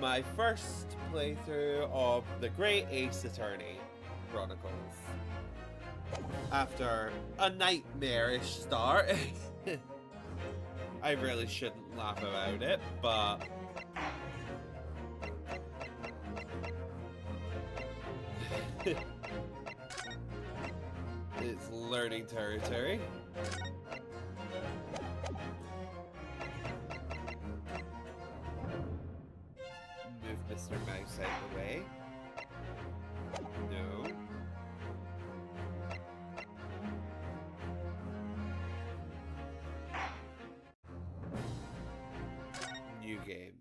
my first playthrough of the Great Ace Attorney Chronicles. After a nightmarish start. I really shouldn't laugh about it, but it's learning territory. Move Mr. Mouse out of the way. No. New game.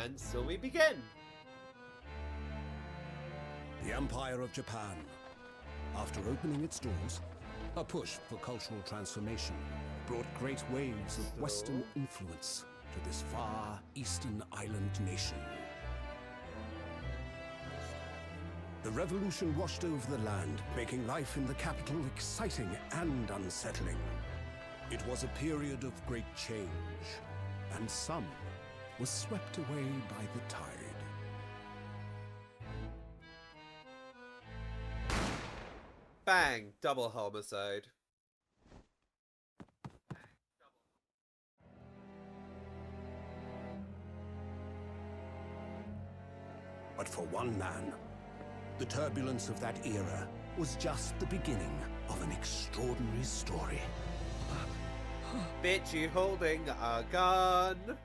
And so we begin. The Empire of Japan. After opening its doors, a push for cultural transformation brought great waves of Western influence to this far eastern island nation. The revolution washed over the land, making life in the capital exciting and unsettling. It was a period of great change, and some was swept away by the tide. Bang! Double homicide. But for one man, the turbulence of that era was just the beginning of an extraordinary story. Bitch, you holding a gun?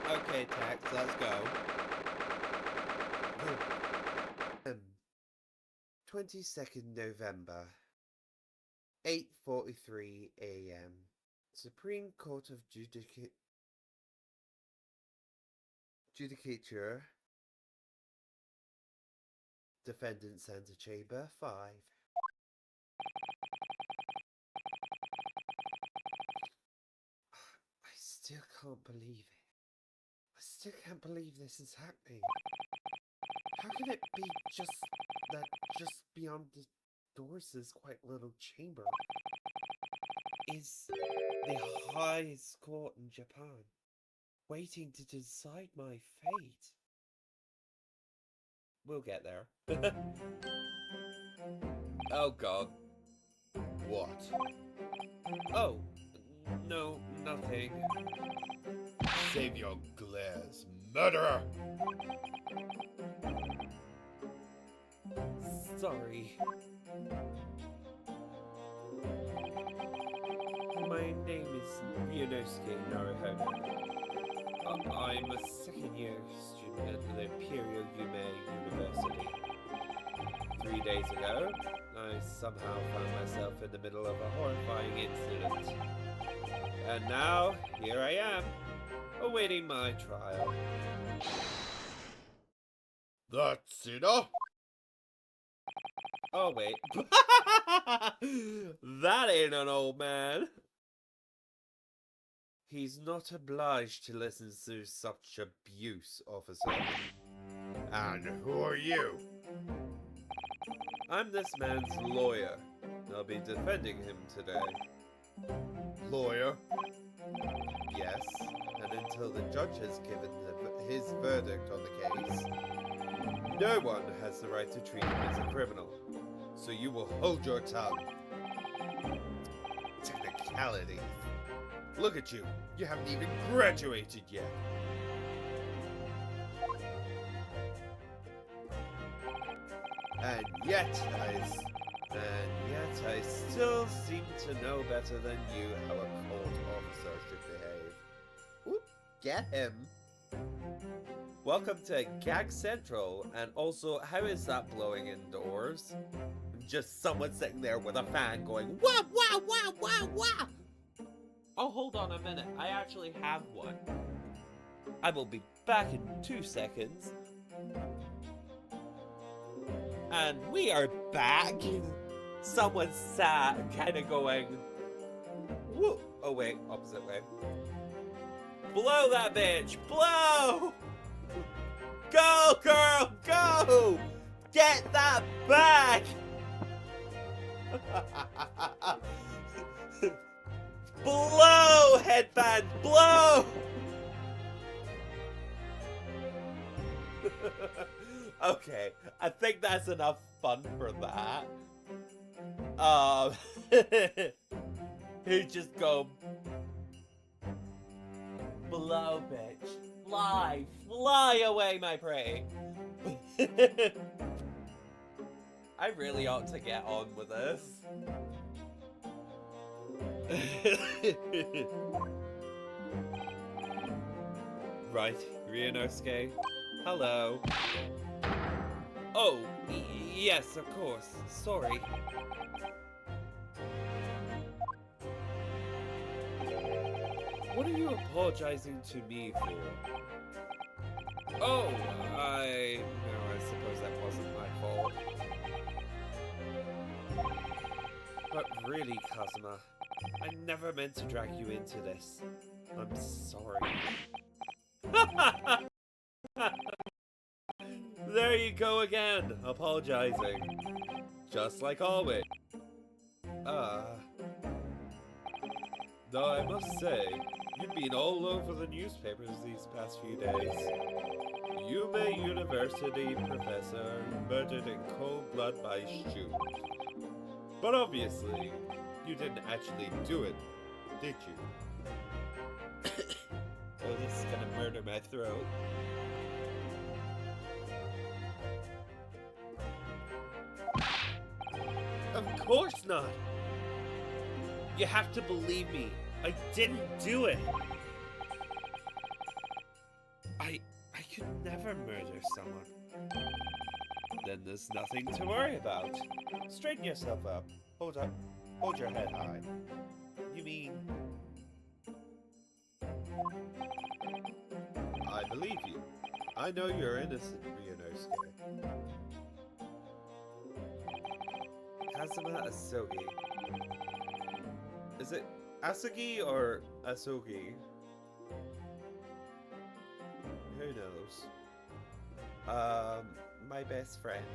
Okay, Tex, let's go. 22nd November, 8:43 a.m. Supreme Court of Judicature. Defendant's antechamber 5. I still can't believe it. I still can't believe this is happening. How can it be just beyond the doors is quite little chamber is the highest court in Japan, waiting to decide my fate? We'll get there. Oh god. What? Oh, no, nothing. Save your glares, murderer! Sorry. My name is Ryunosuke Naruhodo. I'm a second-year student at the Imperial Yume University. 3 days ago, I somehow found myself in the middle of a horrifying incident. And now, here I am, awaiting my trial. That's enough! Oh, wait. That ain't an old man. He's not obliged to listen to such abuse, officer. And who are you? I'm this man's lawyer. I'll be defending him today. Lawyer? Yes, and until the judge has given his verdict on the case, no one has the right to treat him as a criminal. So you will hold your tongue. Technicalities. Look at you. You haven't even graduated yet. And yet I still seem to know better than you how a court officer should behave. Oop, get him. Welcome to Gag Central, and also, how is that blowing indoors? Just someone sitting there with a fan going, wah, wah, wah, wah, wah! Oh, hold on a minute, I actually have one. I will be back in 2 seconds. And we are back. Someone sat kind of going, Whoa! Oh wait, opposite way. Blow that bitch! Blow! Go, girl! Go! Get that back! Blow, headband! Blow! Okay, I think that's enough fun for that. He just go blow, bitch. Fly, fly away, my prey. I really ought to get on with this. Right, Ryunosuke. Hello. Oh, yes, of course. Sorry. What are you apologizing to me for? Oh, I suppose that wasn't my fault. But really, Kazuma, I never meant to drag you into this. I'm sorry. There you go again, apologizing. Just like always. Though I must say, you've been all over the newspapers these past few days. Yume University professor murdered in cold blood by student. But obviously, you didn't actually do it, did you? Oh, this is gonna murder my throat. Of course not! You have to believe me. I didn't do it. I could never murder someone. Then there's nothing to worry about. Straighten yourself up. Hold up. Hold your head high. You mean... I believe you. I know you're innocent, Ryunosuke. Kazuma Asogi. Is it Asugi or Asogi? Who knows? My best friend.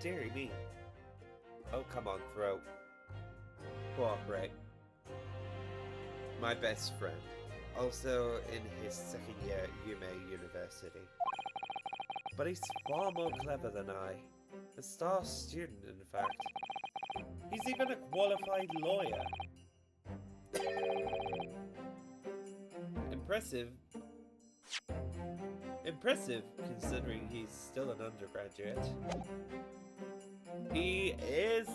Deary me. Oh, come on, throat. Cooperate. My best friend. Also in his second year at Yume University. But he's far more clever than I. A star student, in fact. He's even a qualified lawyer. Impressive, considering he's still an undergraduate. He is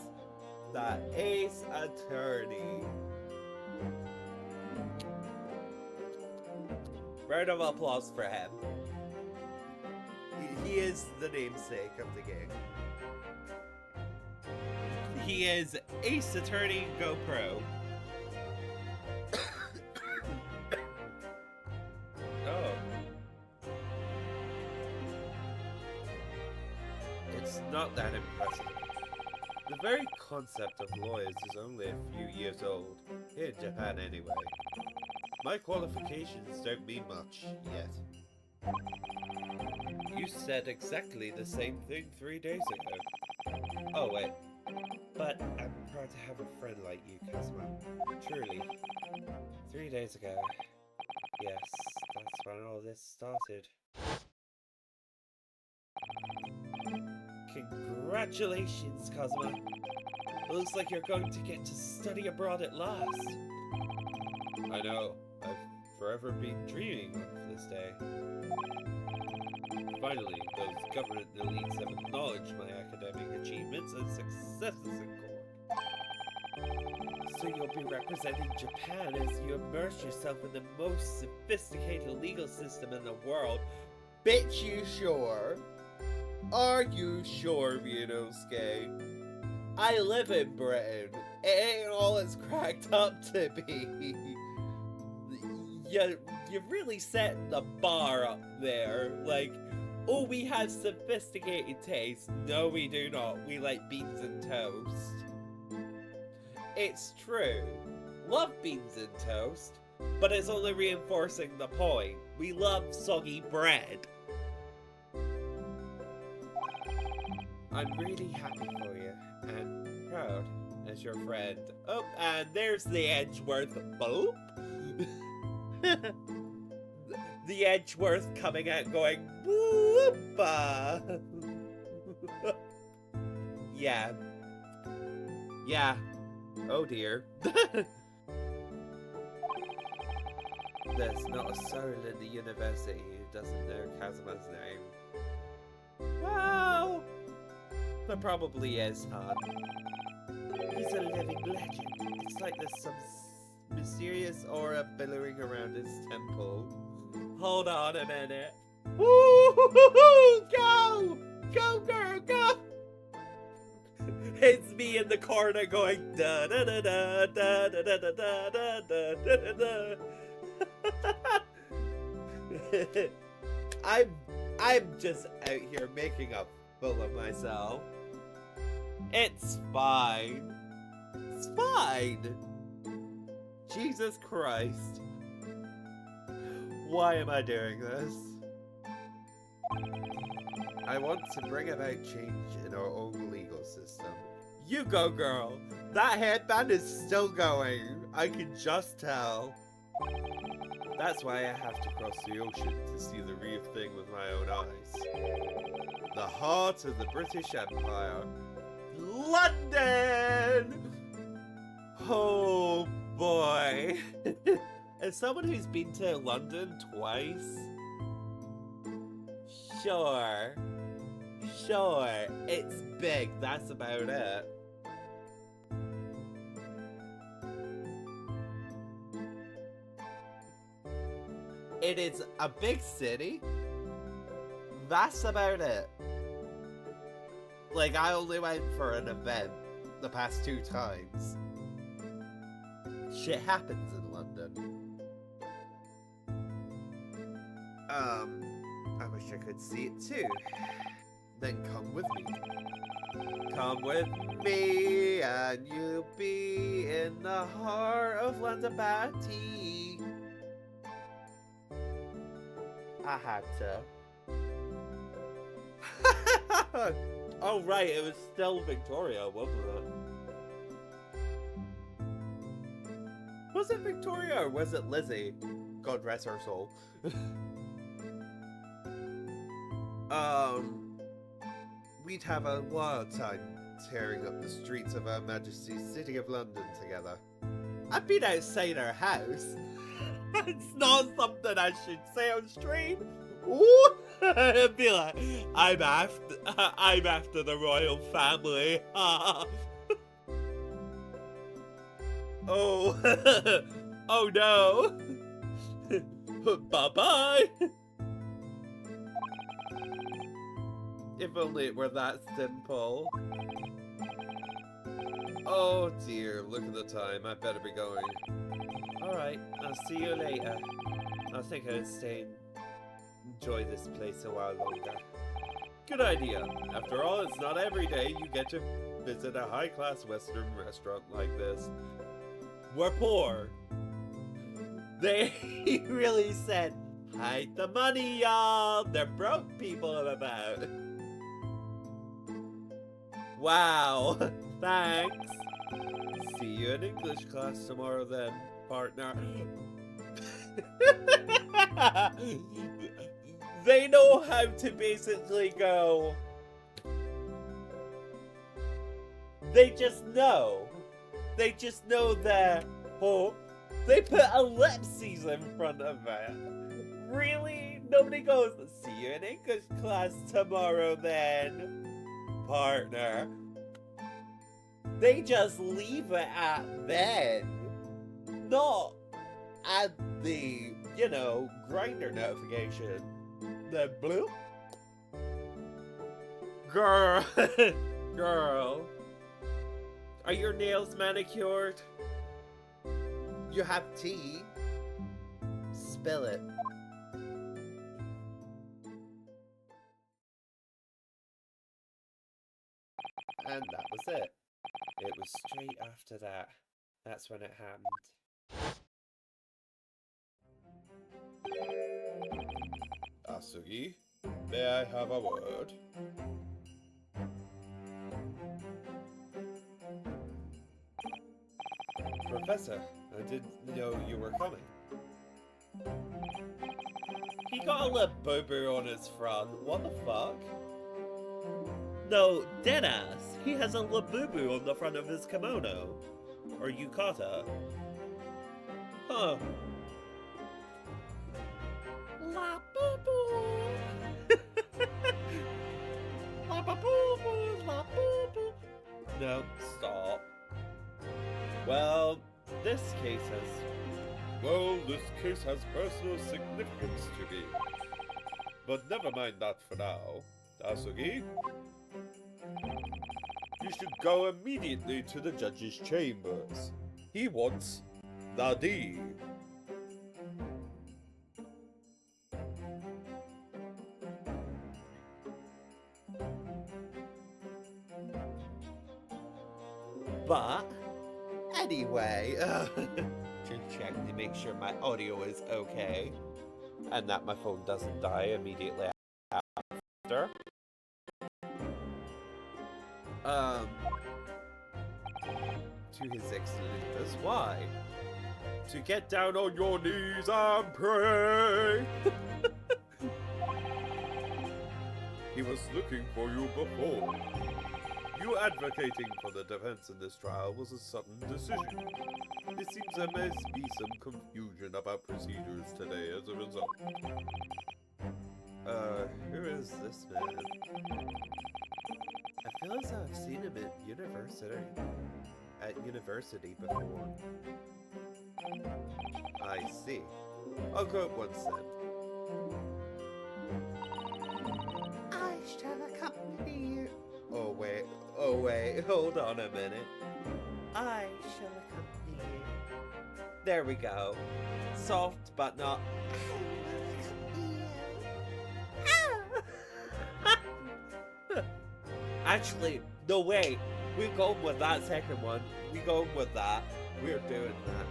the ace attorney. Round of applause for him. He is the namesake of the game. He is Ace Attorney GoPro. Oh. It's not that impressive. The very concept of lawyers is only a few years old, here in Japan anyway. My qualifications don't mean much, yet. You said exactly the same thing 3 days ago. Oh wait, but I'm proud to have a friend like you, Kazuma. Truly. 3 days ago. Yes, that's when all this started. Congratulations, Kazuma. Looks like you're going to get to study abroad at last. I know. I've forever been dreaming of this day. Finally, those government elites have acknowledged my academic achievements and successes in court. So you'll be representing Japan as you immerse yourself in the most sophisticated legal system in the world. Bitch, you sure? Are you sure, Ryunosuke? I live in Britain. It ain't all it's cracked up to be. You really set the bar up there. Like, oh, we have sophisticated taste. No, we do not. We like beans and toast. It's true. Love beans and toast, but it's only reinforcing the point. We love soggy bread. I'm really happy for you, and proud as your friend. Oh, and there's the Edgeworth. Boop. The Edgeworth coming out going, whoop. Yeah. Yeah. Oh dear. There's not a soul in the university who doesn't know Kazuma's name. Well, there probably is, hon. He's a living legend. It's like there's some mysterious aura billowing around his temple. Hold on a minute. Woo-hoo-hoo-hoo! Go! Go, girl, go! It's me in the corner going da da da da da da da da da da da da. I'm just out here making a fool of myself. It's fine. It's fine. Jesus Christ. Why am I doing this? I want to bring about change in our own legal system. You go, girl. That headband is still going. I can just tell. That's why I have to cross the ocean to see the real thing with my own eyes. The heart of the British Empire. London! Oh boy. As someone who's been to London twice, sure, it's big, that's about it. It is a big city, that's about it. Like, I only went for an event the past 2 times. Shit happens in London. I wish I could see it too. Then come with me. Come with me and you'll be in the heart of London Batty. I had to. Oh right, it was still Victoria, wasn't it? Was it Victoria or was it Lizzie? God rest her soul. We'd have a wild time tearing up the streets of Her Majesty's City of London together. I've been outside our house. It's not something I should say on stream. Ooh. It'd be like, I'm after the royal family. Oh, oh no. Bye-bye. If only it were that simple. Oh dear, look at the time. I better be going. Alright, I'll see you later. I think I'll stay and enjoy this place a while longer. Good idea. After all, it's not every day you get to visit a high-class Western restaurant like this. We're poor. They really said, hide the money, y'all. They're broke people about. Wow. Thanks. See you in English class tomorrow then, partner. They know how to basically go. They just know. They just know that. Oh, they put ellipses in front of it. Really? Nobody goes, see you in English class tomorrow then, partner. They just leave it at then. Not at the, you know, grinder notification. The bloop. Girl. Girl. Are your nails manicured? You have tea? Spill it. And that was it. It was straight after that That's when it happened. Asugi, may I have a word? Professor, I didn't know you were coming. He got a little boo-boo on his front. What the fuck? No, deadass. He has a labubu on the front of his kimono. Or yukata. Huh. Labubu! Labubu! Labubu! No, stop. Well, this case has personal significance to me. But never mind that for now. Asugi? You should go immediately to the judge's chambers. He wants the deed. But, anyway, just checking to make sure my audio is okay. And that my phone doesn't die immediately after. To His Excellency, why? To get down on your knees and pray! He was looking for you before. You advocating for the defense in this trial was a sudden decision. It seems there may be some confusion about procedures today as a result. Who is this man? I feel as though I've seen him at university before. I see. I'll go at once then. I shall accompany you. Oh wait, hold on a minute. I shall accompany you. There we go. Soft but not. Actually, no wait. We're going with that second one. We're going with that. We're doing that.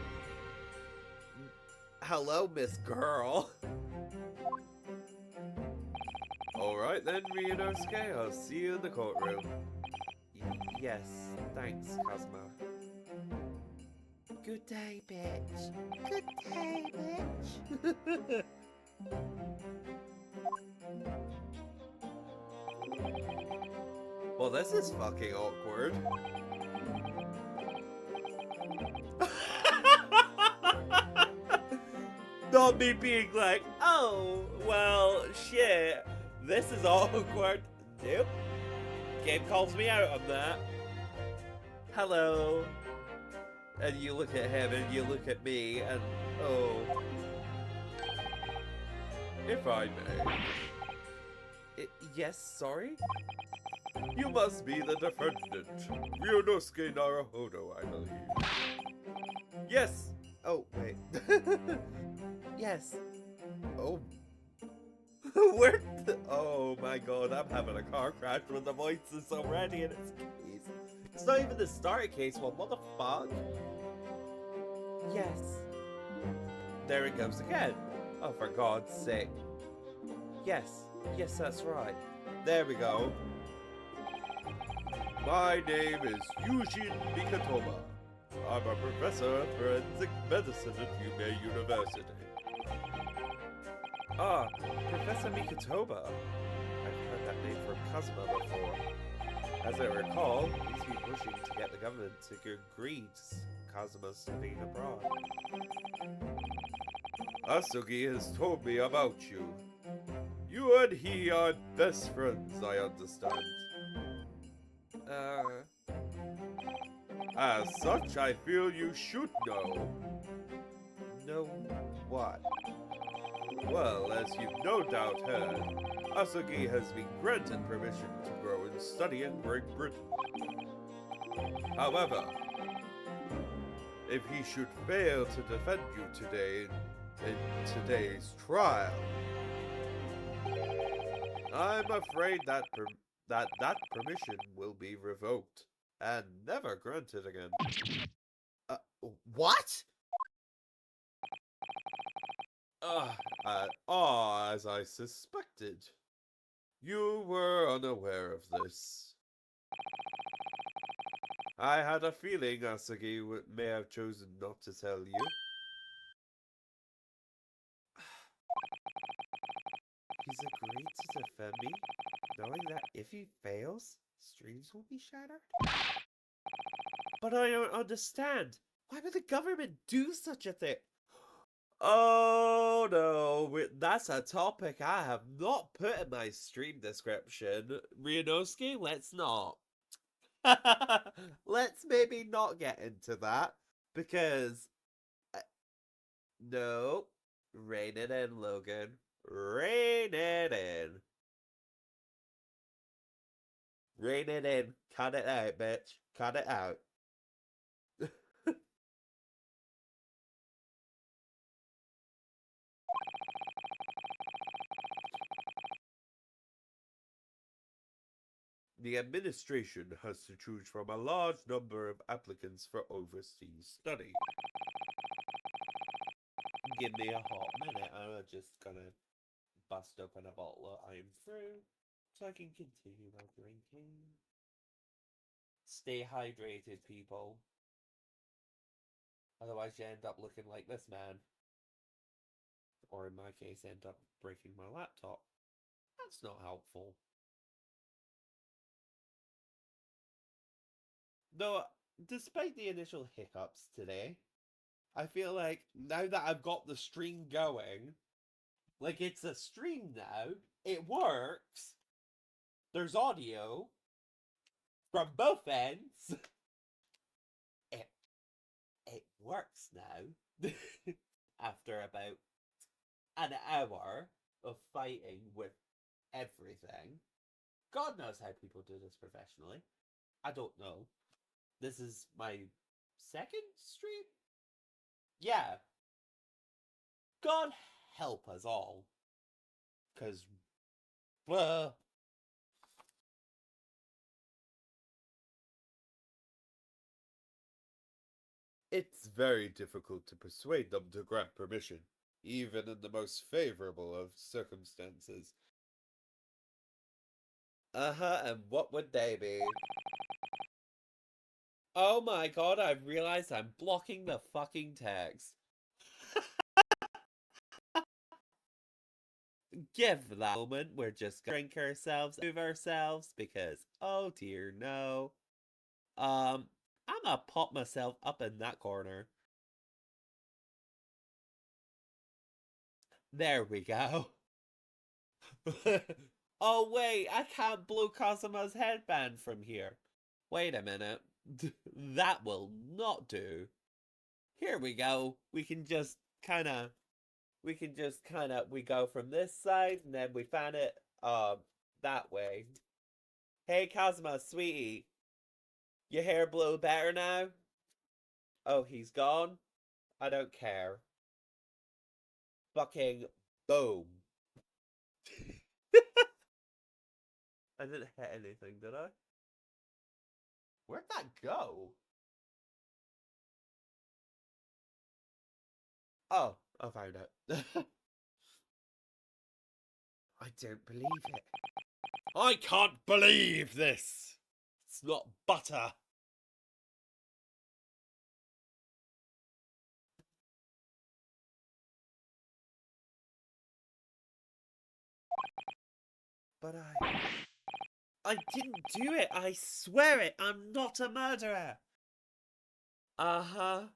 Hello, Miss Girl. Alright then, Ryunosuke. I'll see you in the courtroom. Yes, thanks, Kazuma. Good day, bitch. Good day, bitch. Well, this is fucking awkward. Not me being like, oh, well, shit. This is awkward. Nope. Game calls me out on that. Hello. And you look at him and you look at me and, oh. If I may. Yes, sorry? You must be the defendant, Ryunosuke Naruhodo, I believe. Yes! Oh, wait. Yes. Oh. Where the— oh my god, I'm having a car crash with the voices already in its case. It's not even the starter case one, what the fuck? Yes. There it goes again. Oh, for God's sake. Yes, yes, that's right. There we go. My name is Yujin Mikatoba. I'm a professor of forensic medicine at Yume University. Ah, Professor Mikatoba. I've heard that name from Kazuma before. As I recall, he's been pushing to get the government to agree to Kazuma studying abroad. Asugi has told me about you. You and he are best friends, I understand. As such, I feel you should know. Know what? Well, as you've no doubt heard, Asugi has been granted permission to grow and study in Great Britain. However, if he should fail to defend you today in today's trial, I'm afraid that permission will be revoked and never granted again. What? As I suspected. You were unaware of this. I had a feeling Asagi may have chosen not to tell you. He's agreed to defend me, knowing that if he fails, streams will be shattered? But I don't understand. Why would the government do such a thing? Oh no, that's a topic I have not put in my stream description. Ryunosuke, let's not. Let's maybe not get into that, because... no. Rein it in, Logan. Rein it in. Rein it in. Cut it out, bitch. Cut it out. The administration has to choose from a large number of applicants for overseas study. Give me a hot minute. I'm just gonna bust open a bottle of I'm through so I can continue my drinking. Stay hydrated, people. Otherwise you end up looking like this man. Or in my case, end up breaking my laptop. That's not helpful. Though, despite the initial hiccups today, I feel like now that I've got the stream going, like it's a stream now, it works, there's audio from both ends, it works now, after about an hour of fighting with everything. God knows how people do this professionally. I don't know. This is my second stream? Yeah. God help us all. Because, it's very difficult to persuade them to grant permission, even in the most favorable of circumstances. And what would they be? Oh my god, I've realized I'm blocking the fucking text. Give that moment, we're just gonna drink ourselves, move ourselves, because, oh dear, no. I'm gonna pop myself up in that corner. There we go. Oh wait, I can't blow Kazuma's headband from here. Wait a minute. That will not do. Here we go. We go from this side, and then we fan it, that way. Hey Kazuma, sweetie. Your hair blow better now? Oh, he's gone? I don't care. Fucking boom. I didn't hit anything, did I? Where'd that go? Oh, I found it. I don't believe it. I can't believe this! It's not butter. But I didn't do it, I swear it, I'm not a murderer. Uh-huh.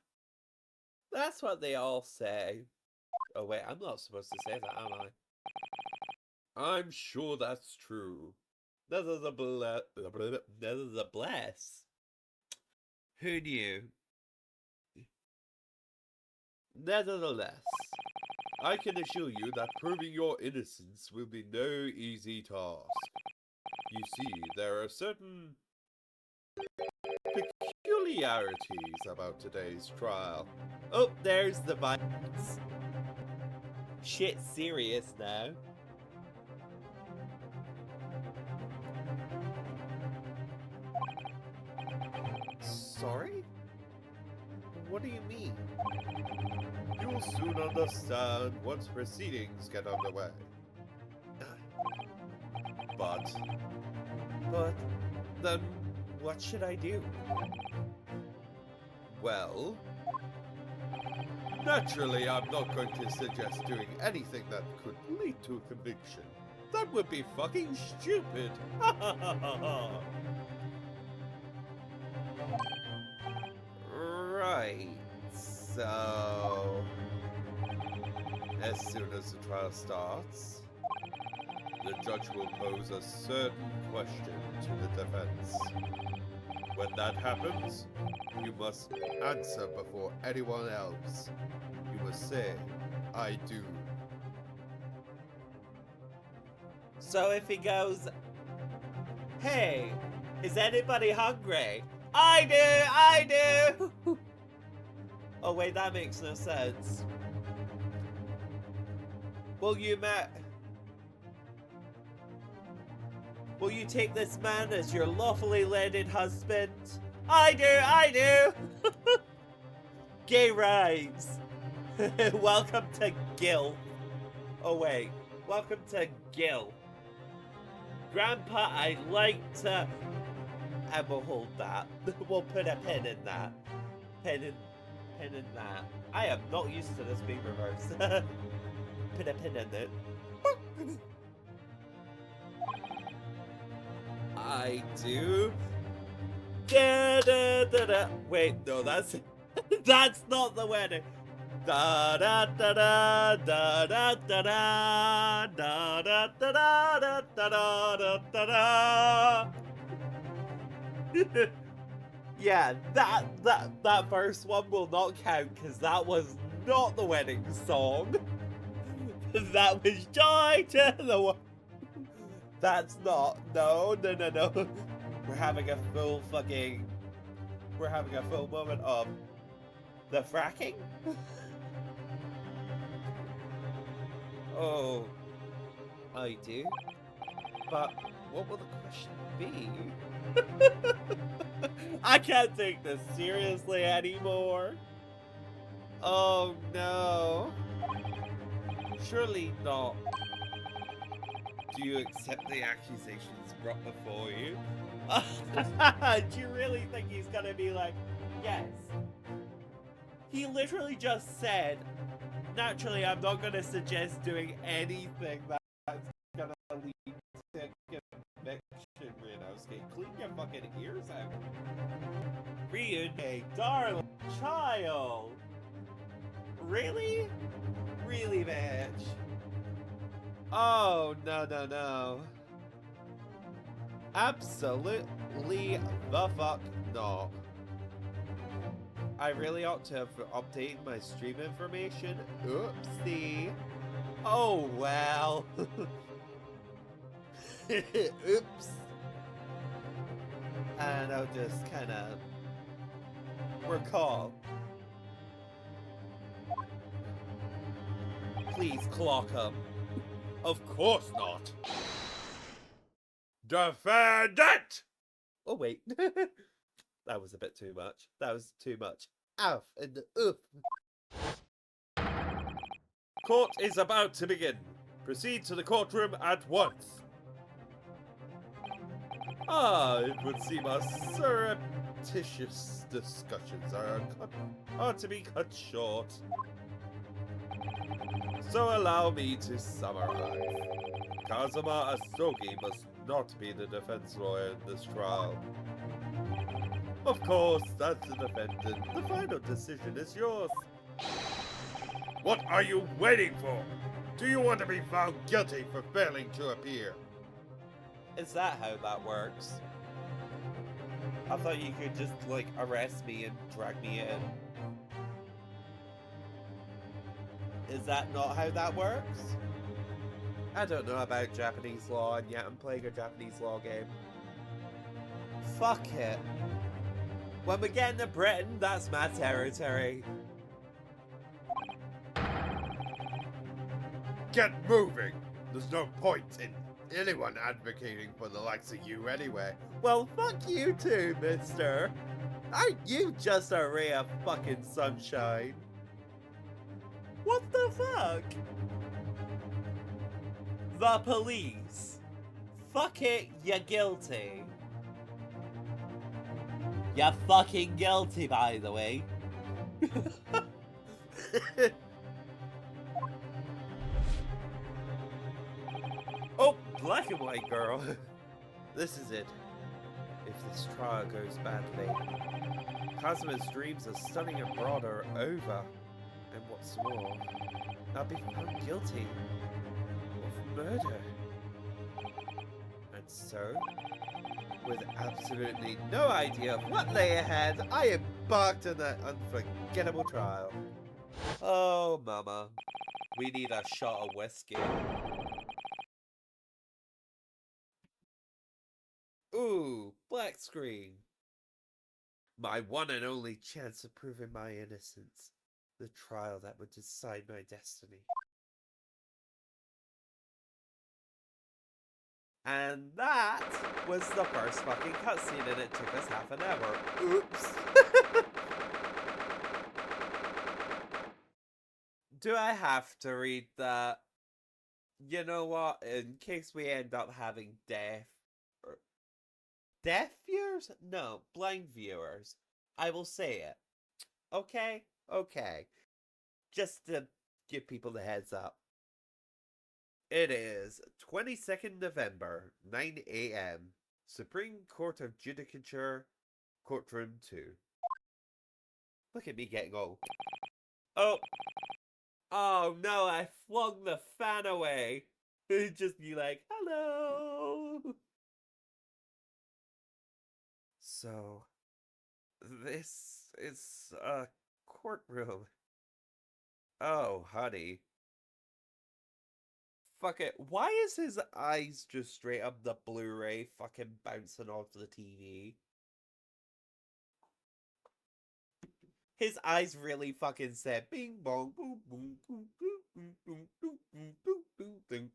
That's what they all say. Oh wait, I'm not supposed to say that, am I? I'm sure that's true. Nevertheless, who knew? Nevertheless, I can assure you that proving your innocence will be no easy task. You see, there are certain peculiarities about today's trial. Oh, there's the violence. Shit serious now. Sorry? What do you mean? You'll soon understand once proceedings get underway. But then what should I do? Well, naturally I'm not going to suggest doing anything that could lead to a conviction. That would be fucking stupid. Right, so as soon as the trial starts, the judge will pose a certain question to the defense. When that happens, you must answer before anyone else. You must say, I do. So if he goes, hey, is anybody hungry? I do! Oh wait, that makes no sense. Will you take this man as your lawfully wedded husband? I do! Gay rights! Welcome to Gil. Oh wait, welcome to Gil. Grandpa, I'd like to... I will hold that. We'll put a pin in that. Pin in that. I am not used to this being reversed. Put a pin in it. I do. Da, da, da, da. Wait, no, that's not the wedding. Da da da da da da da da da da da da da da da da. Yeah, that first one will not count because that was not the wedding song. That was Joy to the World. That's not. No. We're having a full moment of the fracking. Oh, I do. But what will the question be? I can't take this seriously anymore. Oh no. Surely not. Do you accept the accusations brought before you? Do you really think he's gonna be like, yes? He literally just said, naturally, I'm not gonna suggest doing anything that's gonna lead to conviction, Renosuke. Clean your fucking ears out. Ryuhei, darling child. Really? Really, bitch? Oh, no. Absolutely the fuck not. I really ought to have updated my stream information. Oopsie. Oh, well. Oops. And I'll just kind of recall. Please clock him. Of course not. Defend it! Oh, wait. That was a bit too much. That was too much. Ow and oof. Court is about to begin. Proceed to the courtroom at once. It would seem our surreptitious discussions are to be cut short. So allow me to summarize. Kazuma Asogi must not be the defense lawyer in this trial. Of course, that's the defendant. The final decision is yours. What are you waiting for? Do you want to be found guilty for failing to appear? Is that how that works? I thought you could just, like, arrest me and drag me in. Is that not how that works? I don't know about Japanese law, and yet I'm playing a Japanese law game. Fuck it. When we get into Britain, that's my territory. Get moving! There's no point in anyone advocating for the likes of you anyway. Well, fuck you too, mister. Aren't you just a ray of fucking sunshine? What the fuck? The police. Fuck it, you're guilty. You're fucking guilty, by the way. Oh, black and white girl. This is it. If this trial goes badly, Cosmo's dreams of studying abroad are over. And what's more, I'll be found guilty of murder. And so, with absolutely no idea of what lay ahead, I embarked on that unforgettable trial. Oh, mama. We need a shot of whiskey. Ooh, black screen. My one and only chance of proving my innocence. The trial that would decide my destiny. And that was the first fucking cutscene, and it took us half an hour. Oops. Do I have to read that? You know what? In case we end up having deaf viewers? No, blind viewers. I will say it. Okay? Okay. Just to give people the heads up. It is 22nd November, 9 a.m. Supreme Court of Judicature, Courtroom 2. Look at me getting old. Oh. Oh no, I flung the fan away. It'd just be like, hello. So, this is a courtroom. Oh, honey. Fuck it. Why is his eyes just straight up the Blu-ray fucking bouncing off the TV? His eyes really fucking said bing bong boom boom boom boom boom boom boom boom boom boom boom.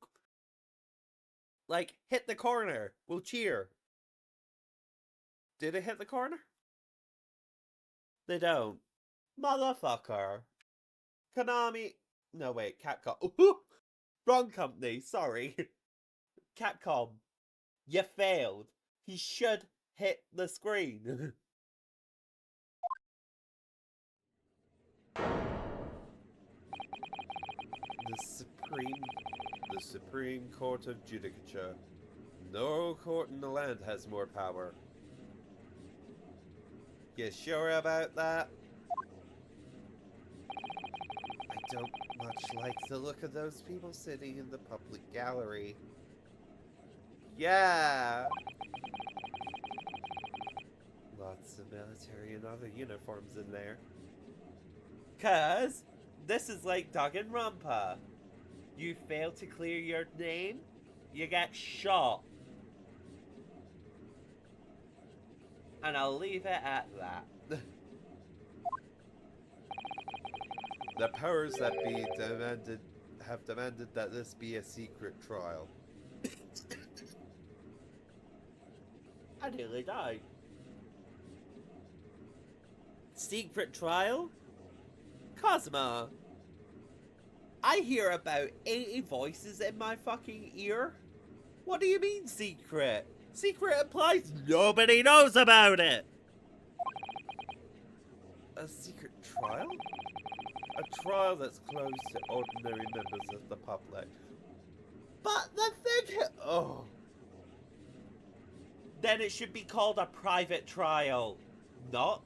Like, hit the corner. We'll cheer. Did it hit the corner? They don't. Motherfucker. Konami. No, wait. Capcom. Ooh, wrong company. Sorry. Capcom. You failed. He should hit the screen. The Supreme Court of Judicature. No court in the land has more power. You sure about that? I don't much like the look of those people sitting in the public gallery. Yeah! Lots of military and other uniforms in there. 'Cause this is like Danganronpa. You fail to clear your name, you get shot. And I'll leave it at that. The powers that be have demanded that this be a secret trial. I nearly died. Secret trial? Cosmo, I hear about 80 voices in my fucking ear. What do you mean secret? Secret implies nobody knows about it. A secret trial? A trial that's closed to ordinary members of the public. But the thing... Oh. Then it should be called a private trial. Not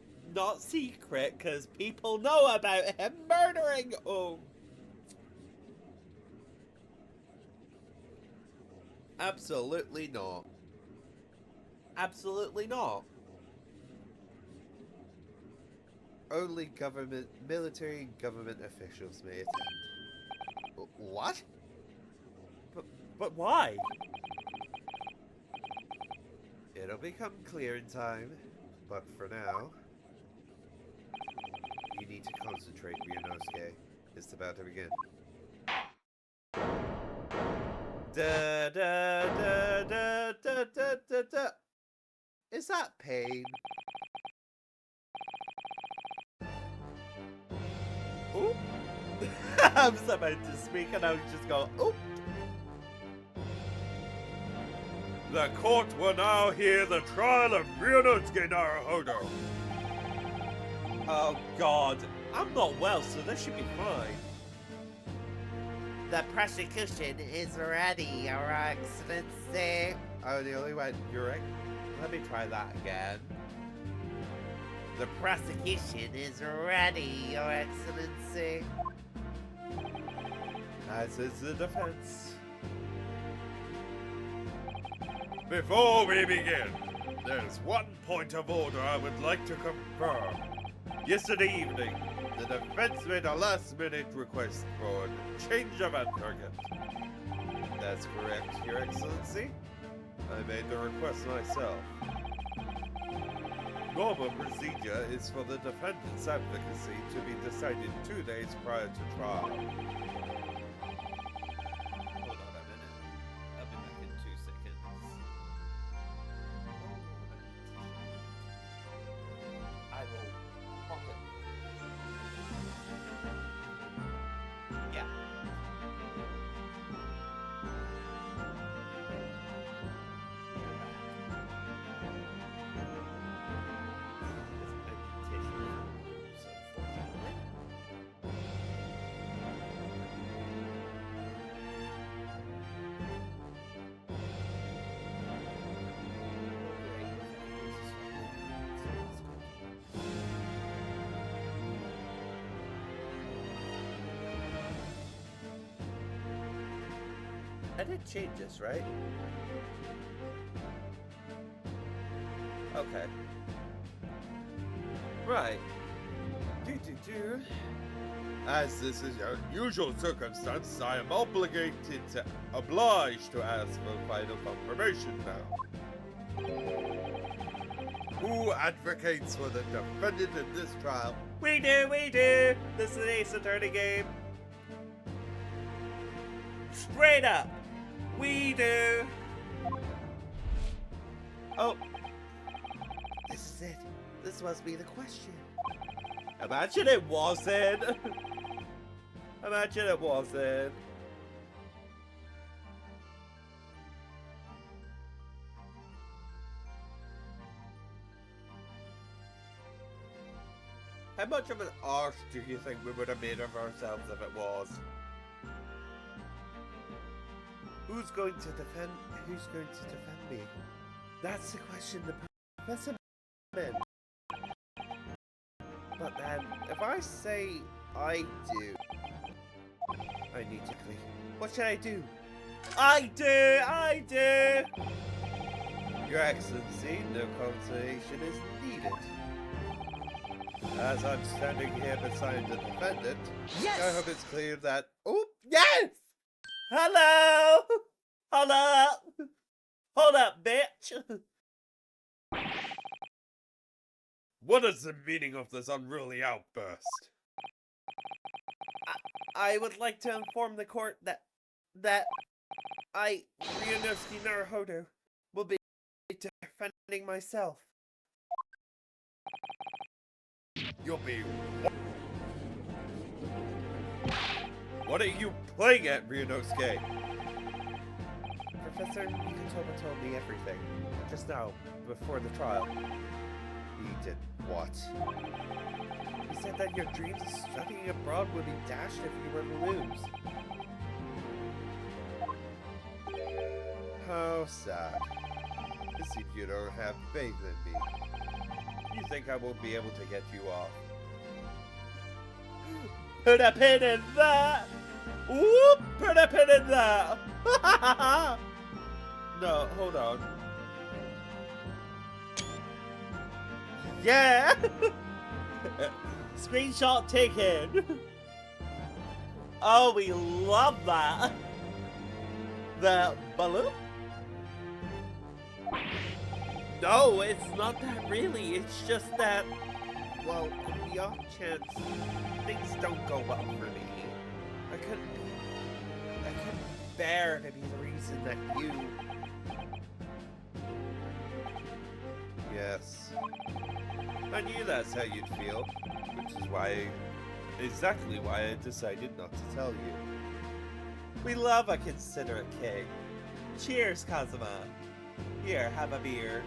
secret, because people know about him murdering... Oh. Absolutely not. Absolutely not. Only military and government officials may attend. What? But why? It'll become clear in time, but for now, you need to concentrate, Ryunosuke. It's about to begin. Da da da da da da da da. Is that pain? I was about to speak and I was just go, oop. The court will now hear the trial of Ryunosuke Naruhodo. Oh God, I'm not well, so this should be fine. The prosecution is ready, Your Excellency. Oh, the only one, you're right. Let me try that again. The prosecution is ready, Your Excellency. As is the defense. Before we begin, there's one point of order I would like to confirm. Yesterday evening, the defense made a last-minute request for a change of advocate. That's correct, Your Excellency. I made the request myself. Normal procedure is for the defendant's advocacy to be decided 2 days prior to trial. Hold on a minute. I'll be back in 2 seconds. I will pop it. Yeah. I did change this, right? Okay. Right. As this is an unusual circumstance, I am obliged to ask for final confirmation now. Who advocates for the defendant in this trial? We do! This is an Ace Attorney game. Straight up! We do! Oh! This is it. This must be the question. Imagine it wasn't! Imagine it wasn't. How much of an arse do you think we would have made of ourselves if it was? Who's going to defend me? That's the question the professor meant. But then, if I say I do, I need to clean. What should I do? I do! Your Excellency, no consolation is needed. As I'm standing here beside the defendant, Yes! I hope it's clear that... Oh, yes! Hello! Hold up! Hold up, bitch! What is the meaning of this unruly outburst? I would like to inform the court that Ryunosuke Naruhodo, will be defending myself. You'll be... What are you playing at, Ryunosuke? Professor Mikotoba told me everything, just now, before the trial. He did what? He said that your dreams of studying abroad would be dashed if you were to lose. How sad. It seems you don't have faith in me. You think I won't be able to get you off? Put a pin in that! Whoop! Put a pin in that! No, hold on. Yeah! Screenshot taken! Oh, we love that! The balloon? No, it's not that really. It's just that, well, on the off chance things don't go well for me, I couldn't bear to be the reason that you... Yes. I knew that's how you'd feel, which is why exactly why I decided not to tell you. We love a considerate king. Cheers, Kazuma. Here, have a beer.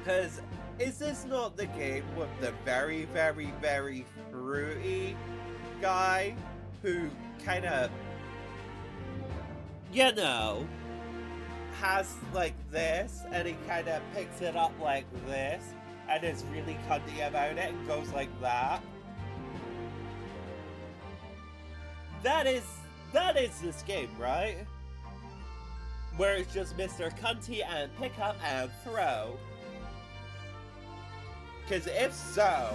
Cause, is this not the game with the very, very, very fruity guy who kinda, you know, has like this, and he kinda picks it up like this, and is really cunty about it, and goes like that? That is this game, right? Where it's just Mr. Cunty and pick up and throw. Cause if so,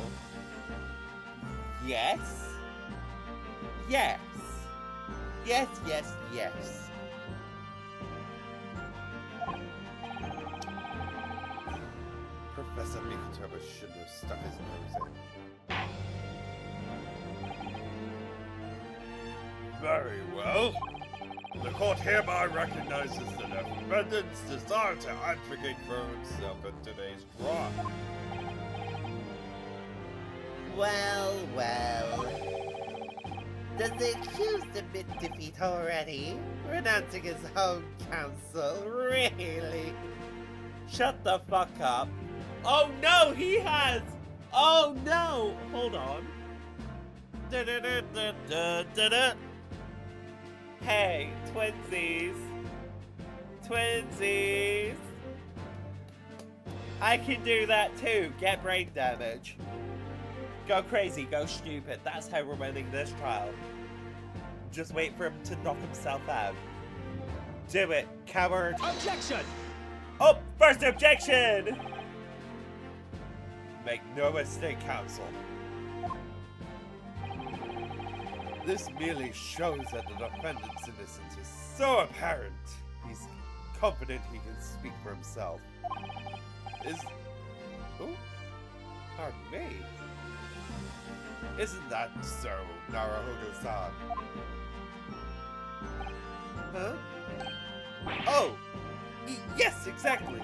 yes. Yes. Yes, yes, yes. Professor Mikotoba shouldn't have stuck his nose in. Very well. The court hereby recognizes the defendant's desire to advocate for himself in today's trial. Well, well. Does the accused admit defeat already? Renouncing his home counsel, really? Shut the fuck up. Oh no, he has! Oh no! Hold on. Da-da-da-da-da-da-da. Hey, twinsies. Twinsies. I can do that too. Get brain damage. Go crazy, go stupid. That's how we're winning this trial. Just wait for him to knock himself out. Do it, coward. Objection! Oh, first objection! Make no mistake, counsel. This merely shows that the defendant's innocence is so apparent. He's confident he can speak for himself. Oh? Pardon me. Isn't that so, Naruhodo-san? Huh? Oh! Yes, exactly!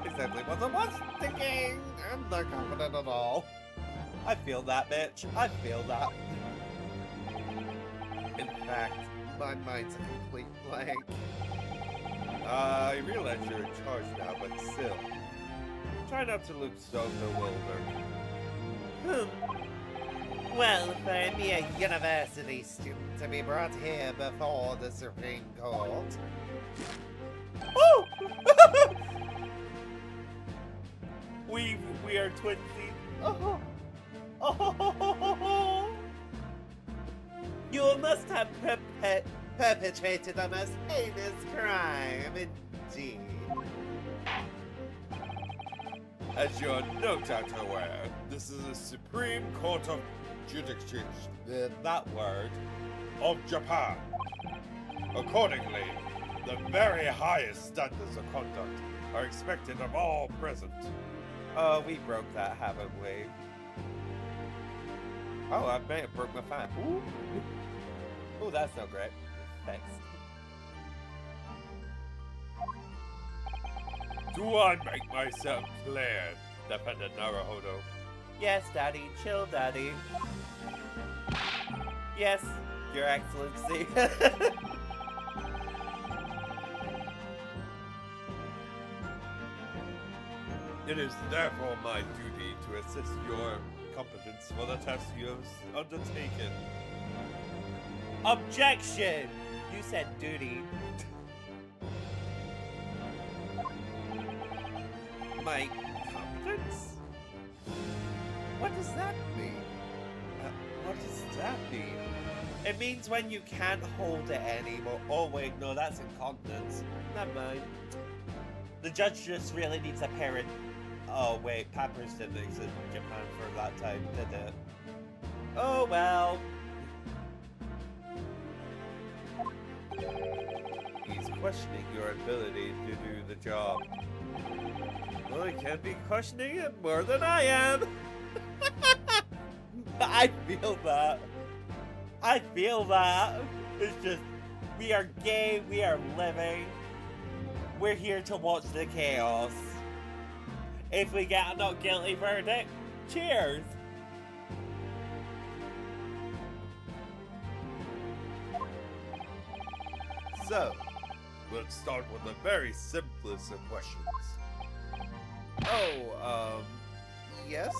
Exactly what I was thinking! I'm not confident at all. I feel that, bitch. I feel that. In fact, my mind's a complete blank. I realize you're in charge now, but still. Try not to look so bewildered. Well, for a mere university student to be brought here before the Supreme Court. Oh! we are twinsies. Oh. Oh. You must have perpetrated a most heinous crime, indeed. As you're no doubt aware, this is the Supreme Court of Judicature, that word, of Japan. Accordingly, the very highest standards of conduct are expected of all present. Oh, we broke that, haven't we? Oh, I may have broke my fan. Ooh. Ooh, that's not great. Thanks. Do I make myself clear, Defendant Naruhodo? Yes, Daddy. Chill, Daddy. Yes, Your Excellency. It is therefore my duty to assist your competence for the test you have undertaken. Objection! You said duty. My competence? What does that mean? What does that mean? It means when you can't hold it anymore. Oh wait, no, that's incontinence. Never mind. The judge just really needs a parent. Oh wait, Pampers didn't exist in Japan for that time, did it? Oh well. He's questioning your ability to do the job. Well, he can't be questioning it more than I am. I feel that. I feel that. It's just, we are gay, we are living. We're here to watch the chaos. if we get a not guilty verdict. Cheers! So, let's start with the very simplest of questions. Oh, yes?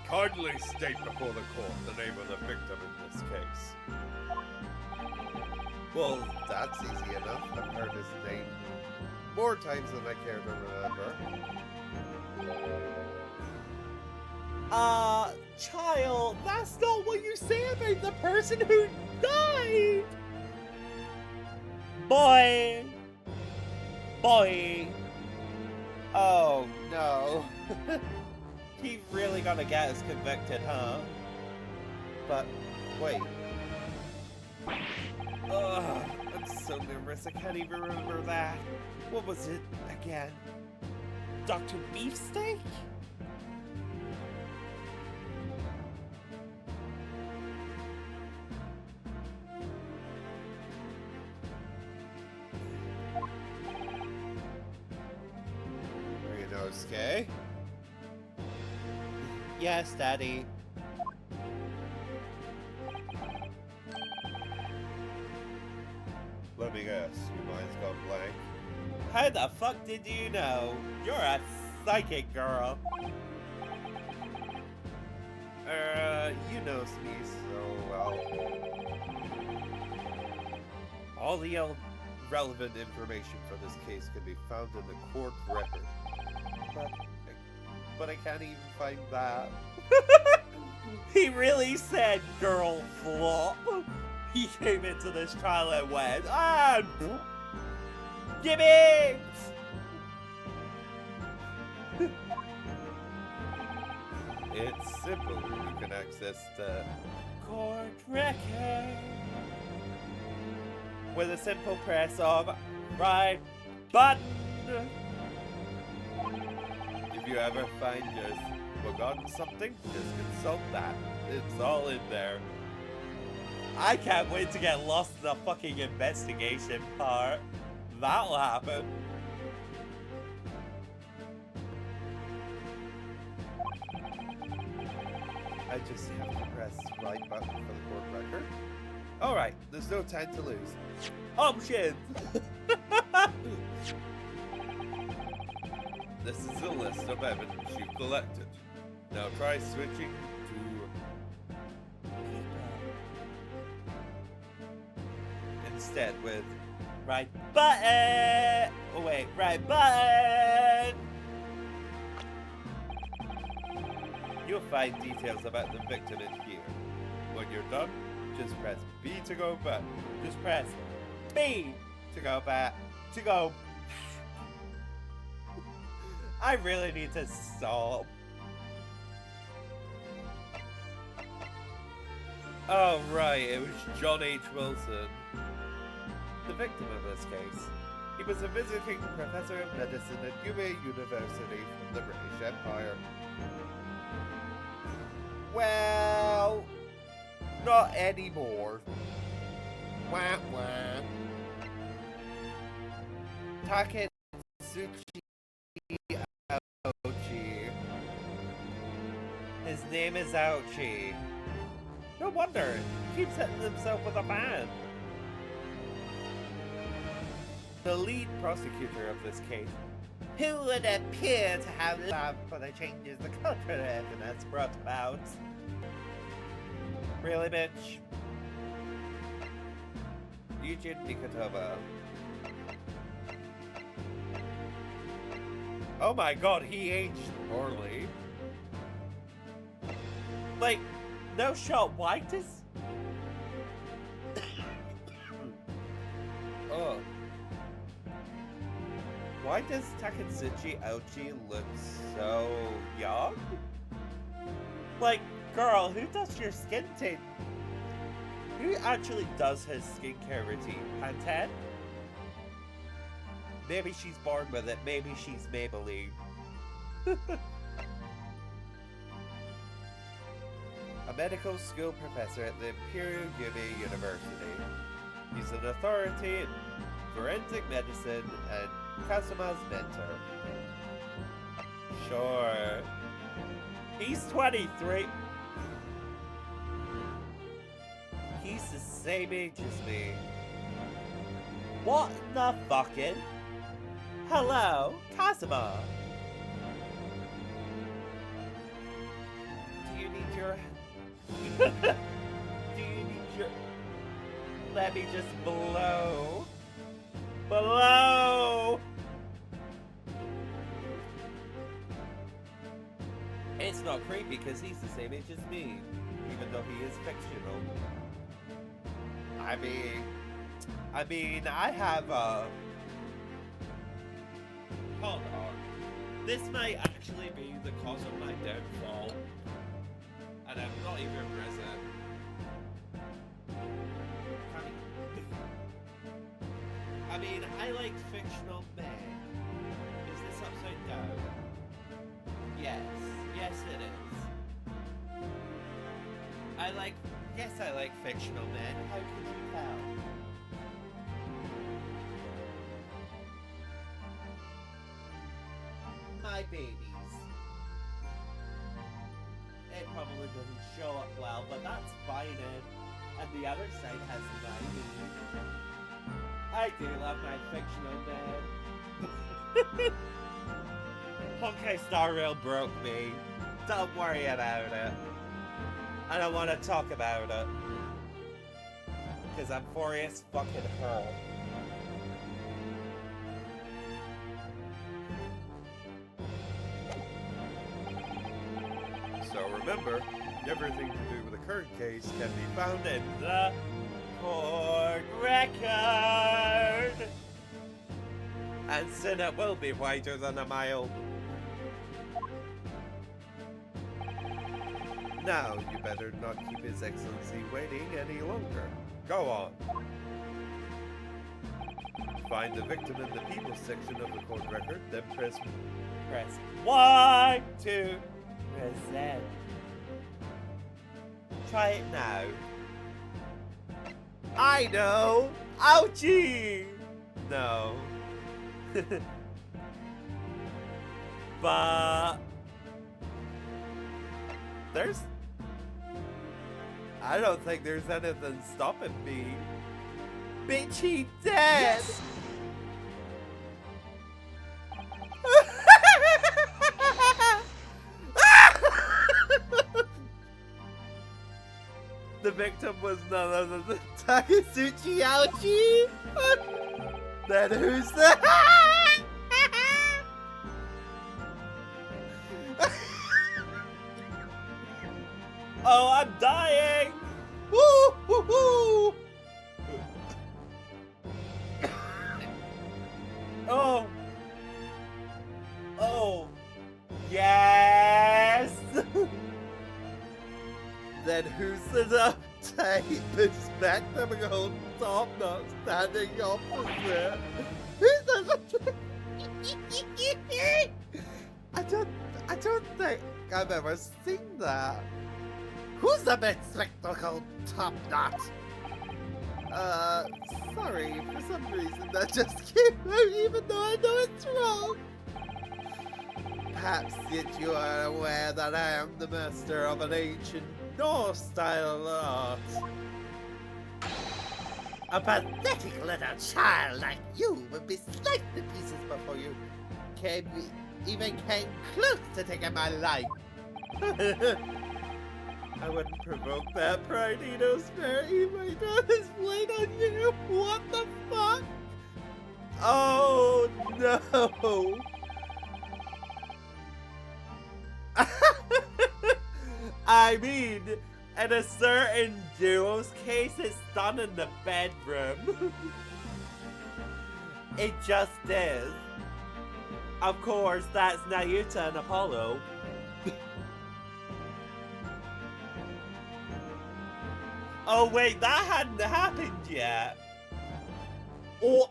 Kindly state before the court the name of the victim in this case. Well, that's easy enough. I've heard his name more times than I care to remember. Child, that's not what you say about the person who died! Boy! Oh, no. He's really gonna get us convicted, huh? But, wait. Ugh, I'm so nervous I can't even remember that. What was it again? Dr. Beefsteak? Ryunosuke? Yes, Daddy. Let me guess, your mind's gone blank. How the fuck did you know? You're a psychic girl. You know me so well. All the relevant information for this case can be found in the court record. But I can't even find that. He really said girl flop. He came into this trial and went, Gimme! It's simple. You can access the Court record with a simple press of right button. If you ever find you've forgotten something, just consult that. It's all in there. I can't wait to get lost in the fucking investigation part. That'll happen. I just have to press right button for the court record. Alright, there's no time to lose. Options! This is a list of evidence you've collected. Now try switching to instead with Right button! Oh wait, right button! You'll find details about the victim in here. When you're done, just press B to go back. Just press B to go back. To go. I really need to stop. Oh right, it was John H. Wilson. The victim of this case. He was a visiting professor of medicine at Yuma University from the British Empire. Well, not anymore. Wah wah. Taketsuchi Aochi. His name is Aochi. No wonder. He keeps hitting himself with a fan. The lead prosecutor of this case, who would appear to have love for the changes the cultural evidence brought about. Really, bitch? Eugene Nikotova. Oh my god, he aged poorly. Like, no shot whitest? Oh. Why does Taketsuchi Aochi look so young? Like, girl, who does your skin tint? Who actually does his skincare routine? Pantene? Maybe she's born with it, maybe she's Maybelline. A medical school professor at the Imperial Yumi University. He's an authority in forensic medicine and Kasuma's mentor. sure. He's 23. He's the same age as me. What the fucking? Hello, Kazuma. Do you need your... Do you need your... Let me just blow. Blow! It's not creepy because he's the same age as me, even though he is fictional. I mean, I have a... Hold on. This might actually be the cause of my downfall. And I'm not even present. I mean, I like fictional men. Is this upside down? Yes. Yes, it is. I like fictional men. How could you tell? My babies. It probably doesn't show up well, but that's fine. And the other side has my baby. I do love my fictional men. Honkai Star Rail broke me. Don't worry about it. I don't want to talk about it. Because I'm furious fucking her. So remember, everything to do with the current case can be found in The court record. And soon it will be wider than a mile. Now, you better not keep His Excellency waiting any longer. Go on. Find the victim in the people section of the court record, then press Y to present. Try it now. I know! Ouchie! No. But... I don't think there's anything stopping me. Bitch, he dead! Yes. The victim was none other than Takasuchi Aochi! Then who's the... Oh, I'm dying! Woo! Woo! Woo! Oh! Oh! Yes! Then who's the uptight bespectacled top not standing opposite? Who's the... I don't think I've ever seen that. Who's the bespectacled top knot? Sorry, for some reason that just came out even though I know it's wrong. Perhaps yet you are aware that I am the master of an ancient Norse style art. A pathetic little child like you would be sliced to pieces before you even came close to taking my life. I wouldn't provoke that Pridino spare you. My death is laid on you. What the fuck? Oh no. I mean, in a certain duo's case, it's done in the bedroom. It just is. Of course, that's Nayuta and Apollo. Oh wait, that hadn't happened yet. Oh,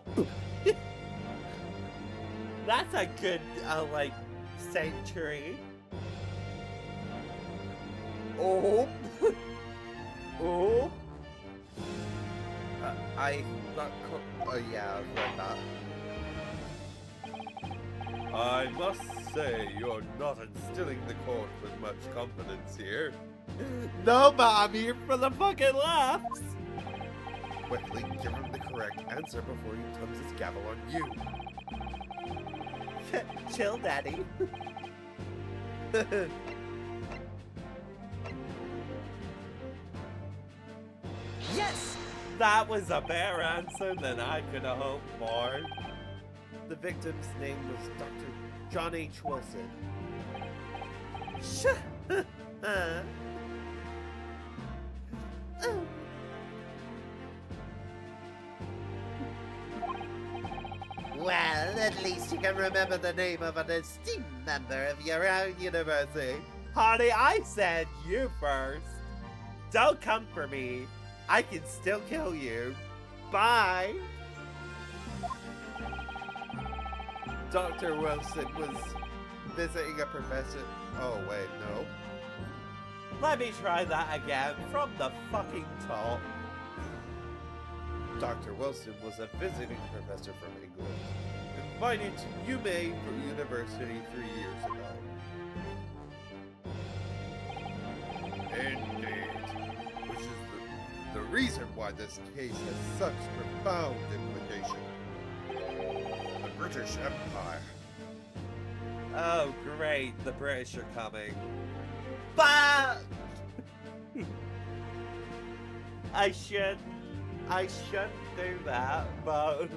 that's a good, like, century. Oh, oh. I thought. Oh yeah, I've read that. I must say, you're not instilling the court with much confidence here. No, but I'm here for the fucking laughs. Quickly give him the correct answer before he turns his gavel on you. Chill, Daddy. Yes! That was a better answer than I could have hoped for. The victim's name was Dr. John H. Wilson. Well, at least you can remember the name of an esteemed member of your own university. Honey, I said you first. Don't come for me. I can still kill you. Bye. Dr. Wilson was visiting a professor. Oh, wait, no. Let me try that again from the fucking top. Dr. Wilson was a visiting professor from England, invited to UMA University 3 years ago. Indeed. Which is the reason why this case has such profound implications. The British Empire. Oh, great. The British are coming. But I shouldn't do that, but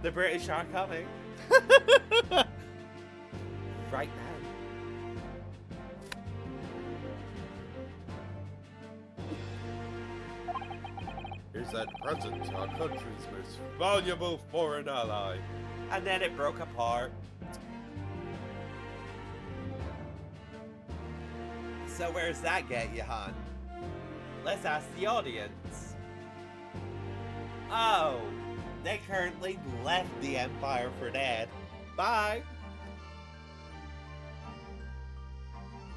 the British are coming. Right now. Is at present our country's most valuable foreign ally. And then it broke apart. So where's that get you, hon? Let's ask the audience. Oh, they currently left the Empire for dead. Bye.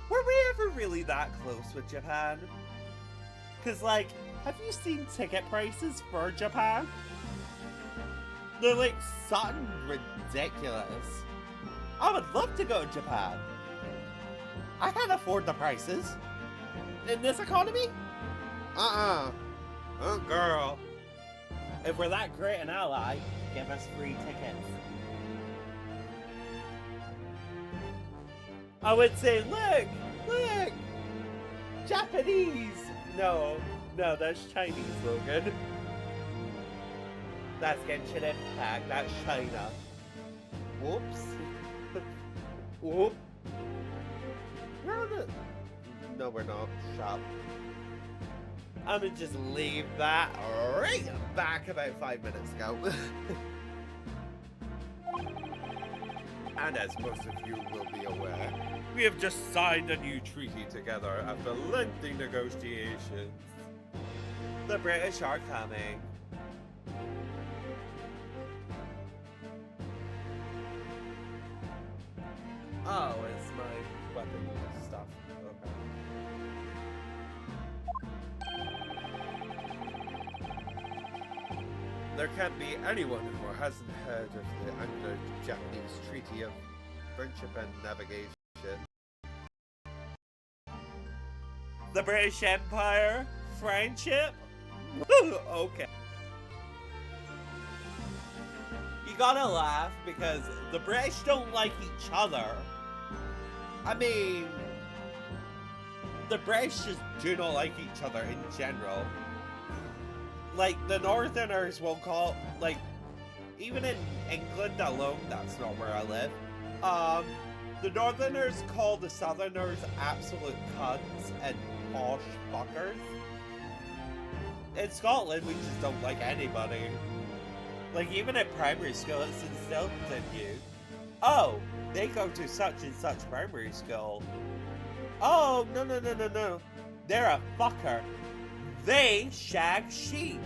Were we ever really that close with Japan? Cause like, have you seen ticket prices for Japan? They're like something ridiculous. I would love to go to Japan. I can't afford the prices. In this economy? Oh, girl. If we're that great an ally, give us free tickets. I would say, look, Japanese. No, that's Chinese, Logan. That's Genshin Impact, that's China. Whoops. Whoop. We're on it. No, we're not. Shop. I'm gonna just leave that right back about 5 minutes ago. And as most of you will be aware, we have just signed a new treaty together after lengthy negotiations. The British are coming. Oh, it's my weapon stuff. Okay. There can't be anyone who hasn't heard of the Anglo-Japanese Treaty of Friendship and Navigation. The British Empire? Friendship? Okay. You gotta laugh because the British don't like each other. I mean, the British just do not like each other in general. Like, the Northerners will call, like, even in England alone, that's not where I live, the Northerners call the Southerners absolute cunts and posh fuckers. In Scotland, we just don't like anybody. Like, even at primary school, it's instilled in you. Oh, they go to such and such primary school. Oh, no. They're a fucker. They shag sheep.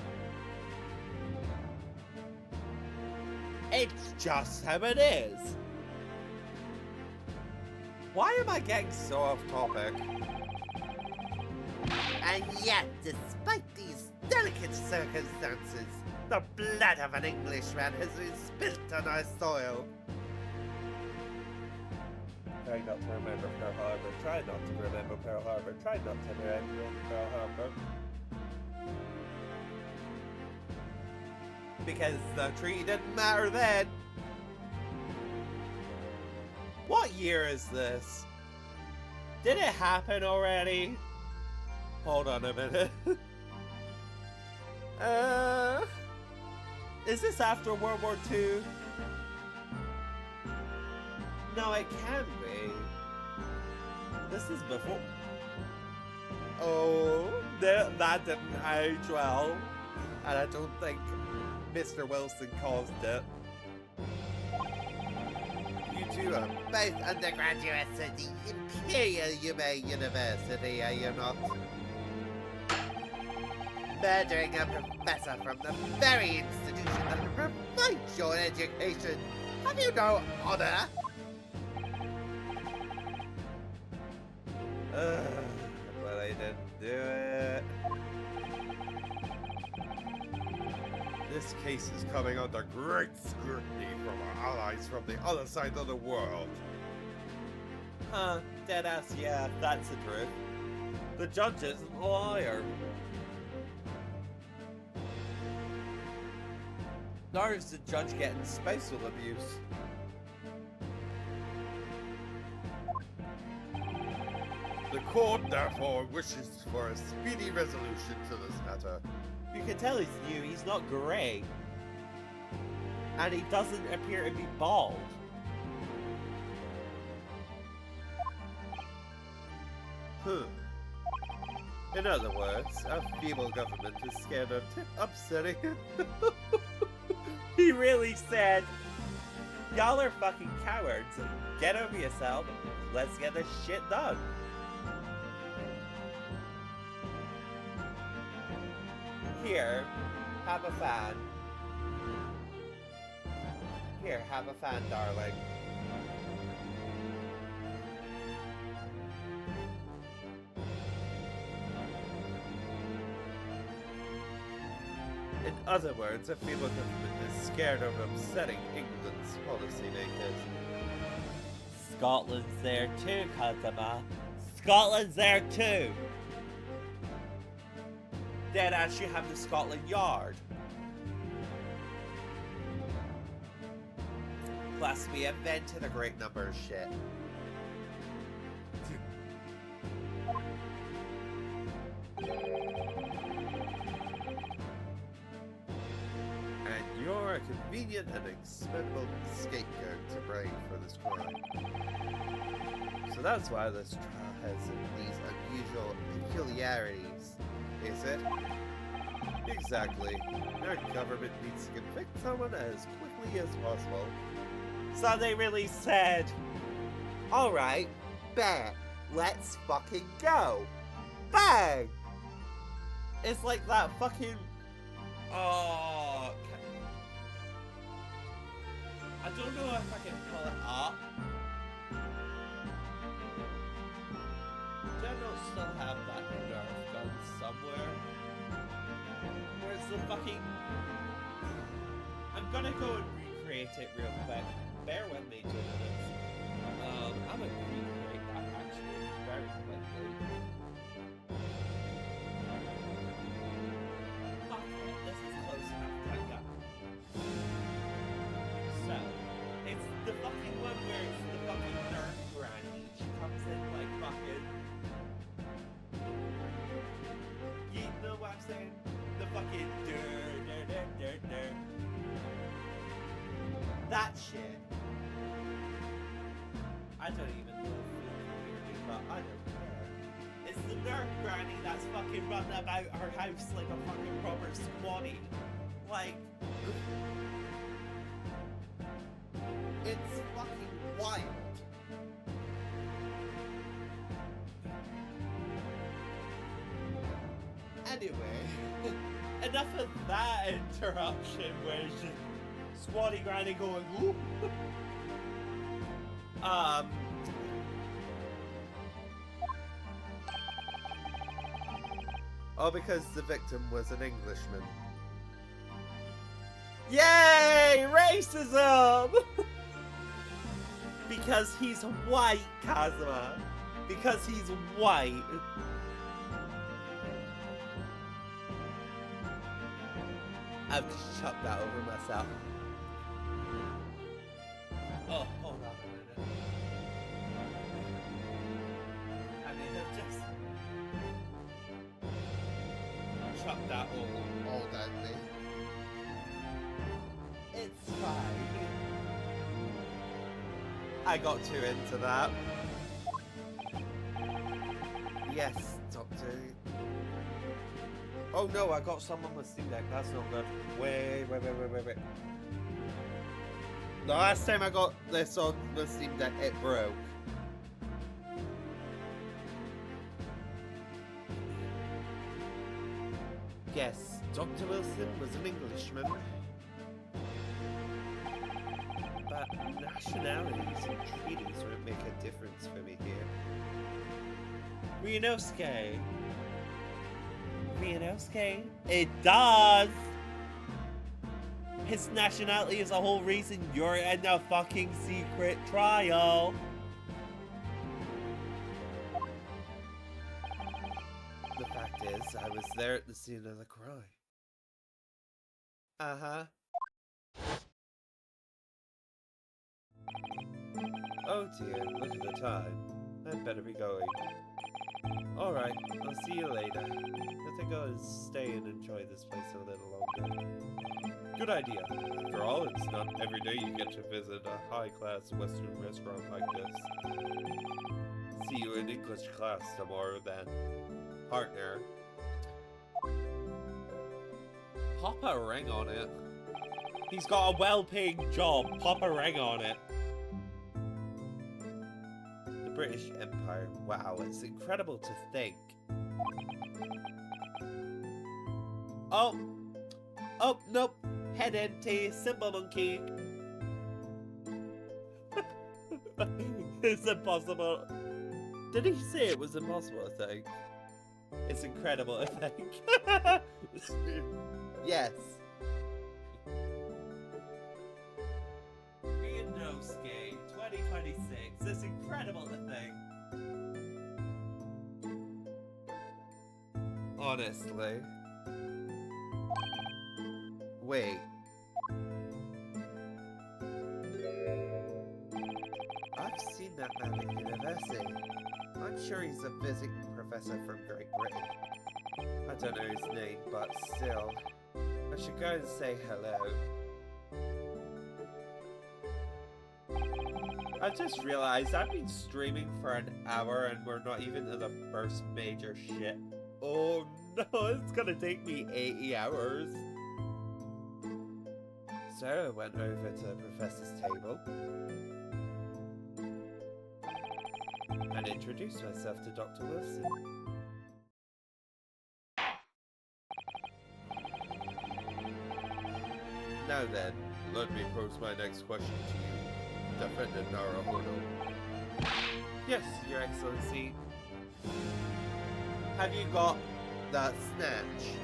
It's just how it is. Why am I getting so off topic? And yet, despite these delicate circumstances, The blood of an Englishman has been spilt on our soil. Try not to remember Pearl Harbor. Try not to remember Pearl Harbor. Try not to remember Pearl Harbor. Because the treaty didn't matter then. What year is this? Did it happen already? Hold on a minute. Is this after World War II? No, it can't be. This is before. Oh, that didn't age well. And I don't think Mr. Wilson caused it. You two are both undergraduates at the Imperial University, are you not? Murdering a professor from the very institution that provides your education. Have you no honor? But I didn't do it. This case is coming under great scrutiny from our allies from the other side of the world. Huh, deadass, yeah, that's the truth. The judge isn't a liar. Nor is the judge getting spousal abuse. The court, therefore, wishes for a speedy resolution to this matter. You can tell he's new, he's not grey. And he doesn't appear to be bald. In other words, a feeble government is scared of upsetting. He really said, y'all are fucking cowards. Get over yourself. Let's get this shit done. Here, have a fan. Here, have a fan, darling. In other words, a feeble government is scared of upsetting England's policymakers. Scotland's there too, Kazama. Scotland's there too. Deadass, you have the Scotland Yard. Plus, we invented a great number of shit. And you're a convenient and expendable scapegoat to blame for this crime. So that's why this trial has these unusual peculiarities, is it? Exactly. Our government needs to convict someone as quickly as possible. So they really said, alright, bet, let's fucking go. Bang! It's like that fucking... Oh... I don't know if I can pull it up. Do I not still have that Nerf gun somewhere? Where's the fucking... I'm gonna go and recreate it real quick. Bear with me 2 minutes. I'm gonna recreate that actually very quickly. Fuck it, this is close enough to go. So, it's the fucking one where it's the fucking Nerf granny. She comes in like fucking... You know what I'm saying? The fucking that shit. I don't even know if you can hear me, but I don't care. It's the Nerf granny that's fucking running about her house like a fucking proper squatty. Like, it's fucking wild. Anyway, enough of that interruption where it's just Squatty Granny going, ooh. All because the victim was an Englishman. Yay! Racism! Because he's white, Kazuma. Because he's white. I've just chucked that over myself. Oh, hold on a minute. I mean, I've just chucked that all down me. It's fine. I got too into that. Yes, Doctor. Oh no, I got someone with Steam Deck. That's not good. Wait. The last time I got this on the Steam Deck, it broke. Yes, Dr. Wilson was an Englishman. But nationalities and treaties won't make a difference for me here. Ryunosuke. Ryunosuke? It does! His nationality is the whole reason you're in a fucking secret trial. The fact is, I was there at the scene of the crime. Uh-huh. Oh dear, look at the time. I'd better be going. Alright, I'll see you later. I think I'll stay and enjoy this place a little longer. Good idea. After all, it's not every day you get to visit a high-class Western restaurant like this. See you in English class tomorrow then. Partner. Pop a ring on it. He's got a well-paying job. Pop a ring on it. The British Empire. Wow, it's incredible to think. Oh, nope. Head empty. Simple monkey. It's impossible. Did he say it was impossible, I think? It's incredible, I think. Yes. Ryunosuke 2026. It's incredible to think. Honestly. Wait. I've seen that man at university. I'm sure he's a physics professor from Great Britain. I don't know his name, but still. I should go and say hello. I've just realized I've been streaming for an hour and we're not even to the first major shit. Oh no, it's gonna take me 80 hours. So I went over to the professor's table and introduced myself to Dr. Wilson. Now then, let me pose my next question to you, Defendant Naruhodo. Yes, Your Excellency. Have you got that snatch?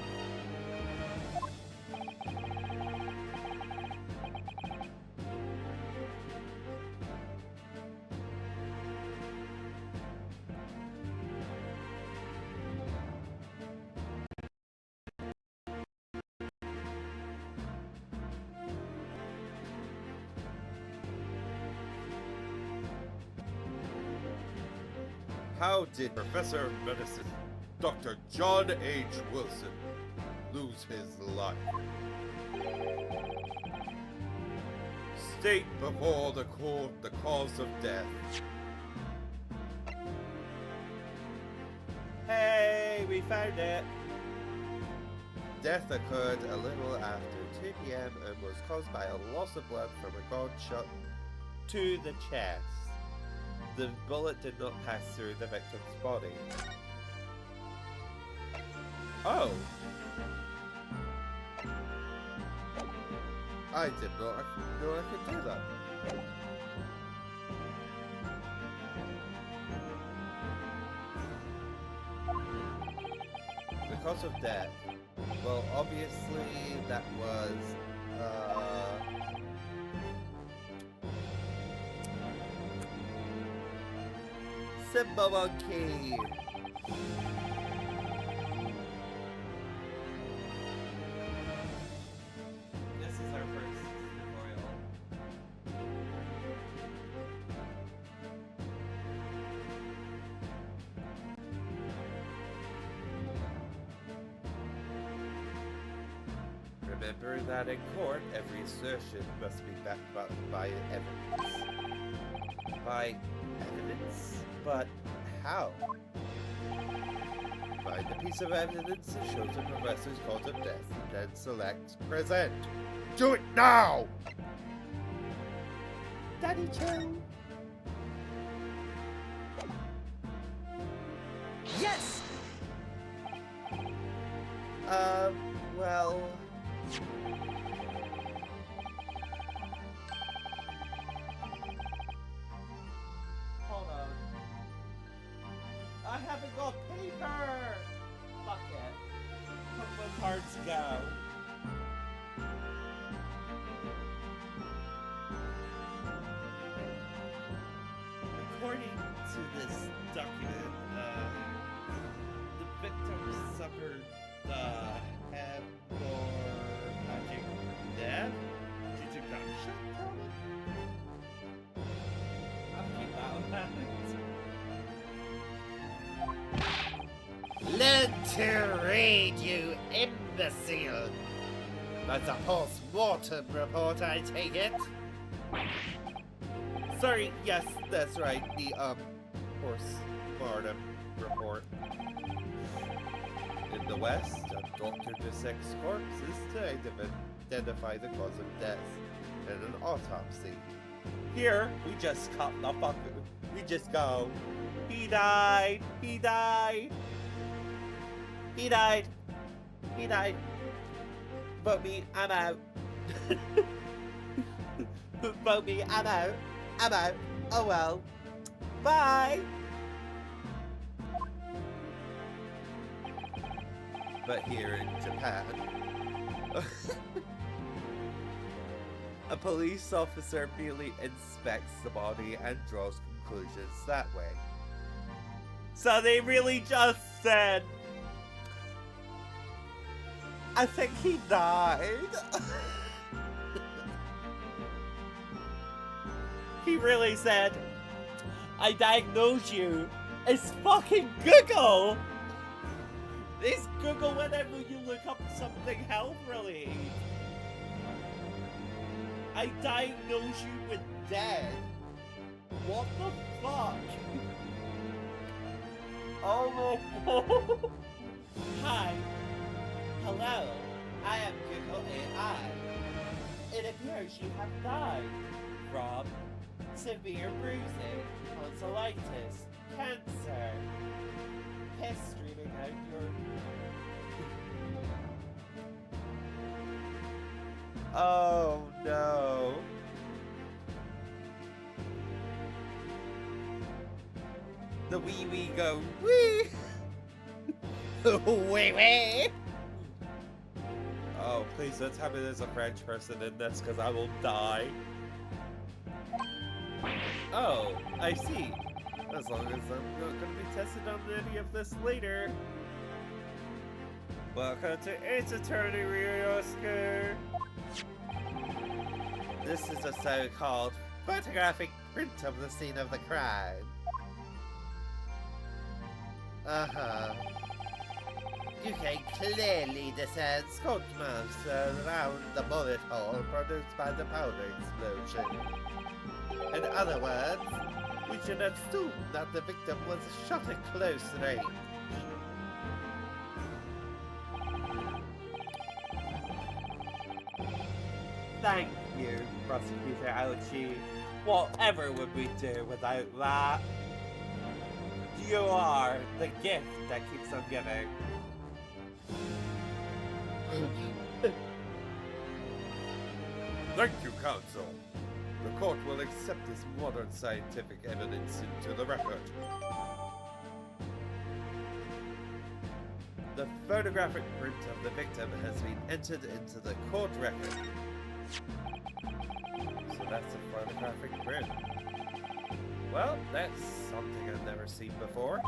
How did Professor of Medicine, Dr. John H. Wilson, lose his life? State before the court the cause of death. Hey, we found it! Death occurred a little after 2 p.m. and was caused by a loss of blood from a gunshot to the chest. The bullet did not pass through the victim's body. Oh! I did not know I could do that. The cause of death. Well, obviously that was, Simba Monkey! This is our first tutorial. Remember that in court, every assertion must be backed by evidence. By evidence? But how? Find a piece of evidence that shows a professor's cause of death, then select present. Do it now! Daddy Joe. Yes! Well... Hold on. I haven't got paper! Fuck it. Pokemon cards go. According to this document, the victim suffered the hemorrhagic death due to gunshot trauma? I'll keep that one. Learn to read, you imbecile! That's a post-mortem report, I take it? Sorry, yes, that's right, the, post-mortem report. In the West, a doctor dissects corpses to identify the cause of death and an autopsy. Here, we just cut the fuck. We just go. He died. He died. He died. He died. Vote me. I'm out. Vote me. I'm out. I'm out. Oh well. Bye. But here in Japan, a police officer merely inspects the body and draws conclusions that way. So they really just said, I think he died. He really said, I diagnose you as fucking Google. It's Google whenever you look up something health related. I diagnose you with dead. What the fuck? Oh no. Hi. Hello. I am Google AI. It appears you have died from severe bruising, tonsillitis, cancer, piss streaming out your... Oh no. The wee go wee. Wee wee. Oh, please don't tell me there's a French person in this, because I will die. Oh, I see. As long as I'm not going to be tested on any of this later. Welcome to It's Attorney Ryosuke. This is a so-called photographic print of the scene of the crime. Uh-huh. You can clearly discern scorch marks around the bullet hole produced by the powder explosion. In other words, we should assume that the victim was shot at close range. Thank you, Prosecutor Ouchie. Whatever would we do without that? You are the gift that keeps on giving. Thank you, counsel. The court will accept this modern scientific evidence into the record. The photographic print of the victim has been entered into the court record. So that's a photographic print. Well, that's something I've never seen before.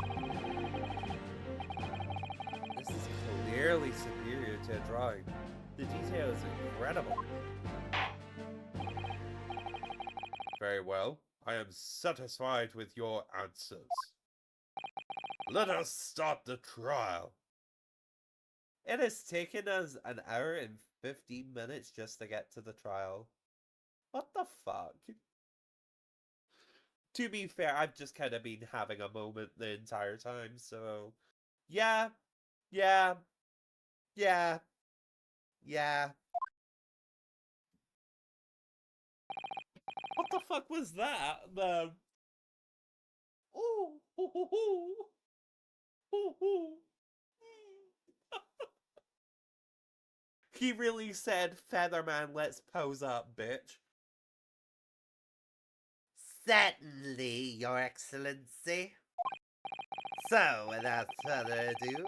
This is clearly superior to a drawing. The detail is incredible. Very well. I am satisfied with your answers. Let us start the trial. It has taken us an hour and 15 minutes just to get to the trial. What the fuck? To be fair, I've just kind of been having a moment the entire time, so... Yeah. What the fuck was that? Ooh. He really said, Featherman, let's pose up, bitch. Certainly, Your Excellency. So, without further ado,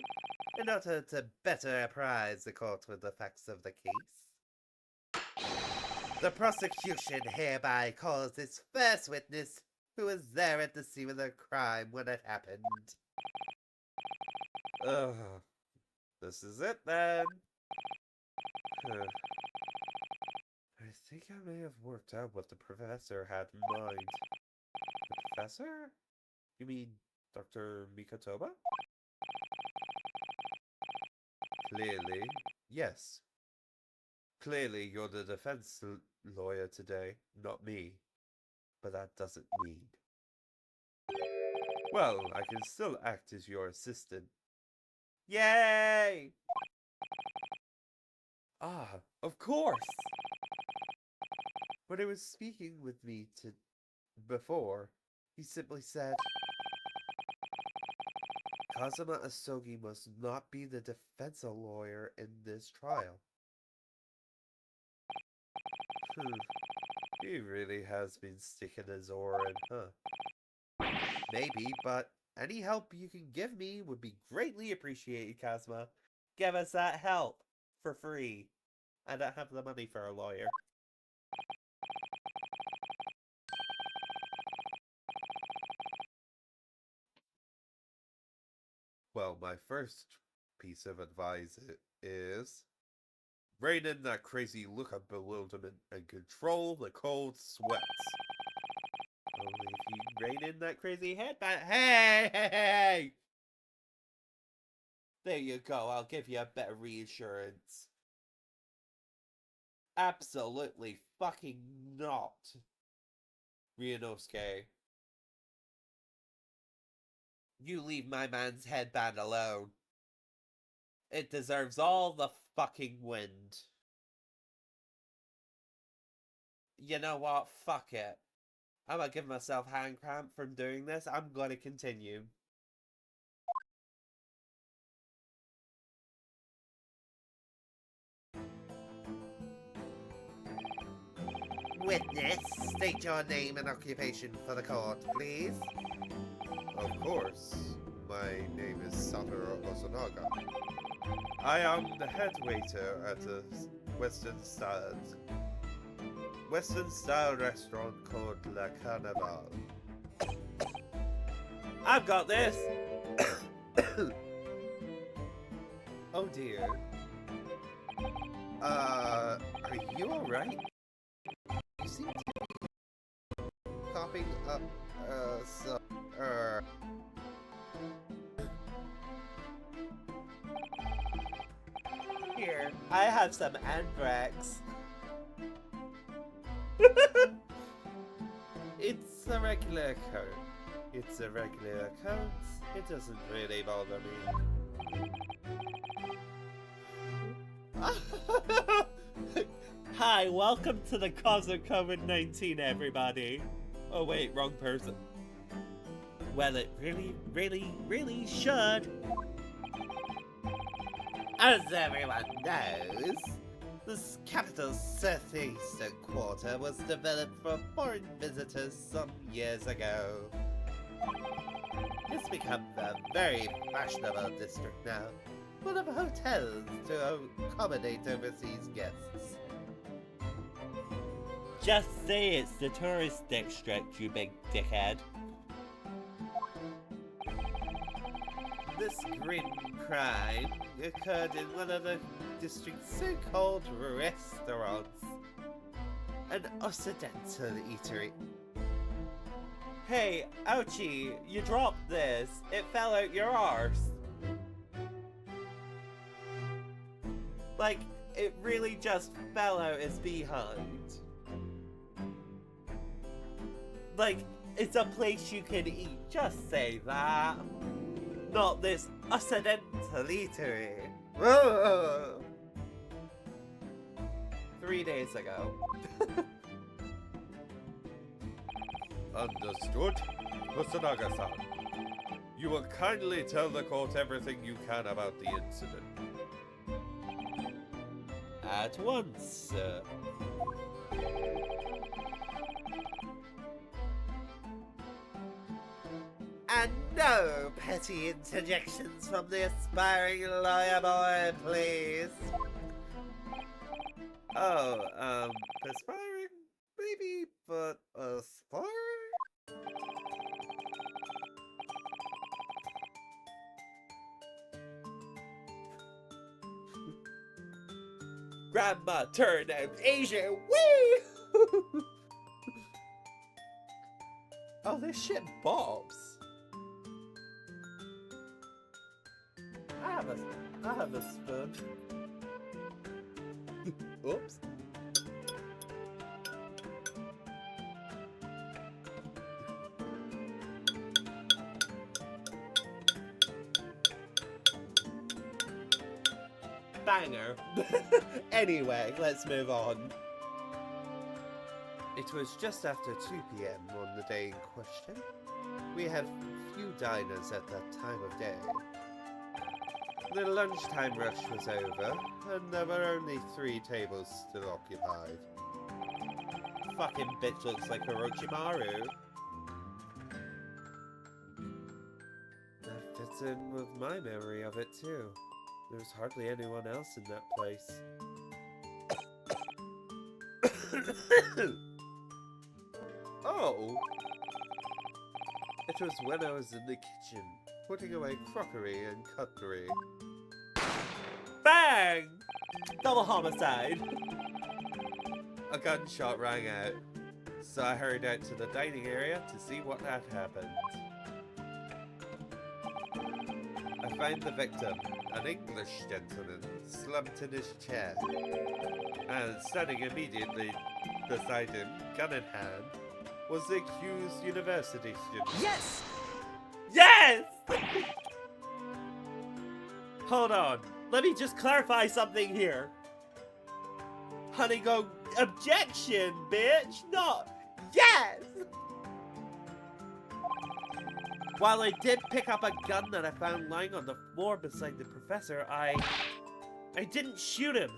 in order to better apprise the court with the facts of the case, the prosecution hereby calls its first witness, who was there at the scene of the crime when it happened. Ugh. This is it then. Huh. I think I may have worked out what the professor had in mind. The professor? You mean Dr. Mikotoba? Clearly, yes. Clearly, you're the defense lawyer today, not me. But that doesn't mean. Well, I can still act as your assistant. Yay! Ah, of course! When he was speaking with me before, he simply said, Kazuma Asogi must not be the defense lawyer in this trial. He really has been sticking his oar in, huh? Maybe, but any help you can give me would be greatly appreciated, Kazuma. Give us that help for free. I don't have the money for a lawyer. Well, my first piece of advice is rein in that crazy look of bewilderment and control the cold sweats. Only if you rein in that crazy headband. Hey! There you go, I'll give you a bit of reassurance. Absolutely fucking not. Ryunosuke. You leave my man's headband alone. It deserves all the fucking wind. You know what? Fuck it. I'm gonna give myself hand cramp from doing this. I'm gonna continue. Witness, state your name and occupation for the court, please. Of course. My name is Satoru Hosonaga. I am the head waiter at a Western style restaurant called La Carnival. I've got this! Oh dear. Are you alright? You seem to be coughing up, Here, I have some anthrax. It's a regular occurrence. It doesn't really bother me. Hi, welcome to the cause of COVID-19, everybody. Oh wait, wrong person. Well, it really should. As everyone knows, this capital's southeastern quarter was developed for foreign visitors some years ago. It's become a very fashionable district now, full of hotels to accommodate overseas guests. Just say it's the tourist district, you big dickhead. This grim crime occurred in one of the district's so-called restaurants. An Occidental eatery. Hey, ouchie, you dropped this. It fell out your arse. Like, it really just fell out his behind. Like, it's a place you can eat, just say that. Not this Occidental eatery. Whoa! 3 days ago. Understood. Hosonaga-san, you will kindly tell the court everything you can about the incident. At once, sir. And no petty interjections from the aspiring lawyer boy, please. Oh, aspiring? Maybe, but aspiring? Grandma turned out Asian. Woo! Oh, this shit bops. I have a spoon. Oops. Banger. Anyway, let's move on. It was just after 2 p.m. on the day in question. We had few diners at that time of day. The lunchtime rush was over, and there were only 3 tables still occupied. Fucking bitch looks like Orochimaru. That fits in with my memory of it too. There's hardly anyone else in that place. Oh! It was when I was in the kitchen, putting away crockery and cutlery. Bang! Double homicide. A gunshot rang out, so I hurried out to the dining area to see what had happened. I found the victim, an English gentleman, slumped in his chair, and standing immediately beside him, gun in hand, was the accused university student. Yes! Yes! Hold on. Let me just clarify something here. Honey, go objection, bitch! Not yes! While I did pick up a gun that I found lying on the floor beside the professor, I didn't shoot him.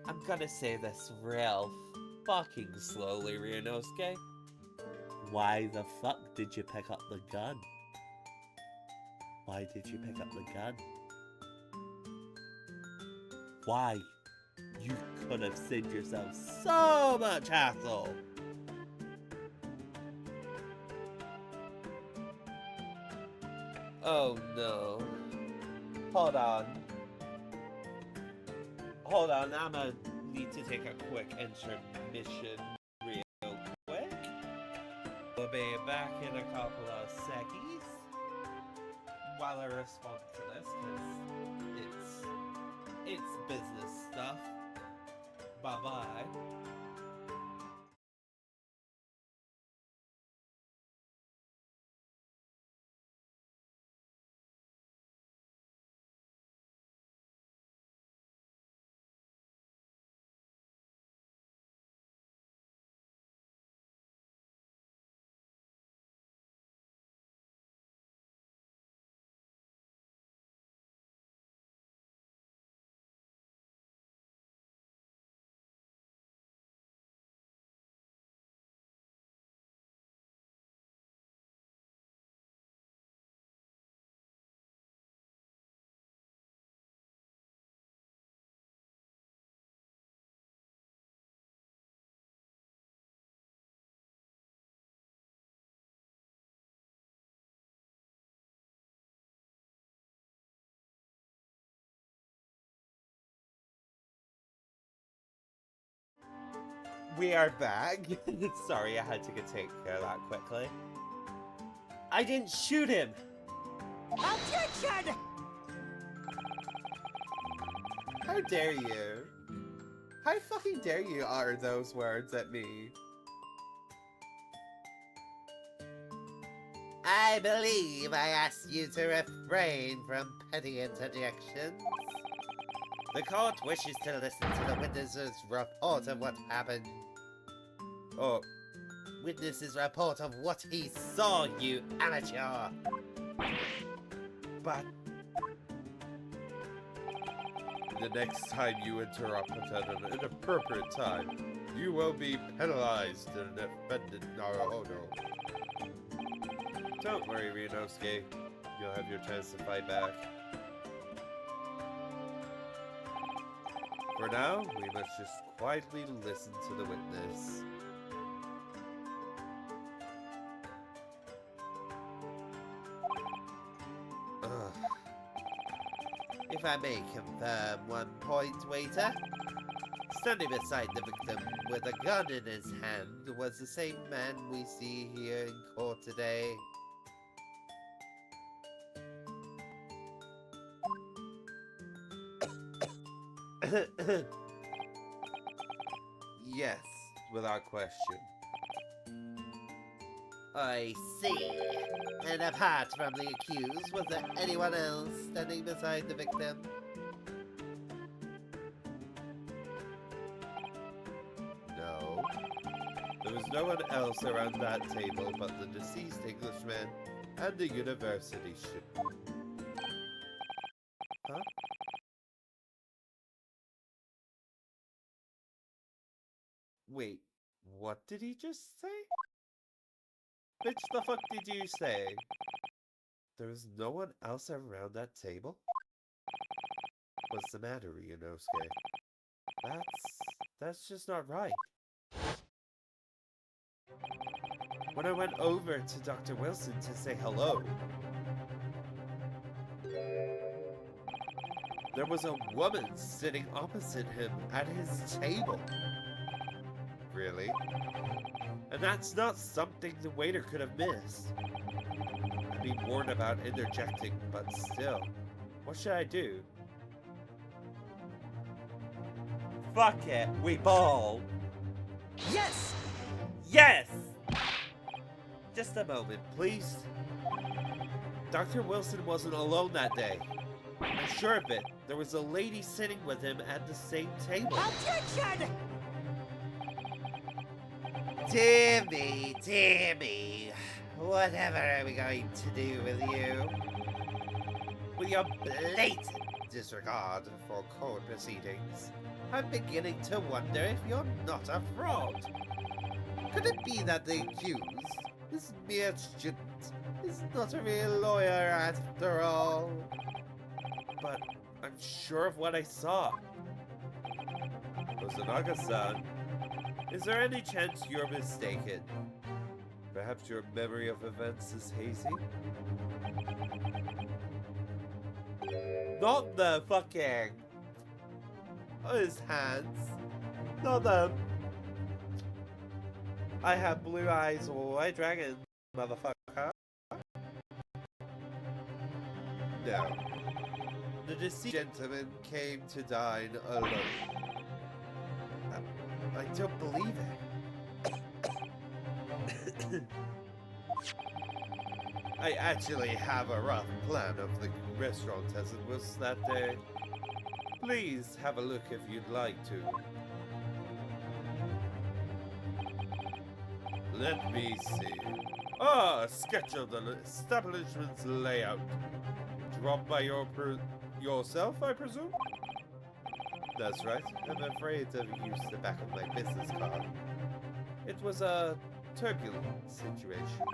I'm gonna say this real fucking slowly, Ryunosuke. Why the fuck did you pick up the gun? Why did you pick up the gun? Why? You could have saved yourself so much hassle. Oh no. Hold on. Hold on, I'm gonna need to take a quick intermission real quick. We'll be back in a couple of seconds while I respond to this, because it's business stuff. Bye-bye. We are back. Sorry, I had to take care of that quickly. I didn't shoot him! Objection! How dare you? How fucking dare you utter those words at me? I believe I asked you to refrain from petty interjections. The court wishes to listen to the witness's report of what happened. Or witness's report of what he saw, you amateur. But the next time you interrupt at an inappropriate time, you will be penalized and offended. Oh no. Don't worry, Ryunosuke. You'll have your chance to fight back. For now, we must just quietly listen to the witness. Ugh. If I may confirm one point, waiter. Standing beside the victim with a gun in his hand was the same man we see here in court today. Yes, without question. I see. And apart from the accused, was there anyone else standing beside the victim? No. There was no one else around that table but the deceased Englishman and the university student. Huh? Wait, what did he just say? Bitch, the fuck did you say? There was no one else around that table? What's the matter, Ryunosuke? That's just not right. When I went over to Dr. Wilson to say hello, there was a woman sitting opposite him at his table. Really? And that's not something the waiter could have missed. I'd be warned about interjecting, but still, what should I do? Fuck it, we ball! Yes! Yes! Just a moment, please. Dr. Wilson wasn't alone that day. I'm sure of it. There was a lady sitting with him at the same table. Objection! Timmy, whatever are we going to do with you? With your blatant disregard for court proceedings, I'm beginning to wonder if you're not a fraud. Could it be that the accused, this mere student, is not a real lawyer after all? But I'm sure of what I saw. Ozanaga-san, is there any chance you're mistaken? Perhaps your memory of events is hazy? Not the fucking... his hands. Not them. I have blue eyes, white dragon, motherfucker. No. The deceased gentleman came to dine alone. I don't believe it. I actually have a rough plan of the restaurant as it was that day. Please have a look if you'd like to. Let me see. Ah, a sketch of the establishment's layout. Dropped by yourself, I presume? That's right. I'm afraid I've used the back of my business card. It was a turbulent situation.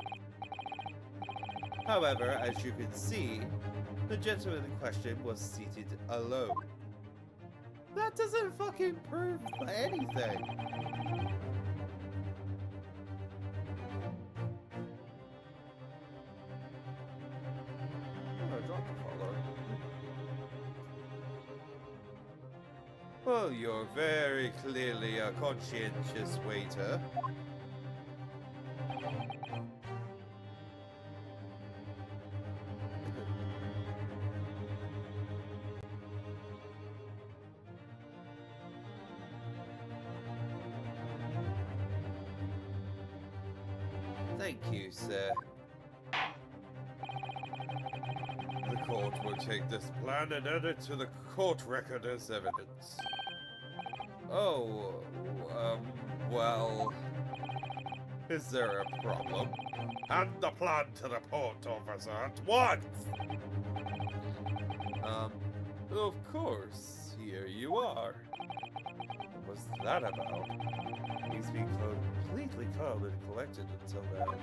However, as you can see, the gentleman in question was seated alone. That doesn't fucking prove anything. Oh, I dropped the follow. Well, you're very clearly a conscientious waiter. Thank you, sir. The court will take this plan and add it to the court record as evidence. Oh, well... Is there a problem? Hand the plan to the port officer at once! Of course. Here you are. What was that about? He's being completely calm and collected until now.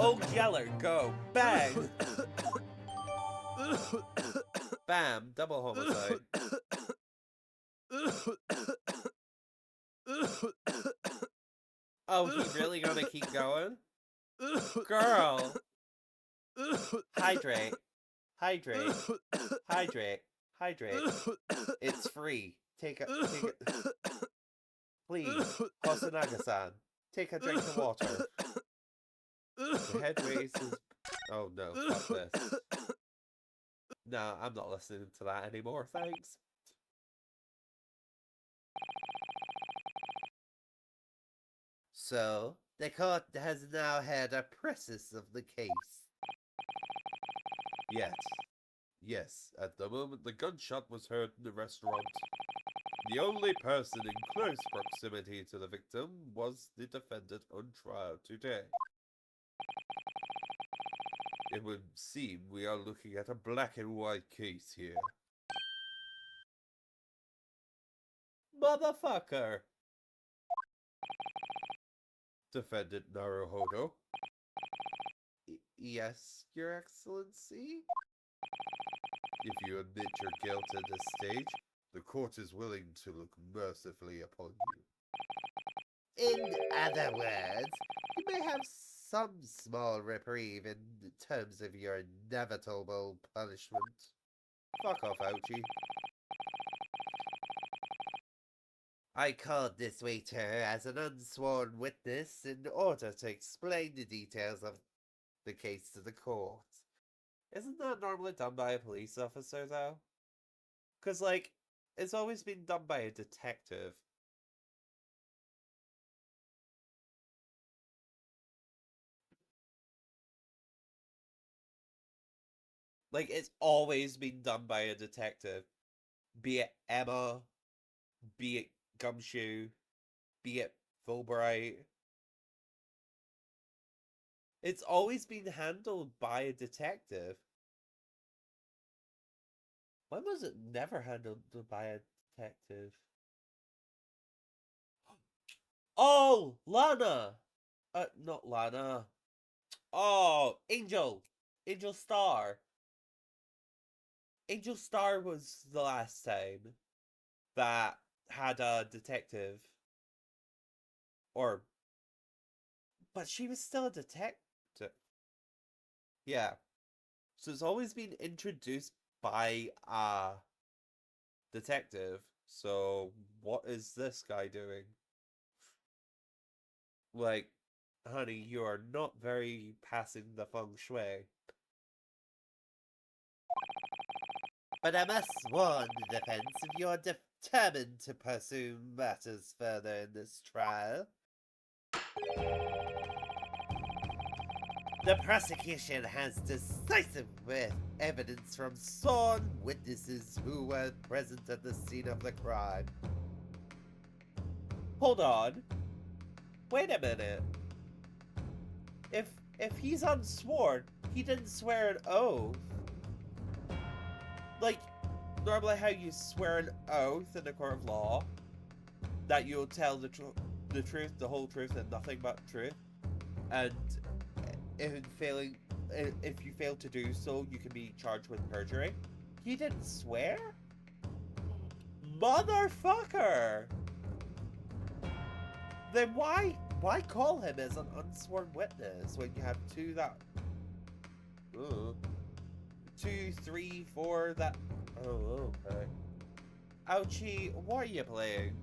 Oh, Yeller, go. Bang! Bam! Double homicide. Oh, he really gonna keep going? Girl! Hydrate. Hydrate. Hydrate. Hydrate. It's free. Take a... Please, Hosonaga-san, take a drink of water. The head race is... Oh no, fuck this. No, I'm not listening to that anymore, thanks. So, the court has now had a process of the case. Yes, at the moment the gunshot was heard in the restaurant. The only person in close proximity to the victim was the defendant on trial today. It would seem we are looking at a black and white case here. Motherfucker! Defendant Naruhodo. Yes, Your Excellency? If you admit your guilt at this stage, the court is willing to look mercifully upon you. In other words, you may have some small reprieve in terms of your inevitable punishment. Fuck off, Ouchie. I called this waiter as an unsworn witness in order to explain the details of the case to the court. Isn't that normally done by a police officer, though? Because, like, it's always been done by a detective. Like, it's always been done by a detective. Be it Emma, be it Gumshoe, be it Fulbright. It's always been handled by a detective. When was it never handled by a detective? Oh, Lana! Not Lana. Oh, Angel! Angel Star. Angel Star was the last time that had a detective. But she was still a detective. Yeah. So it's always been introduced by a detective. So what is this guy doing? Like, honey, you are not very passing the feng shui. But I must warn the defense if you're determined to pursue matters further in this trial. The prosecution has decisive evidence from sworn witnesses who were present at the scene of the crime. Hold on. Wait a minute. If he's unsworn, he didn't swear an oath. Like, normally how you swear an oath in a court of law, that you'll tell the truth, the whole truth, and nothing but the truth. And if you fail to do so, you can be charged with perjury. He didn't swear? Motherfucker! Then why call him as an unsworn witness when you have two that... Ooh. 2, 3, 4 that... Oh, okay. Ouchie, what are you playing?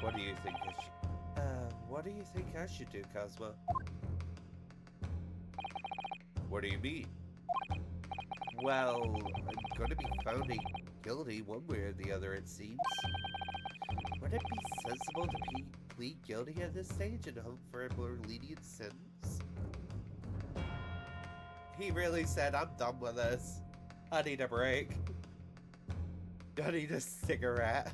What do you think I should... what do you think I should do, Cosmo? What do you mean? Well, I'm gonna be found guilty one way or the other, it seems. Would it be sensible to plead guilty at this stage and hope for a more lenient sentence? He really said, I'm done with this. I need a break. I need a cigarette.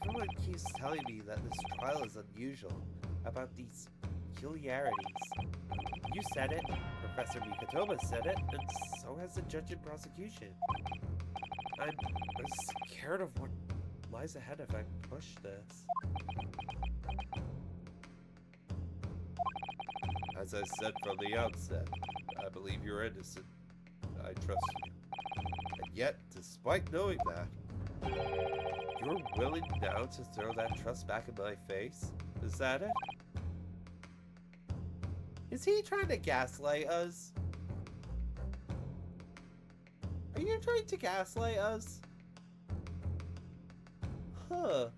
Everyone keeps telling me that this trial is unusual, about these peculiarities. You said it, Professor Mikatoba said it, and so has the judge in prosecution. I'm scared of what lies ahead if I push this. As I said from the outset, I believe you're innocent. I trust you. And yet, despite knowing that, you're willing now to throw that trust back in my face? Is that it? Is he trying to gaslight us? Are you trying to gaslight us? Huh.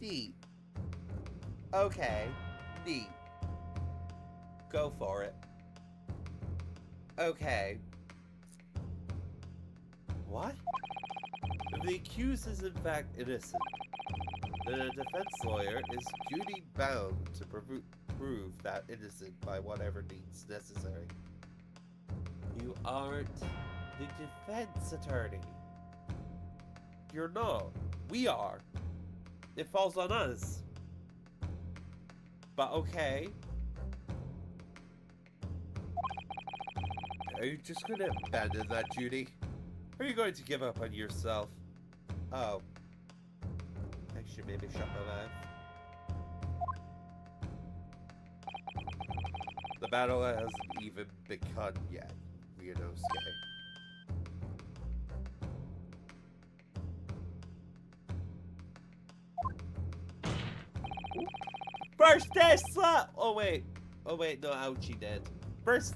Neat. Okay. Neat. Go for it. Okay. What? If the accused is in fact innocent, then a defense lawyer is duty bound to prove that innocent by whatever means necessary. You aren't the defense attorney. You're not. We are. It falls on us. But okay. Are you just going to abandon that duty? Or are you going to give up on yourself? Oh. I should maybe shut my mouth. The battle hasn't even begun yet, Weirdosuke. First Tesla! Oh wait, no, Ouchie did. First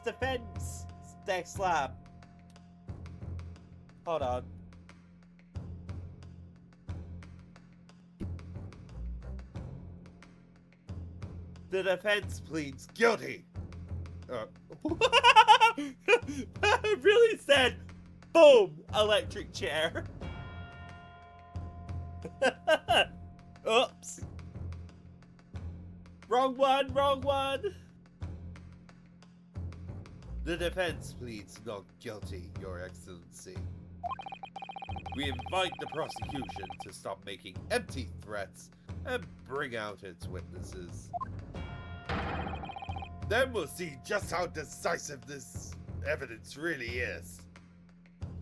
defense deck slab. Hold on. The defense pleads guilty. I really said, boom, electric chair. Oops. Wrong one, wrong one. The defense pleads not guilty, Your Excellency. We invite the prosecution to stop making empty threats and bring out its witnesses. Then we'll see just how decisive this evidence really is.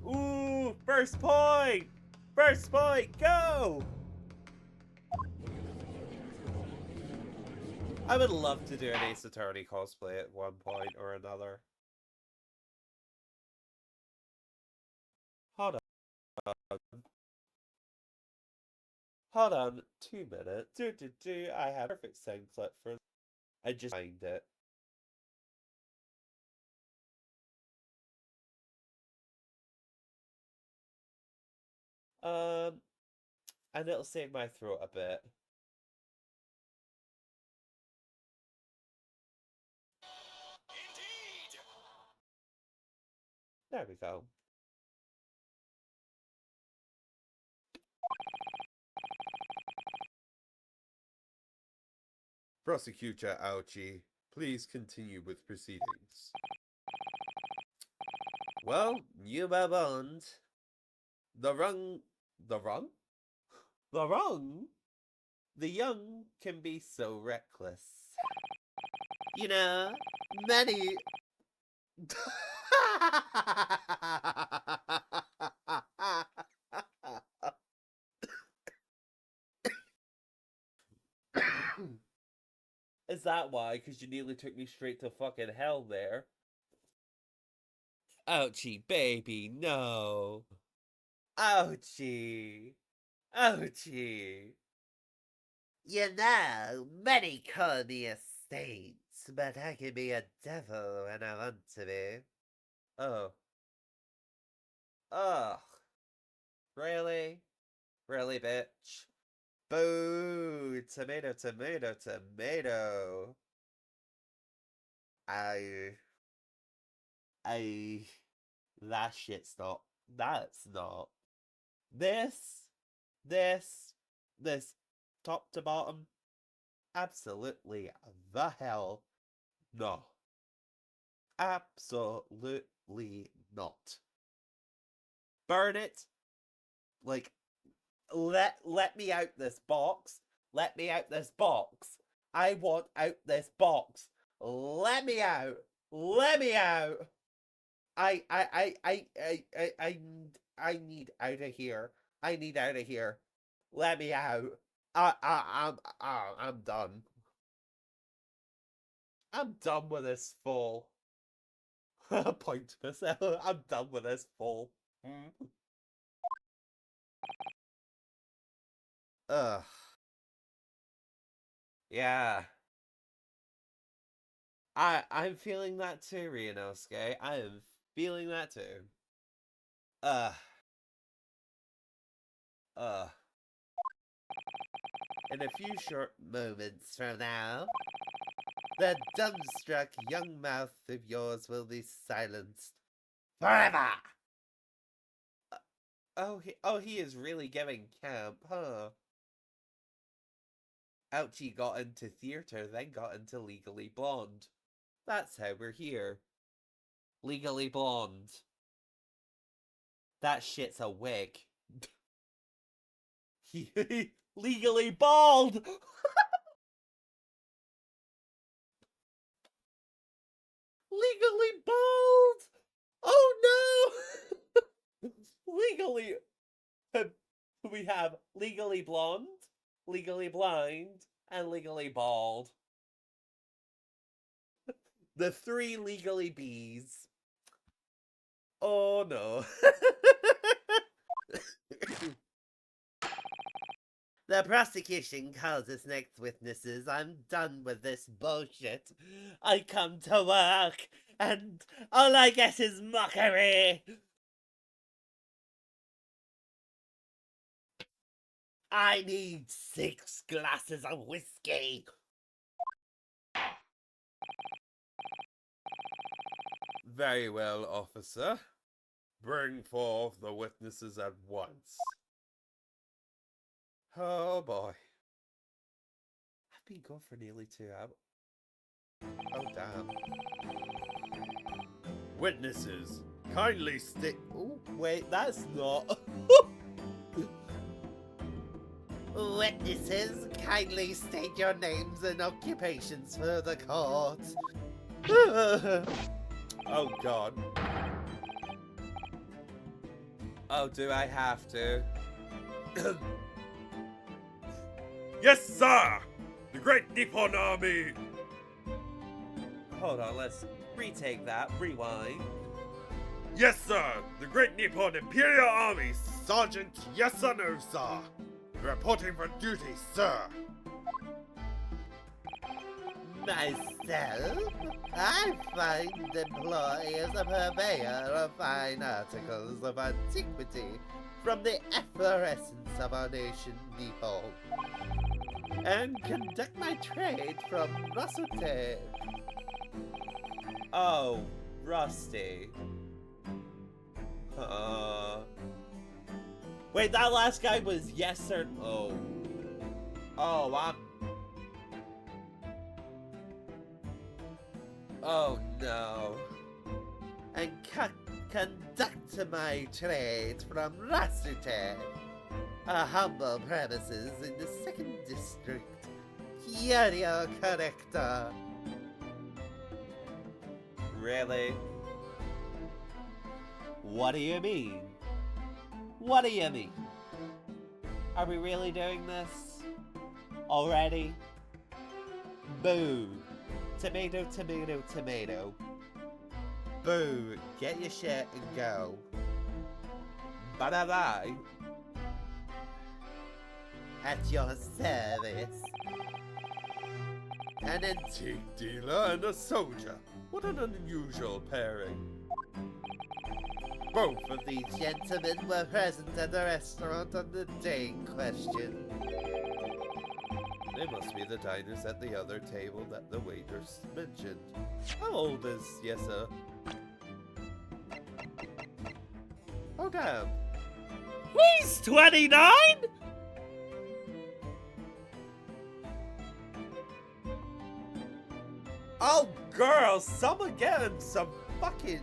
Ooh, first point! First point, go! I would love to do an Ace Attorney cosplay at one point or another. Hold on. Hold on, 2 minutes. I have a perfect sound clip for... I just find it. And it'll save my throat a bit. Indeed. There we go. Prosecutor Ouchie, please continue with proceedings. Well, Yuma Bond. The young can be so reckless. You know, many... Is that why? Because you nearly took me straight to fucking hell there. Ouchie, baby, no. Ouchie. Ouchie. You know, many call me a saint, but I can be a devil when I want to be. Oh. Ugh. Really? Really, bitch? Boo! Tomato, tomato, tomato. That shit's not. That's not. This, this, top to bottom, absolutely the hell no. Absolutely not. Burn it. Like, let me out this box. Let me out this box. I want out this box. Let me out. Let me out. I need out of here. I need out of here. Let me out. I'm done. I'm done with this fool. Point to myself. I'm done with this fool. Ugh. Yeah. I'm feeling that too, Ryunosuke. I am feeling that too. Ugh. In a few short moments from now, the dumbstruck young mouth of yours will be silenced forever. He is really giving camp, huh? Ouchie got into theater, then got into Legally Blonde. That's how we're here. Legally Blonde. That shit's a wig. Legally bald! Legally bald! Oh no! Legally... We have Legally Blonde, Legally Blind, and Legally Bald. The three Legally Bees. Oh no. The prosecution calls its next witnesses. I'm done with this bullshit. I come to work, and all I get is mockery. I need 6 glasses of whiskey. Very well, officer. Bring forth the witnesses at once. Oh boy. I've been gone for nearly 2 hours. Oh damn. Witnesses, kindly stick. Oh, wait, that's not. Witnesses, kindly state your names and occupations for the court. Oh god. Oh, do I have to? Yes, sir! The Great Nippon Army! Hold on, let's retake that. Rewind. Yes, sir! The Great Nippon Imperial Army, Sergeant Yasuno-sa! Reporting for duty, sir! Myself, I find employ as a purveyor of fine articles of antiquity from the efflorescence of our nation, Nippon, and conduct my trade from rusty. Oh, Rusty. Wait, that last guy was yes or no? Oh, Oh no. And conduct my trade from Rasute, a humble premises in the 2nd District. Curio corrector. Really? What do you mean? What do you mean? Are we really doing this? Already? Boo. Tomato, tomato, tomato. Boo. Get your shit and go. Bye-bye. At your service. An antique dealer and a soldier. What an unusual pairing. Both of these gentlemen were present at the restaurant on the day in question. They must be the diners at the other table that the waiters mentioned. How old is Yessa? Oh damn. He's 29? Oh girl, someone get him some fucking...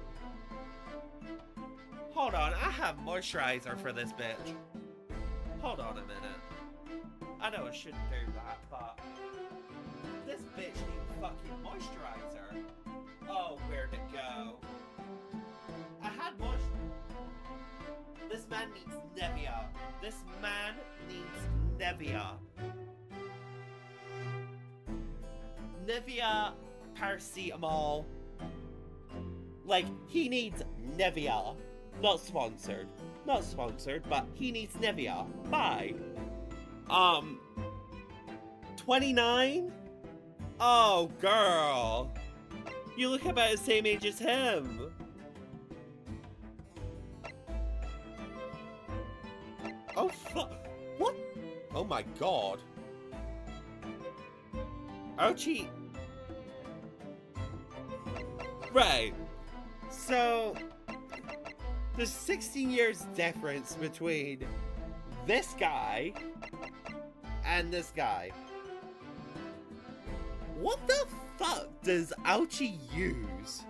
Hold on, I have moisturizer for this bitch. Hold on a minute. I know I shouldn't do that, but this bitch needs fucking moisturizer. Oh, where'd it go? I had This man needs Nevia. This man needs Nevia. Nevia paracetamol. Like, he needs Nevia. Not sponsored. Not sponsored, but he needs Nevia. Bye. 29? Oh, girl. You look about the same age as him. Oh fuck. What? Oh my god. Ouchie. Right. So, there's 16 years difference between this guy and this guy. What the fuck does Ouchie use?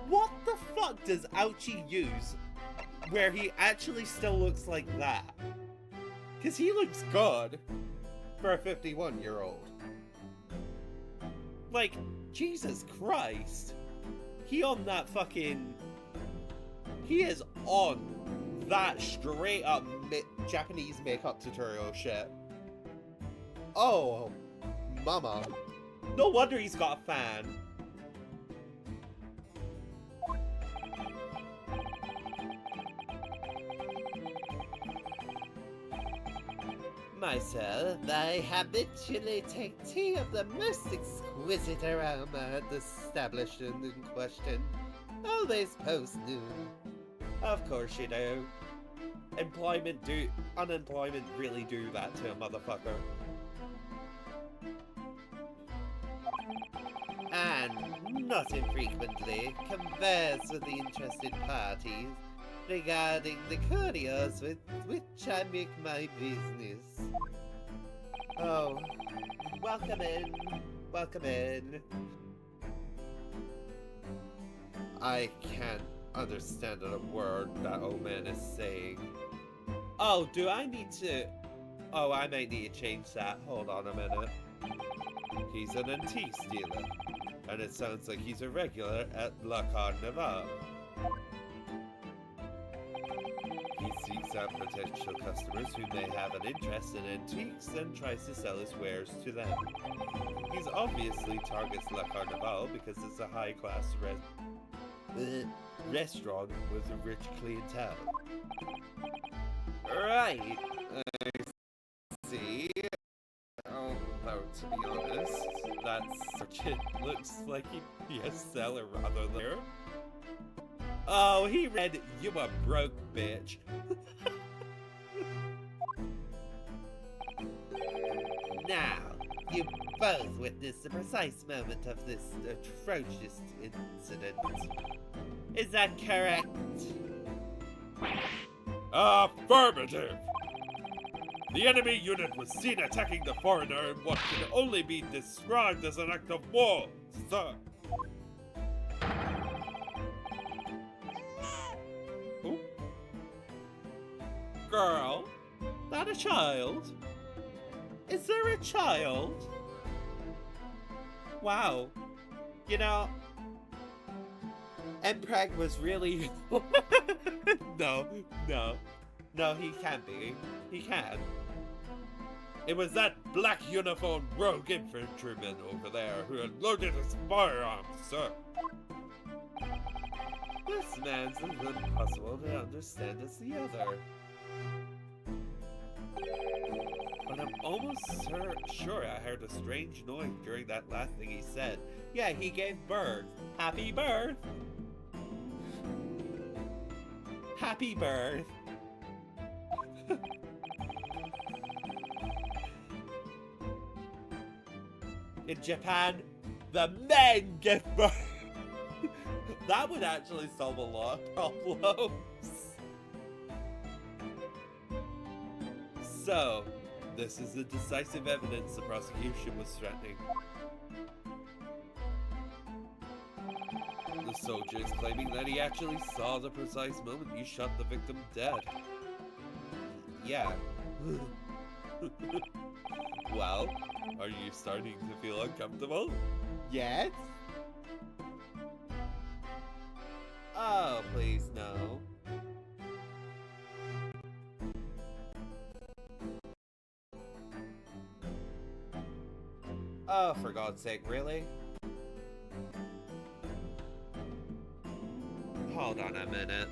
What the fuck does Ouchie use where he actually still looks like that? Because he looks good for a 51-year-old. Like, Jesus Christ. He on that fucking... He is on that straight up Japanese makeup tutorial shit. Oh, mama. No wonder he's got a fan. Myself, I habitually take tea of the most exquisite aroma at the establishment in question. Always post noon. Of course you do. Unemployment really do that to a motherfucker. And, not infrequently, converse with the interested parties regarding the couriers with which I make my business. Oh, welcome in. Welcome in. I can't understand a word that old man is saying. Oh, do I need to... Oh, I might need to change that. Hold on a minute. He's an antiques dealer, and it sounds like he's a regular at La Carnival. He seeks out potential customers who may have an interest in antiques and tries to sell his wares to them. He's obviously targets La Carnival because it's a high-class restaurant with a rich clientele. Right. I see. Although, to be honest, that sergeant looks like he'd be a seller rather than... Oh, he read, "You a broke bitch." Now, you both witnessed the precise moment of this atrocious incident. Is that correct? Affirmative! The enemy unit was seen attacking the foreigner in what can only be described as an act of war, sir. Ooh. Girl, that a child? Is there a child? Wow. You know, Empreg was really... No, he can't be. He can. It was that black uniformed rogue infantryman over there who had loaded his firearms, sir. This man's as impossible to understand as the other. But I'm almost sure I heard a strange noise during that last thing he said. Yeah, he gave birth. Happy birth! Happy birth! In Japan, the men give birth! That would actually solve a lot of problems. So, this is the decisive evidence the prosecution was threatening. The soldier is claiming that he actually saw the precise moment you shot the victim dead. Yeah. Well, are you starting to feel uncomfortable? Yes? Oh, please no. Oh, for God's sake, really? Hold on a minute.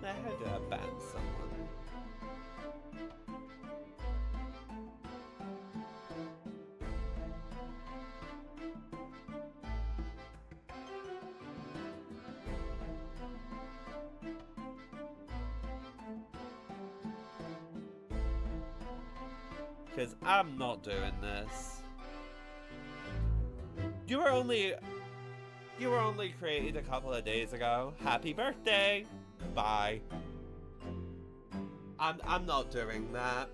I had to abandon someone. Because I'm not doing this. You were only created a couple of days ago. Happy birthday! Bye. I'm not doing that.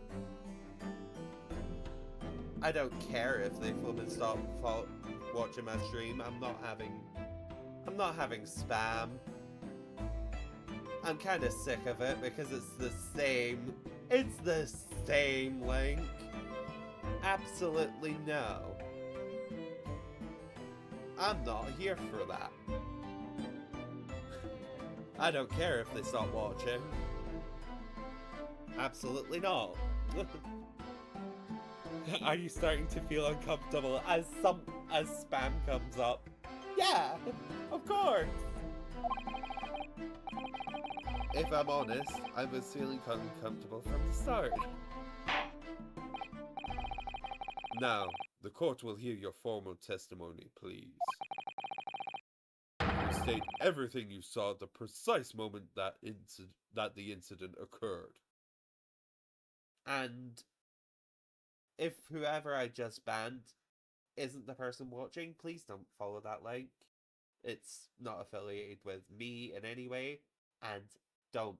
I don't care if they flip and stop watching my stream. I'm not having spam. I'm kind of sick of it because it's the same link. Absolutely no. I'm not here for that. I don't care if they stop watching. Absolutely not. Are you starting to feel uncomfortable as spam comes up? Yeah, of course. If I'm honest, I was feeling uncomfortable from the start. Now, the court will hear your formal testimony, please. You state everything you saw at the precise moment that the incident occurred. And if whoever I just banned isn't the person watching, please don't follow that link. It's not affiliated with me in any way. And don't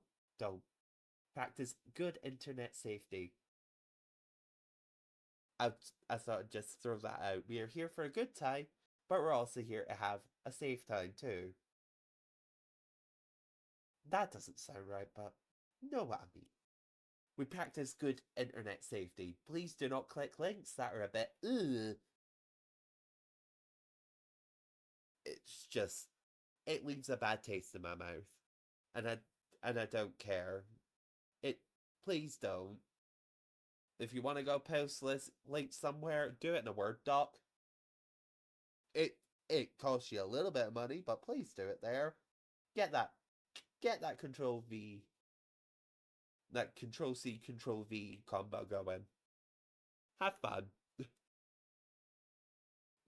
practice good internet safety. I thought I'd just throw that out. We are here for a good time, but we're also here to have a safe time too. That doesn't sound right, but you know what I mean. We practice good internet safety. Please do not click links that are a bit ugh. It's just, it leaves a bad taste in my mouth. And I don't care. Please don't. If you want to go post this link somewhere, do it in a Word doc. It costs you a little bit of money, but please do it there. Get that Control V. That Control C, Control V combo going. Have fun.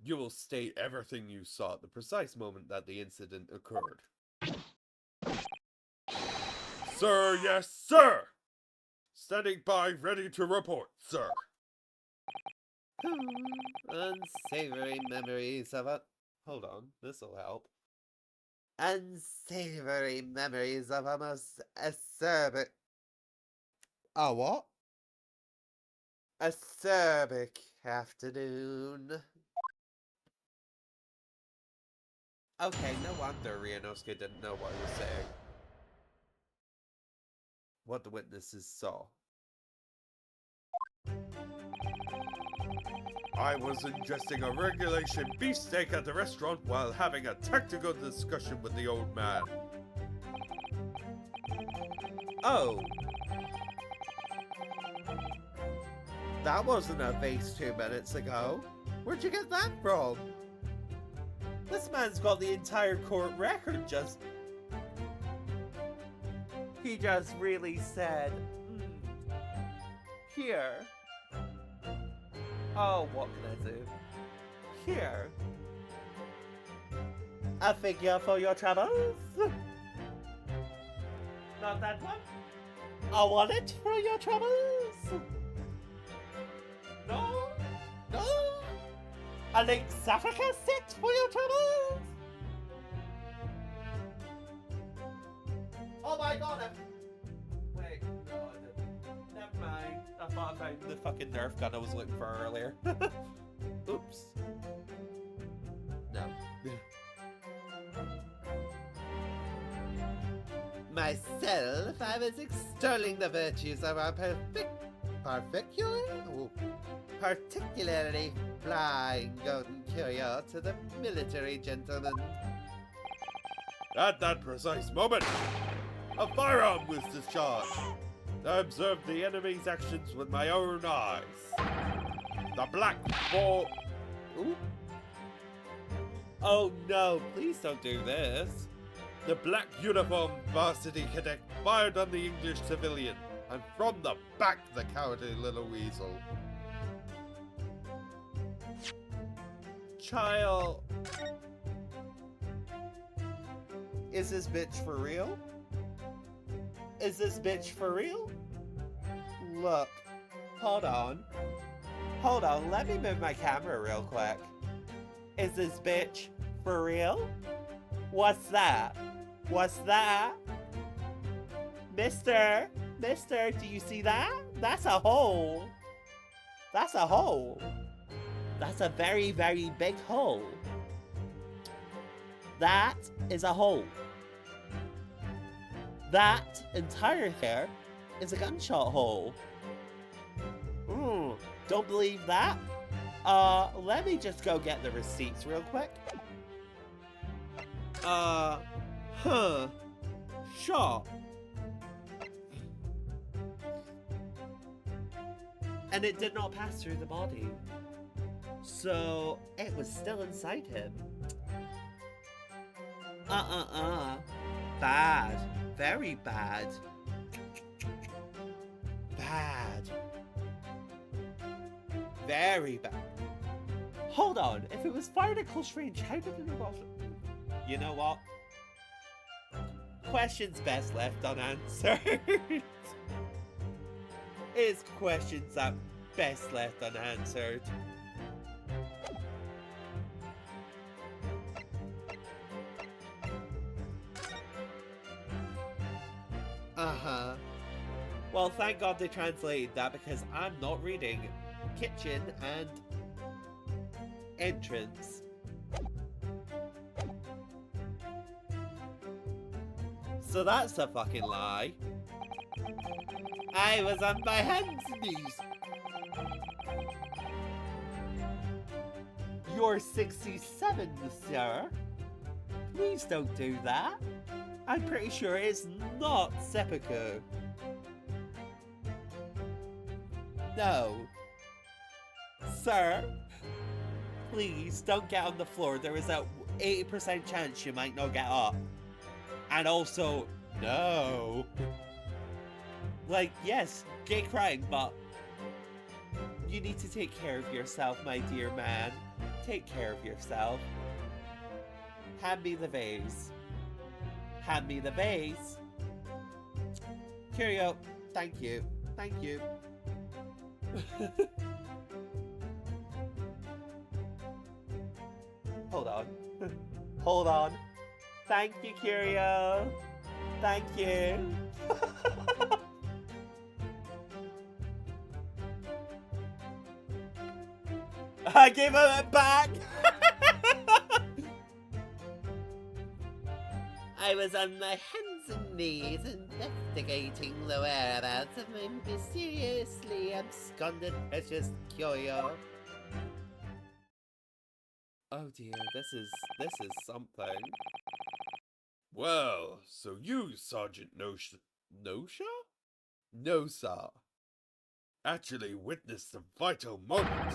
You will state everything you saw at the precise moment that the incident occurred. Sir, yes, sir! Standing by, ready to report, sir. Unsavory memories of a... Hold on, this'll help. Unsavory memories of a most acerbic... Oh, what? Acerbic afternoon. Okay, no wonder Ryanosuke didn't know what he was saying. what the witnesses saw. I was ingesting a regulation beefsteak at the restaurant while having a tactical discussion with the old man. Oh. That wasn't a vase 2 minutes ago. Where'd you get that from? This man's got the entire court record just... He just really said, here. Oh, what can I do? Here. A figure for your troubles? Not that one? A wallet for your troubles? No? No? A Lynx Africa set for your troubles? Oh my god, wait, no, I didn't. Never mind. I thought I found the fucking Nerf gun I was looking for earlier. Oops. No. Myself, I was extolling the virtues of our particularly flying golden curio to the military gentleman. At that precise moment, a firearm was discharged. I observed the enemy's actions with my own eyes. The black ball... Ooh. Oh no, please don't do this. The black uniformed varsity cadet fired on the English civilian, and from the back the cowardly little weasel. Child. Is this bitch for real? Is this bitch for real? Look. Hold on. Hold on, let me move my camera real quick. Is this bitch for real? What's that? What's that? Mister, do you see that? That's a hole. That's a hole. That's a very, very big hole. That is a hole. That entire hair is a gunshot hole. Don't believe that? Let me just go get the receipts real quick. Shot. And it did not pass through the body. So, it was still inside him. Bad. Very bad. Bad. Very bad. Hold on, if it was fired at close range, how did it involve... You know what? Questions best left unanswered. It's questions that best left unanswered. Uh-huh. Well, thank God they translated that, because I'm not reading kitchen and entrance. So that's a fucking lie. I was on my hands and knees. You're 67, sir. Please don't do that. I'm pretty sure it's not seppuku. No. Sir, please don't get on the floor. There is a 80% chance you might not get up. And also, no. Like, yes, gay crime, but you need to take care of yourself, my dear man. Take care of yourself. Hand me the vase. Hand me the vase. Curio, thank you. Thank you. Hold on. Hold on. Thank you, Curio. Thank you. I gave him it back. I was on my hands and knees investing investigating the whereabouts of my mysteriously absconded precious curio. Oh dear, this is something. Well, so you, Sergeant Nosha, Nosa. actually witnessed a vital moment.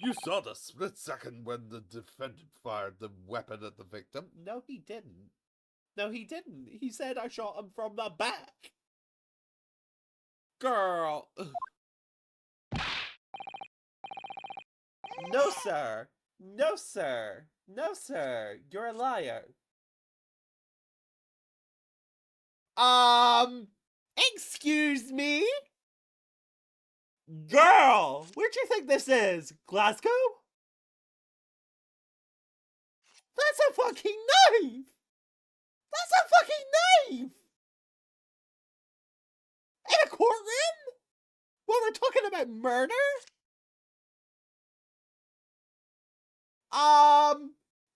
You saw the split second when the defendant fired the weapon at the victim. No, he didn't. No, he didn't. He said I shot him from the back. Girl. No, sir. No, sir. No, sir. You're a liar. Excuse me? Girl, where do you think this is? Glasgow? That's a fucking knife! That's a fucking knife! In a courtroom? When we're talking about murder?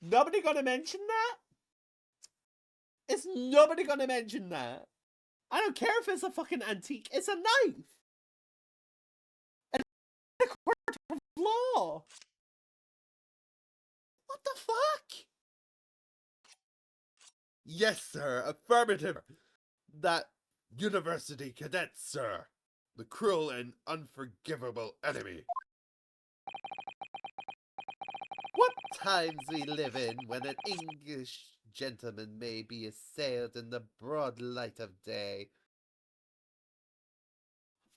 Nobody gonna mention that? Is nobody gonna mention that? I don't care if it's a fucking antique, it's a knife! And a court of law! What the fuck? Yes, sir, affirmative. That university cadet, sir. The cruel and unforgivable enemy. What times we live in when an English gentleman may be assailed in the broad light of day.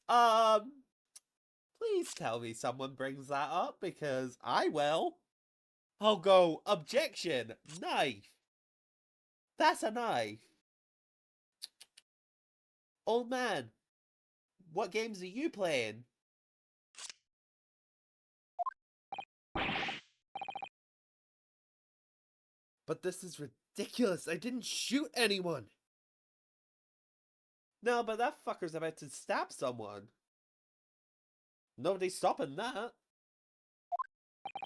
Please tell me someone brings that up, because I will. I'll go, objection, knife. That's a knife. Old man, what games are you playing? But this is ridiculous. I didn't shoot anyone. No, but that fucker's about to stab someone. Nobody's stopping that.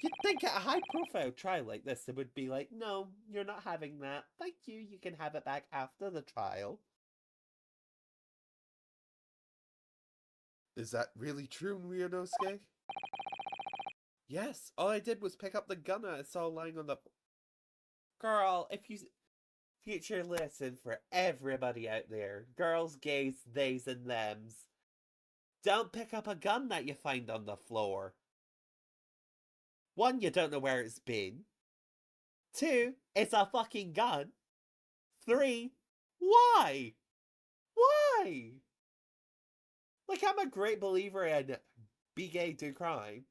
You'd think at a high-profile trial like this, they would be like, no, you're not having that. Thank you, you can have it back after the trial. Is that really true, Ryunosuke? Yes, all I did was pick up the gun I saw lying on the... Girl, if you... Future lesson for everybody out there. Girls, gays, theys, and thems. Don't pick up a gun that you find on the floor. 1, you don't know where it's been. 2, it's a fucking gun. 3, why? Why? Like, I'm a great believer in be gay, do crime.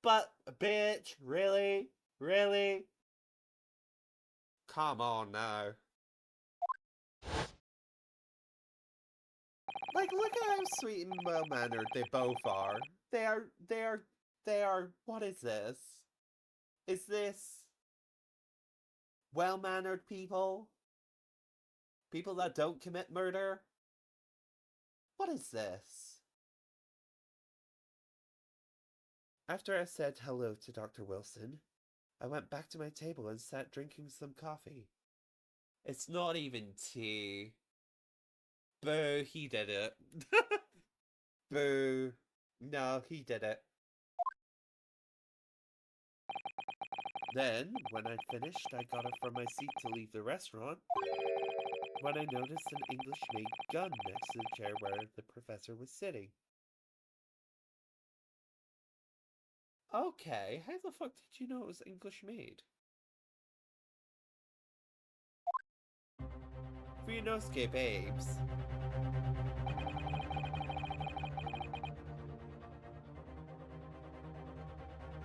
But, bitch, really? Really? Come on now. Like, look at how sweet and well-mannered they both are. They are, what is this? Is this well-mannered people? People that don't commit murder? What is this? After I said hello to Dr. Wilson, I went back to my table and sat drinking some coffee. It's not even tea. Boo, he did it. Boo. No, he did it. Then, when I'd finished, I got up from my seat to leave the restaurant when I noticed an English-made gun next to the chair where the professor was sitting. Okay, how the fuck did you know it was English-made? Ryunosuke babes.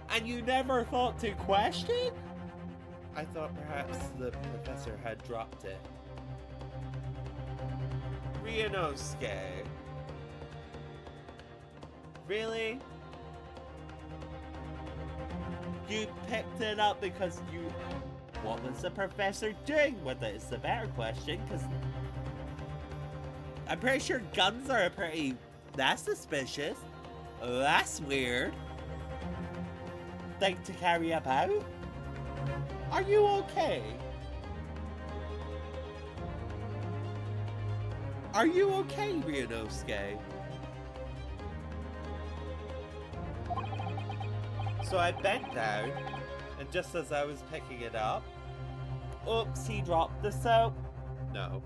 And you never thought to question? I thought perhaps the professor had dropped it. Ryunosuke. Really? You picked it up because you... What was the professor doing with it is the better question, because... I'm pretty sure guns are pretty... That's suspicious. That's weird. Thing to carry about? Are you okay? Are you okay, Ryunosuke? So I bent down, and just as I was picking it up, oops, he dropped the soap. No.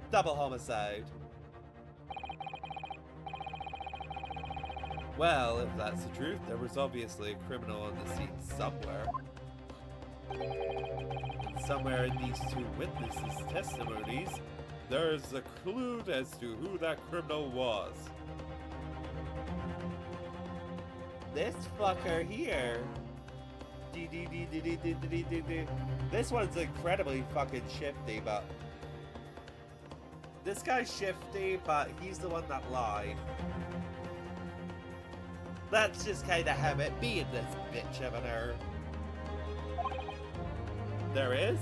Double homicide. Well, if that's the truth, there was obviously a criminal on the scene somewhere. And somewhere in these two witnesses' testimonies, there's a clue as to who that criminal was. This fucker here. This one's incredibly fucking shifty, but... This guy's shifty, but he's the one that lied. That's just kinda how it be in this bitch of an herb. There is?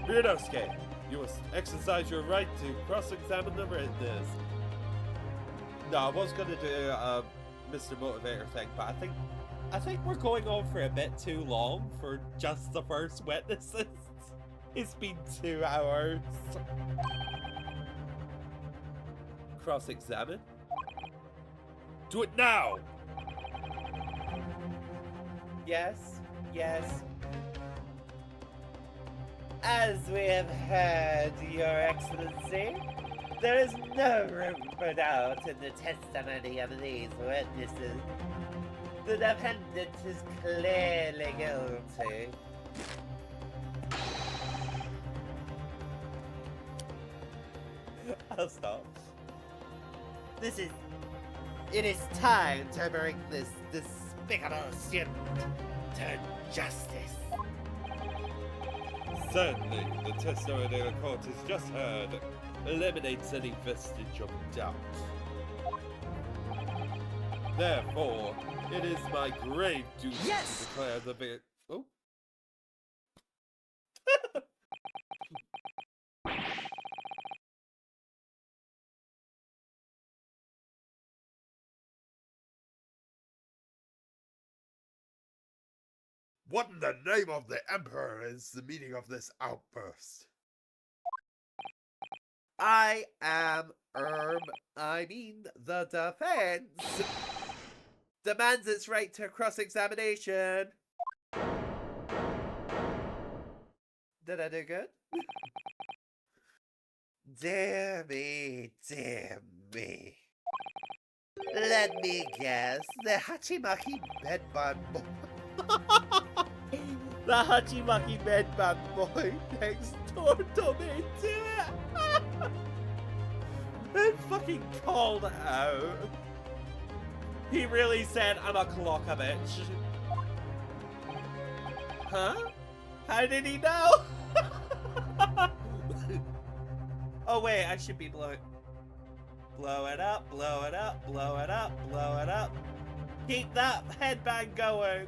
Ryunosuke, you must exercise your right to cross-examine the witness. No, I was gonna do a Mr. Motivator thing, but I think we're going on for a bit too long for just the first witnesses. It's been 2 hours. Cross-examine? Do it now! Yes, yes. As we have heard, Your Excellency, there is no room for doubt in the testimony of these witnesses. The defendant is clearly guilty. I'll stop. It is time to bring this despicable student to justice. Certainly, the testimony the court has just heard eliminates any vestige of doubt. Therefore, it is my grave duty to declare the Oh? What in the name of the Emperor is the meaning of this outburst? I mean the defense demands its right to cross-examination. Did I do good? Dear me, dear me. Let me guess, the Hachimaki bedbug boy. The Hachimaki bedbug boy next door to me to it. It fucking called out. He really said, I'm a clocker bitch. Huh? How did he know? Oh wait, I should be blowing. Blow it up, blow it up, blow it up, blow it up. Keep that headband going.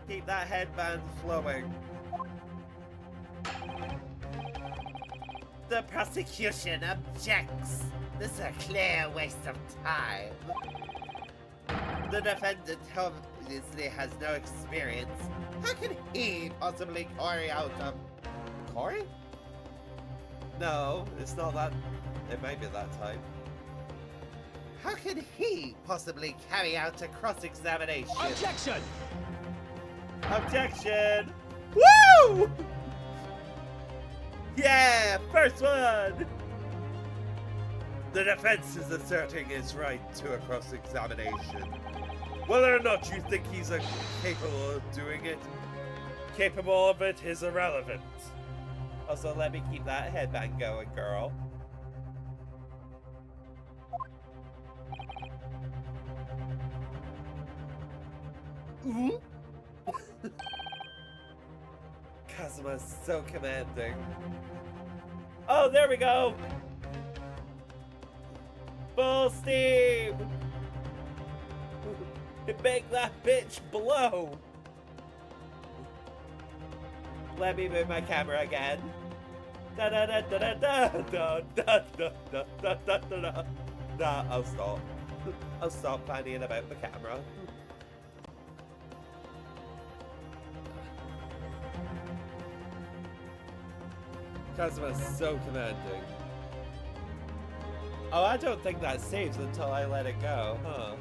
Keep that headband flowing. The prosecution objects. This is a clear waste of time. The defendant obviously has no experience. How can he possibly carry out a... Corey? No, it's not that. It might be that time. How can he possibly carry out a cross-examination? Objection! Objection! Woo! Yeah, first one! The defense is asserting its right to a cross-examination. Whether or not you think he's capable of doing it, capable of it is irrelevant. Also, let me keep that headband going, girl. Ooh. Kazuma's so commanding. Oh, there we go! Full steam! Make that bitch blow! Let me move my camera again. Da da da da da da da da da da da da da da. Nah, I'll stop. I'll stop fannying about the camera. Kazuma's so commanding. Oh, I don't think that saves until I let it go, huh?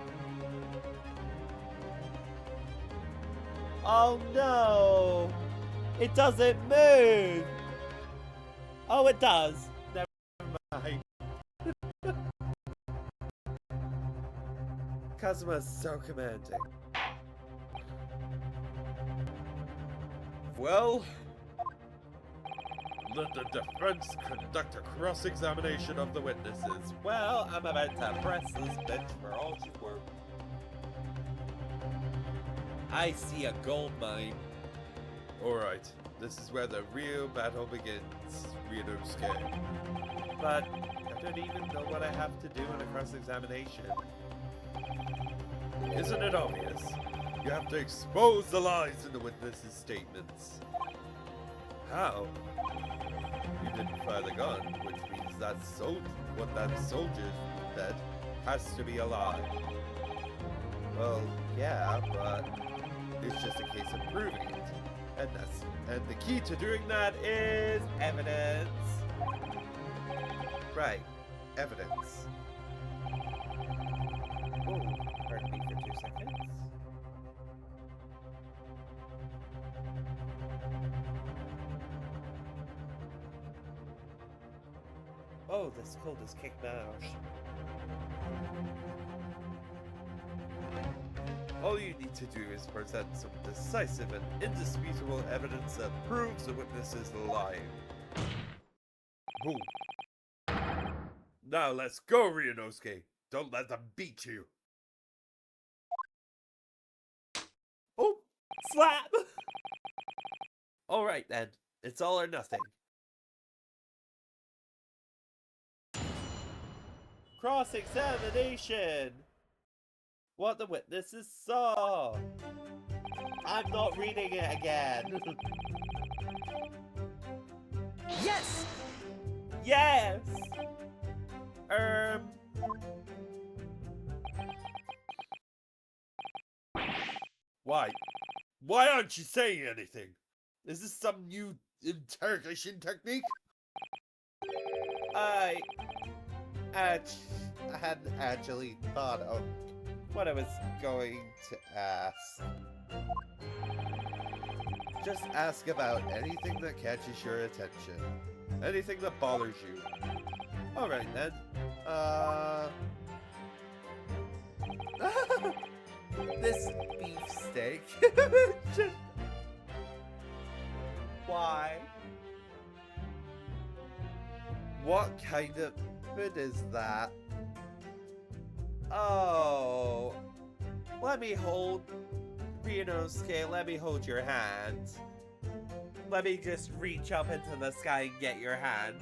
Oh no! It doesn't move! Oh, it does! Never mind. Kazuma's so commanding. Well, let the defense conduct a cross-examination of the witnesses. Well, I'm about to press this bitch for all she's worth. I see a gold mine. Alright, this is where the real battle begins, Ryunosuke. But I don't even know what I have to do in a cross-examination. Isn't it obvious? You have to expose the lies in the witnesses' statements. How? You didn't fire the gun, which means that what that soldier said has to be a lie. Well, yeah, but it's just a case of proving it. And the key to doing that is evidence. Right, evidence. Oh, pardon me for 2 seconds. Oh, this cold is kicked out. All you need to do is present some decisive and indisputable evidence that proves the witness is lying. Boom. Now let's go, Ryunosuke. Don't let them beat you. Oh, slap! Alright then, it's all or nothing. Cross-examination! What the witnesses saw! I'm not reading it again! Yes! Yes! Why? Why aren't you saying anything? Is this some new interrogation technique? I hadn't actually thought of what I was going to ask. Just ask about anything that catches your attention. Anything that bothers you. Alright then. This beefsteak. Why? What kind of food is that? Oh. Let me hold Ryunosuke, let me hold your hand. Let me just reach up into the sky and get your hand.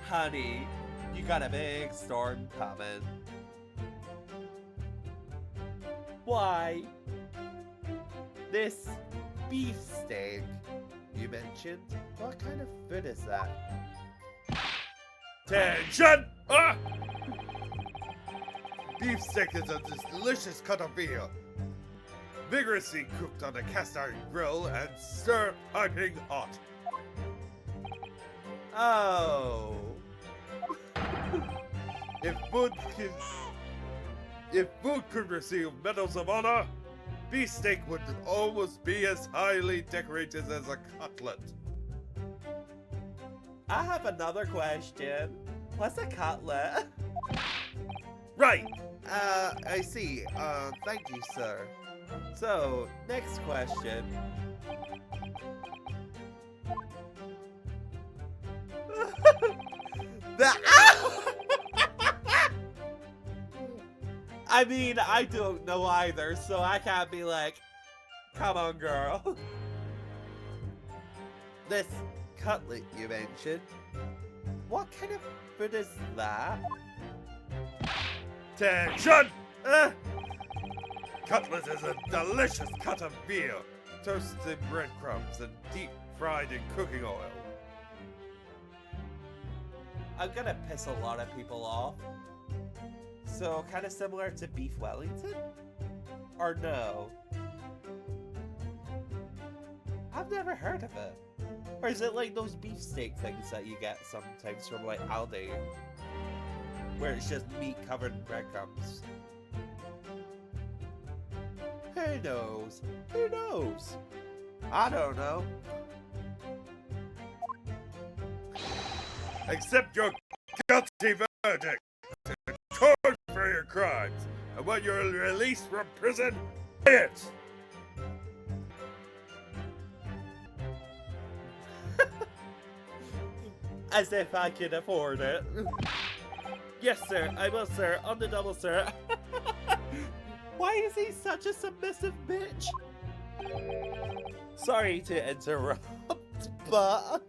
Honey, you got a big storm coming. Why? This beefsteak you mentioned, what kind of food is that? Tension! Ah! Beefsteak is a delicious cut of veal, vigorously cooked on a cast iron grill and stir piping hot. Oh. If food could receive medals of honor, beefsteak would almost be as highly decorated as a cutlet. I have another question. What's a cutlet? Right. I see. Thank you, sir. So, next question. I mean, I don't know either, so I can't be like, come on, girl. This cutlet you mentioned, what kind of food is that? Tension! Cutlet is a delicious cut of veal, toasted in breadcrumbs and deep fried in cooking oil. I'm gonna piss a lot of people off. So, kind of similar to beef Wellington? Or no? I've never heard of it. Or is it like those beefsteak things that you get sometimes from like Aldi? Where it's just meat covered in breadcrumbs. Who knows? Who knows? I don't know. Accept your guilty verdict. Torture for your crimes. And when you're released from prison, pay it. As if I could afford it. Yes, sir. I will, sir. On the double, sir. Why is he such a submissive bitch? Sorry to interrupt, but...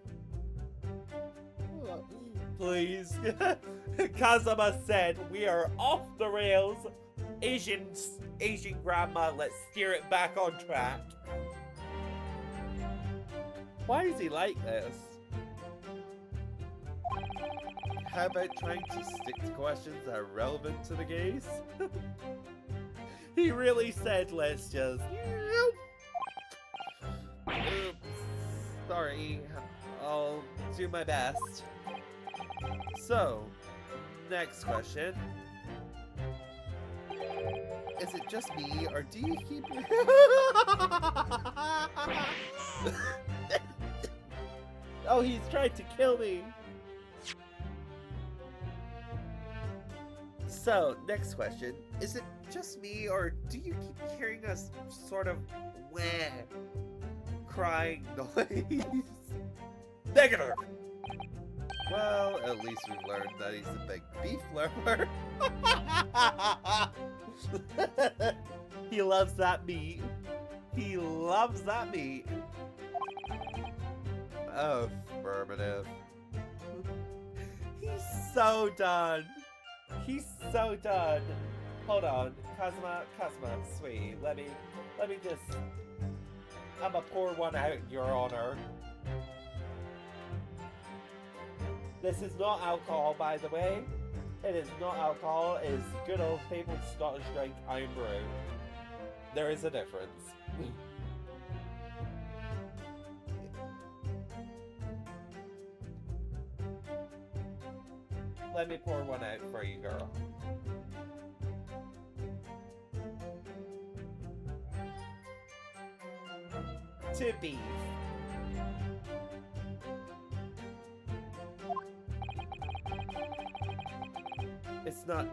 Please. Kazama said we are off the rails. Asian grandma, let's steer it back on track. Why is he like this? How about trying to stick to questions that are relevant to the case? He really said, let's just... Oops. Sorry. I'll do my best. So, next question. Is it just me, or do you keep... Oh, he's trying to kill me! So, next question. Is it just me, or do you keep hearing us sort of wah crying noise? Negative! Well, at least we've learned that he's a big beef lover. He loves that meat. He loves that meat. Affirmative. He's so done. He's so done. Hold on, Kazuma, sweetie, let me just... I'ma pour one out in your honor. This is not alcohol, by the way. It is not alcohol. It is good old fabled Scottish drink, Iron Brew. There is a difference. Let me pour one out for you, girl. To beef. It's not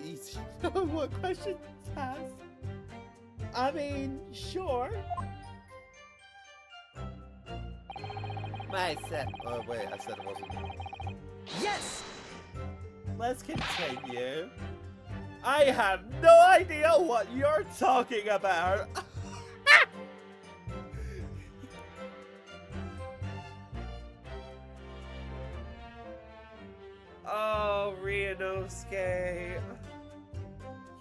easy to know what questions to ask. I mean, sure. Oh wait, I said it wasn't. Yes! Let's continue. I have no idea what you're talking about. Oh, Ryunosuke.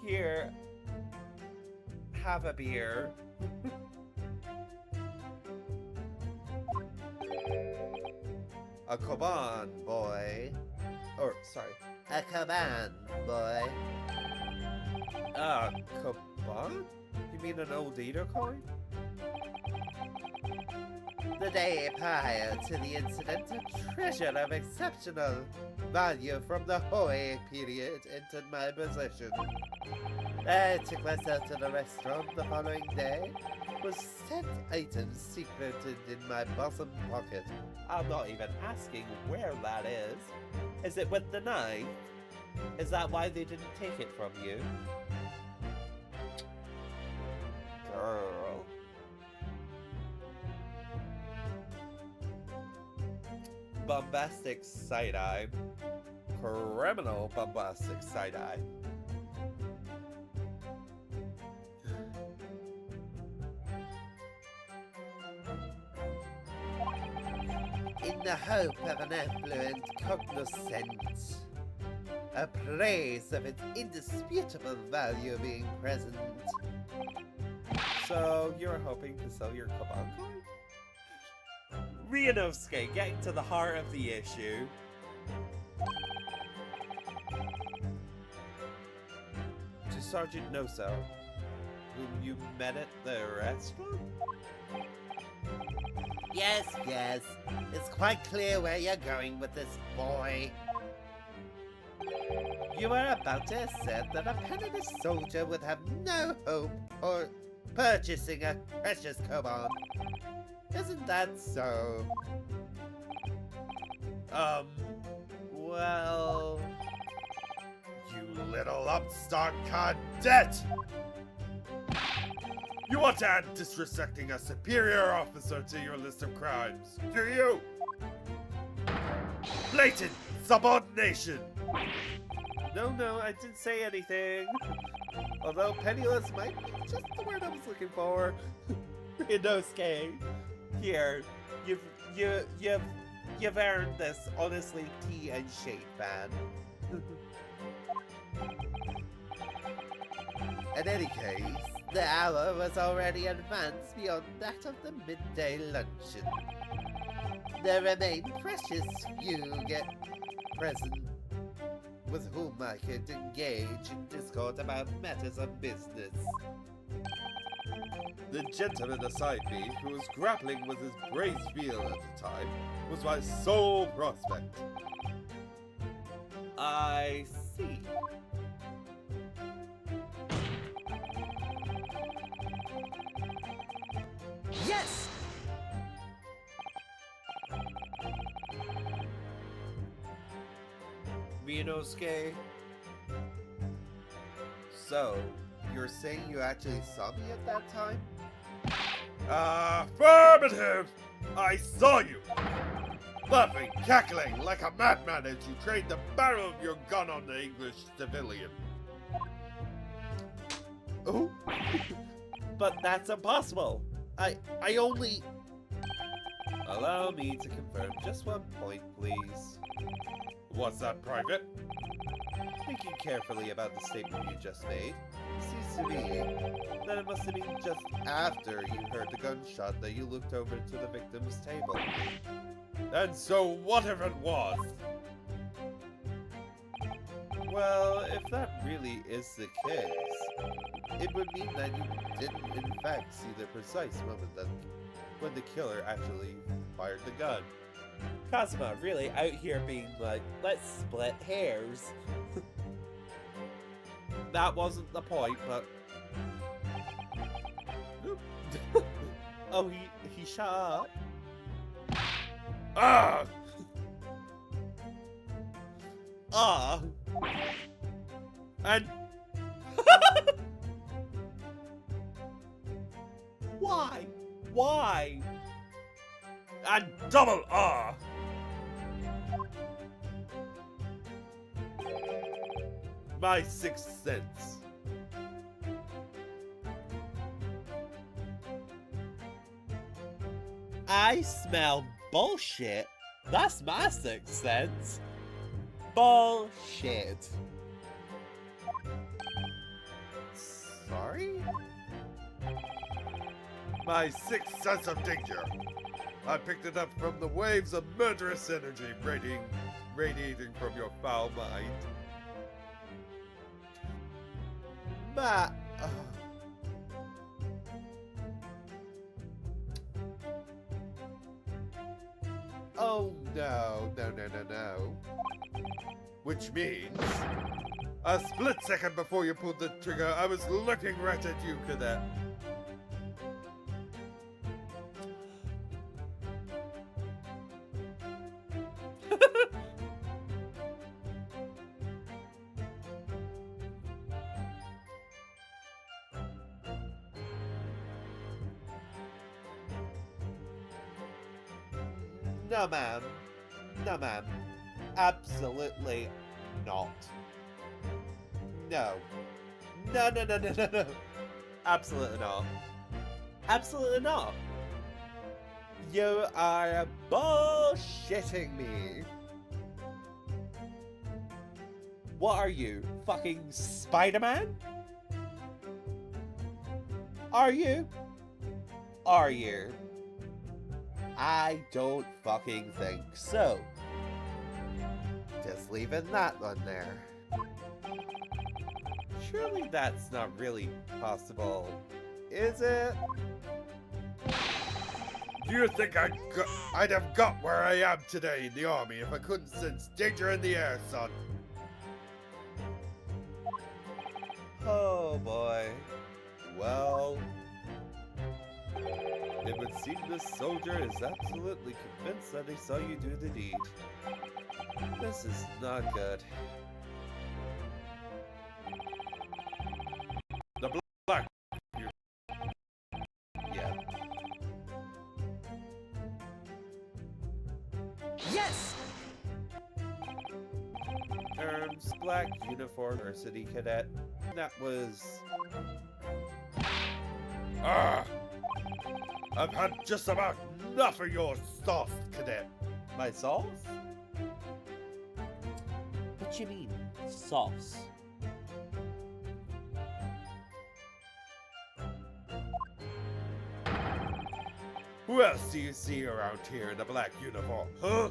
Here. Have a beer. A Koban, boy. Or, sorry. A Koban, boy. Koban? You mean an old Edo coin? The day prior to the incident, a treasure of exceptional value from the Hoi period entered my possession. I took myself to the restaurant the following day, with said items secreted in my bosom pocket. I'm not even asking where that is. Is it with the knife? Is that why they didn't take it from you? Girl. Bombastic side-eye. Criminal bombastic side-eye. In the hope of an affluent cognoscent, a praise of its indisputable value being present. So, you're hoping to sell your Koban coin? Ryunosuke, getting to the heart of the issue. To Sergeant Noso, whom you met at the restaurant? Yes, yes. It's quite clear where you're going with this, boy. You are about to assert that a penniless soldier would have no hope or purchasing a precious koban. Isn't that so? Well... You little upstart cadet! You want to add disrespecting a superior officer to your list of crimes, do you? Blatant subordination! No, I didn't say anything. Although penniless might be just the word I was looking for. Inosuke, here, you've earned this. Honestly, tea and shade, fan. In any case, the hour was already advanced beyond that of the midday luncheon. There remain precious few present with whom I could engage in discourse about matters of business. The gentleman beside me, who was grappling with his braised veal at the time, was my sole prospect. I see. Yes! Inosuke, So, you're saying you actually saw me at that time? Affirmative! I saw you! Laughing, cackling like a madman as you trained the barrel of your gun on the English civilian. oh, but that's impossible. I only... Allow me to confirm just one point, please. What's that, Private? Thinking carefully about the statement you just made, it seems to me that it must have been just after you heard the gunshot that you looked over to the victim's table. And so what if it was? Well, if that really is the case, it would mean that you didn't in fact see the precise moment that when the killer actually fired the gun. Kazuma really out here being like, let's split hairs. That wasn't the point, but... oh, he shot up. Ah! Ah! And Why? Why? and double R! My sixth sense. I smell bullshit. That's my sixth sense. Bullshit. Sorry? My sixth sense of danger. I picked it up from the waves of murderous energy radiating from your foul mind. But... Oh no. Which means, a split second before you pulled the trigger, I was looking right at you, Cadet. No, ma'am. No, ma'am. Absolutely not. No. No. Absolutely not. Absolutely not. You are bullshitting me. What are you? Fucking Spider-Man? Are you? Are you? I don't fucking think so. Just leaving that one there. Surely that's not really possible, is it? Do you think I'd have got where I am today in the army if I couldn't sense danger in the air, son? Oh boy. Well, it would seem this soldier is absolutely convinced that he saw you do the deed. This is not good. The black. Yeah. Yes! Black uniform university cadet. That was... Ah! I've had just about enough of your sauce, cadet. my sauce? What you mean, sauce? Who else do you see around here in a black uniform, huh?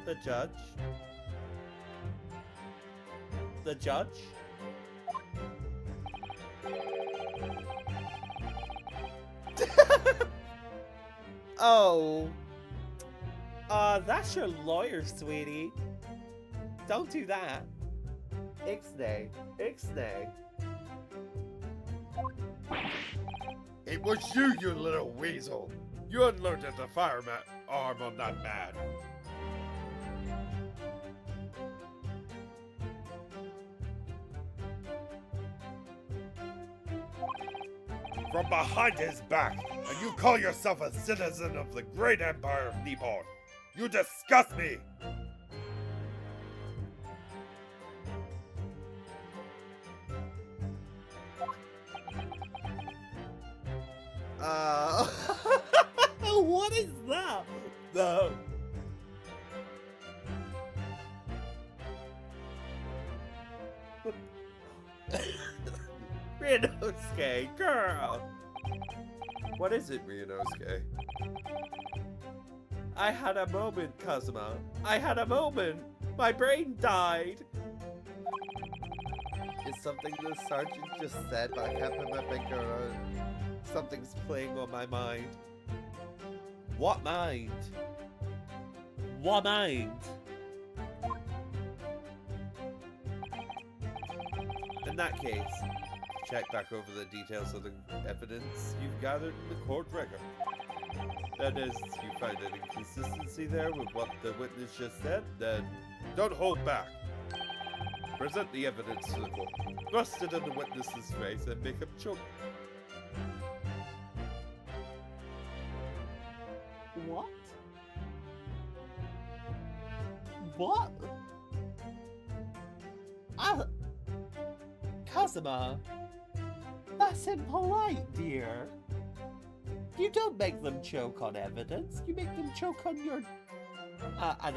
The judge? The judge? Oh. That's your lawyer, sweetie. Don't do that. Ixnay. Ixnay. It was you, you little weasel. You unloaded the firearm on that man. From behind his back, and you call yourself a citizen of the great empire of Nippon. You disgust me! What is that? No. Ryunosuke, girl. What is it, Ryunosuke? I had a moment, Kazuma. I had a moment. My brain died. It's something the sergeant just said, but I can't put my finger on it. Something's playing on my mind. What mind? What mind? In that case, check back over the details of the evidence you've gathered in the court record. That is, you find an inconsistency there with what the witness just said, then don't hold back. Present the evidence to the court. Thrust it in the witness's face and make him choke. What? What? Kazuma, that's impolite, dear. You don't make them choke on evidence. You make them choke on your... and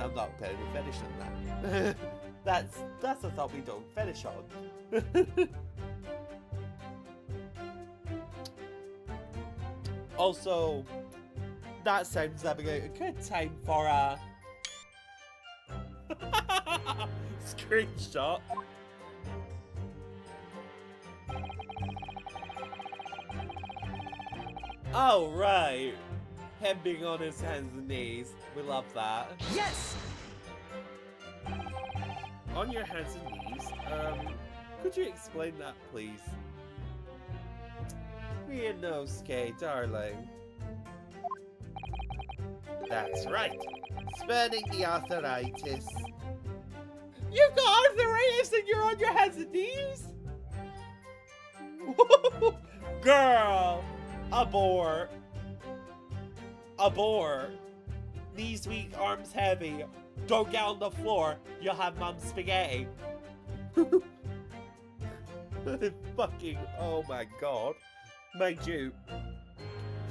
I'm not going to finish on that. that's a thought we don't finish on. Also, that sounds like a good time for a... Screenshot. Oh, right. Him being on his hands and knees. We love that. Yes! On your hands and knees, could you explain that, please? Ryunosuke, darling. That's right. Spurning the arthritis. You've got arthritis and you're on your hands and knees? Girl! Abort. Abort. Knees weak, arms heavy. Don't get on the floor. You'll have mum's spaghetti. Fucking, oh my god. Mind you,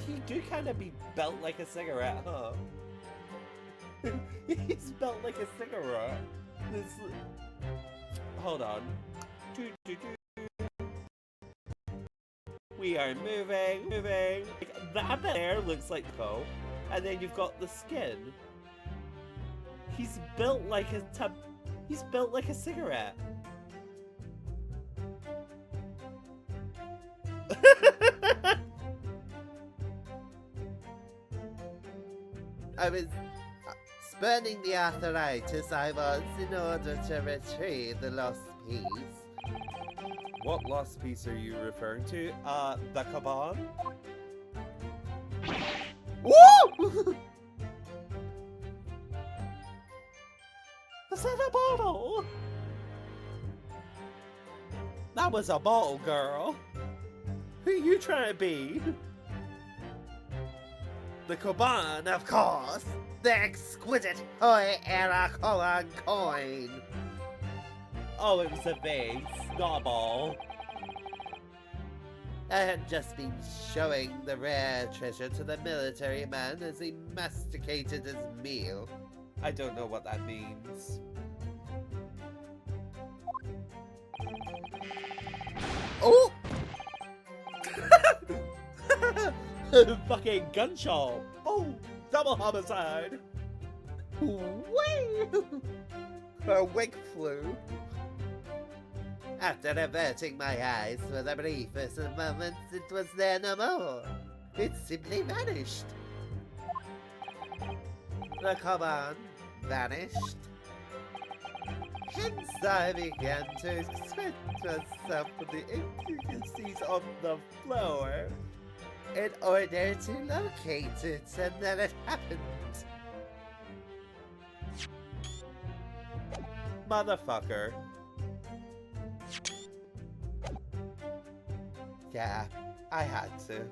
You do kind of be built like a cigarette, huh? He's built like a cigarette. hold on. We are moving. Like, that bit there looks like Poe, and then you've got the skin. He's built like a He's built like a cigarette. I was spurning the arthritis I was in order to retrieve the lost piece. What lost piece are you referring to? The Kaban? Woo! Was that a bottle? That was a bottle, girl. Who you trying to be? The Kaban, of course! The exquisite Hoi Erakolan coin! Oh, it was a vase, not a ball. I had just been showing the rare treasure to the military man as he masticated his meal. I don't know what that means. Oh! Fucking gunshot! Oh, double homicide! Whee! Her wig flew. After averting my eyes for the briefest of moments, it was there no more. It simply vanished. The Kaban vanished. Hence I began to expect myself with the intricacies on the floor in order to locate it, and then it happened. Motherfucker. Yeah, I had to.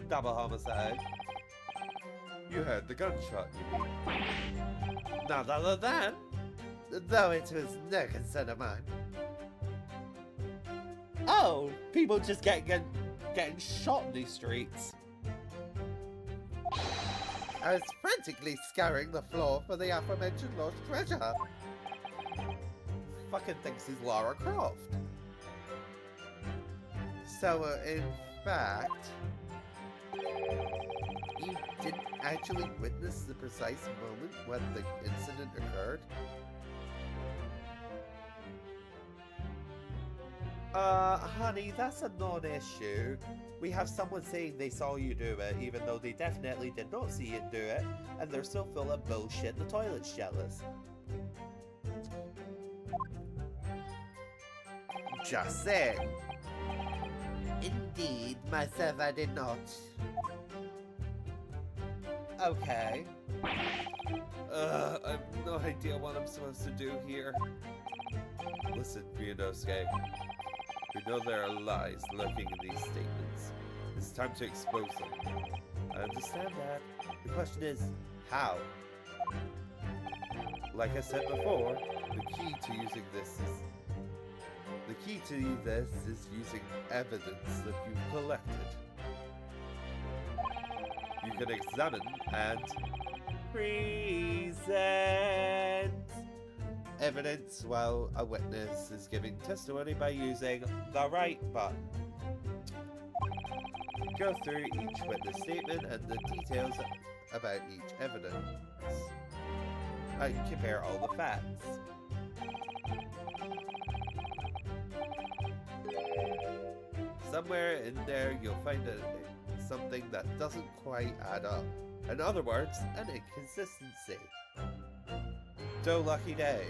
Double homicide. You heard the gunshot, you mean? None other than. Though it was no concern of mine. Oh, people just getting shot in these streets. I was frantically scouring the floor for the aforementioned lost treasure. Fucking thinks he's Lara Croft. So, in fact, you didn't actually witness the precise moment when the incident occurred? Honey, that's a non-issue. We have someone saying they saw you do it, even though they definitely did not see you do it, and they're still full of bullshit. The toilet's jealous. Just saying. Indeed, myself I did not. Okay. I have no idea what I'm supposed to do here. Listen, Ryunosuke. We know there are lies lurking in these statements. It's time to expose them. I understand that. The question is, how? Like I said before, the key to this is using evidence that you've collected. You can examine and Present. evidence while a witness is giving testimony by using The right button. go through each witness statement and the details about each evidence. And compare all the facts. Somewhere in there you'll find something that doesn't quite add up. In other words, an inconsistency. So lucky day.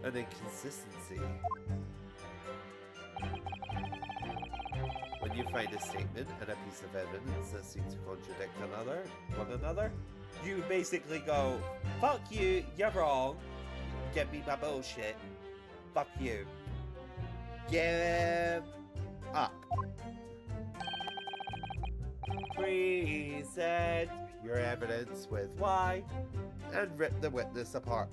An inconsistency. When you find a statement and a piece of evidence that seem to contradict one another, You basically go, fuck you, you're wrong. Give me my bullshit. Fuck you. Give up. Present Your evidence with why. and rip the witness apart.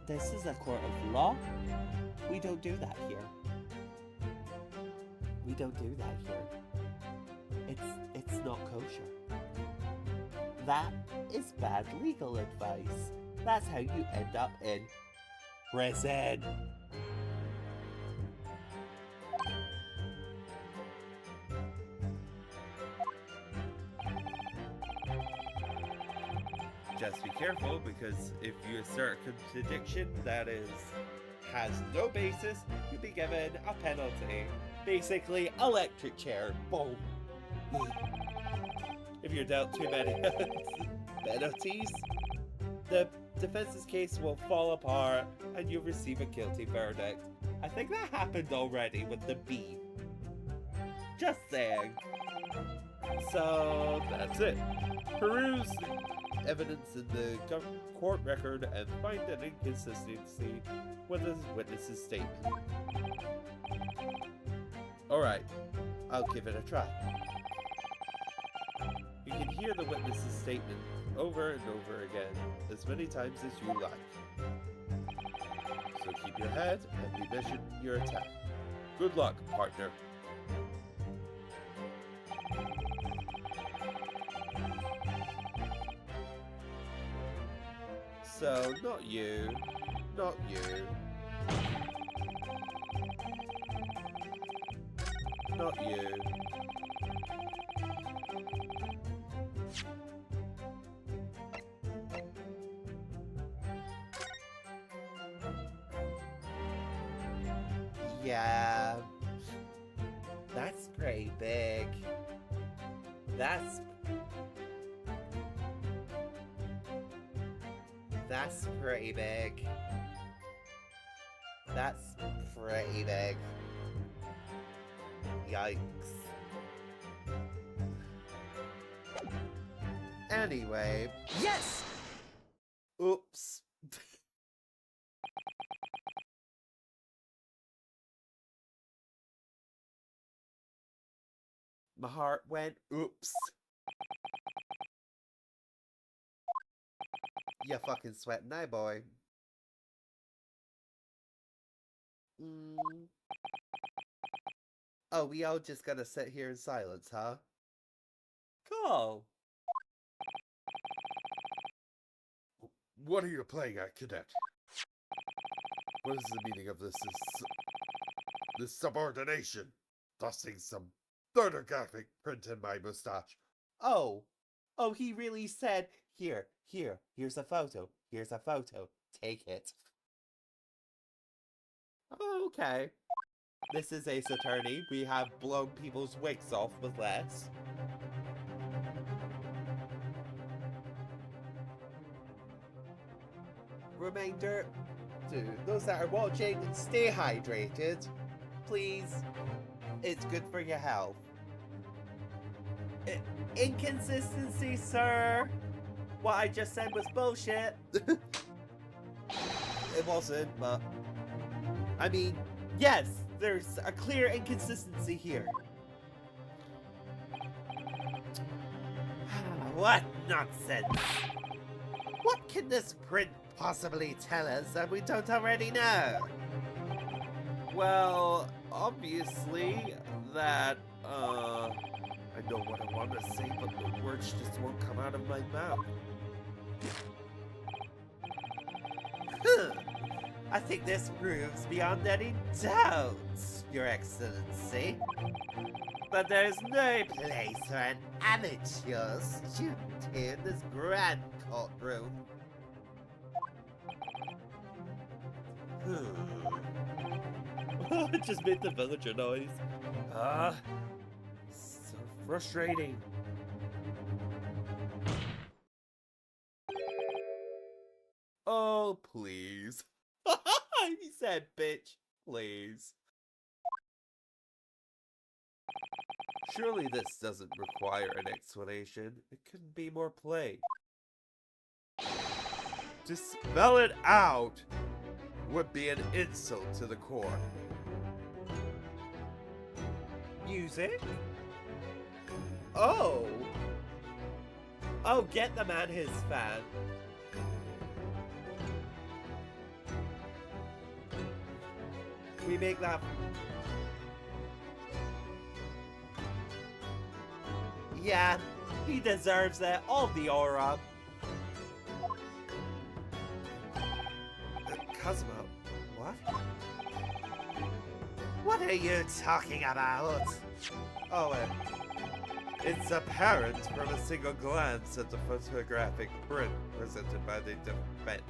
This is a court of law. We don't do that here. We don't do that here. It's not kosher. That is bad legal advice. That's how you end up in prison. just be careful because if you assert contradiction, that is has no basis, you'll be given a penalty. Basically, electric chair. Boom. If you're dealt too many penalties, the defense's case will fall apart and you'll receive a guilty verdict. I think that happened already with the bee. Just saying. So that's it. Peruse evidence in the court record and find an inconsistency with the witness's statement. Alright, I'll give it a try. You can hear the witness's statement over and over again, as many times as you like. So keep your head and be measured in your attack. Good luck, partner. So, not you. Not you. Not you. Yeah. That's pretty big. That's pretty big. That's pretty big. Yikes. Anyway. Yes! Oops. My heart went oops. You fucking sweating now, boy. Oh, we all just gonna sit here in silence, huh? Cool. What are you playing at, Cadet? What is the meaning of this subordination? Tossing some photographic print in my mustache. Oh, he really said, here's a photo, take it. Okay. This is Ace Attorney. We have blown people's wigs off with less. Reminder to those that are watching, stay hydrated. Please. It's good for your health. Inconsistency, sir. What I just said was bullshit. It wasn't, but... I mean, yes, there's a clear inconsistency here. What nonsense! What can this print possibly tell us that we don't already know? Well, obviously, that, I know what I want to say, but the words just won't come out of my mouth. I think this proves beyond any doubt, Your Excellency, that there is no place for an amateur student here in this grand courtroom. I just made the villager noise. So frustrating. Oh, please. He said, bitch, please. Surely this doesn't require an explanation. It couldn't be more plain. To spell it out would be an insult to the court. Music? Oh! Oh, get the man his fan. We make that... Yeah, he deserves it. All the aura. Cosmo, what? What are you talking about? Oh, it's apparent from a single glance at the photographic print presented by the defense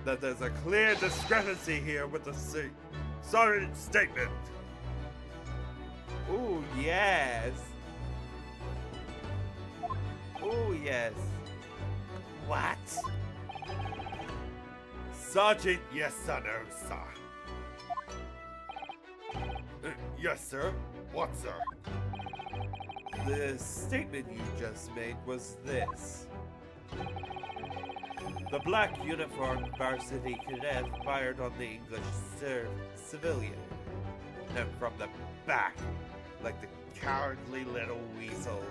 that there's a clear discrepancy here with the sergeant's statement. Ooh, yes. Ooh, yes. What? Sergeant, yes, sir, no, sir. Yes, sir. What, sir? The statement you just made was this. The black uniformed varsity cadet fired on the English civilian. And from the back, like the cowardly little weasel.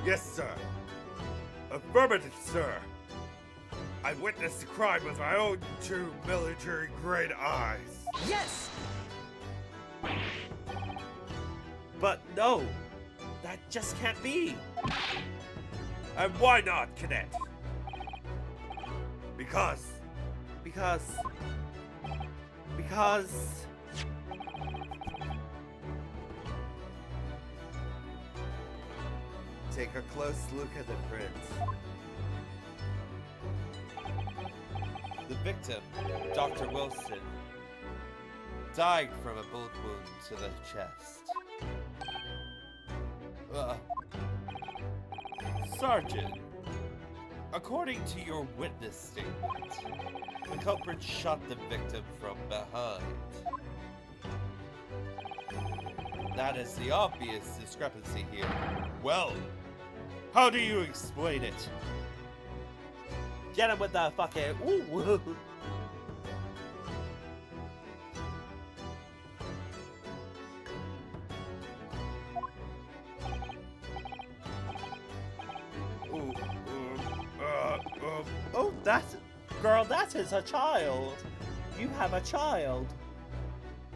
Yes, sir. Affirmative, sir. I witnessed the crime with my own 2 military-grade eyes. Yes! But no, that just can't be. And why not, cadet? Because take a close look at the prints. The victim, Dr. Wilson, died from a bullet wound to the chest. Sergeant, according to your witness statement, the culprit shot the victim from behind. That is the obvious discrepancy here. Well, how do you explain it? Get him with the fucking ooh. Oh, that is a child. You have a child.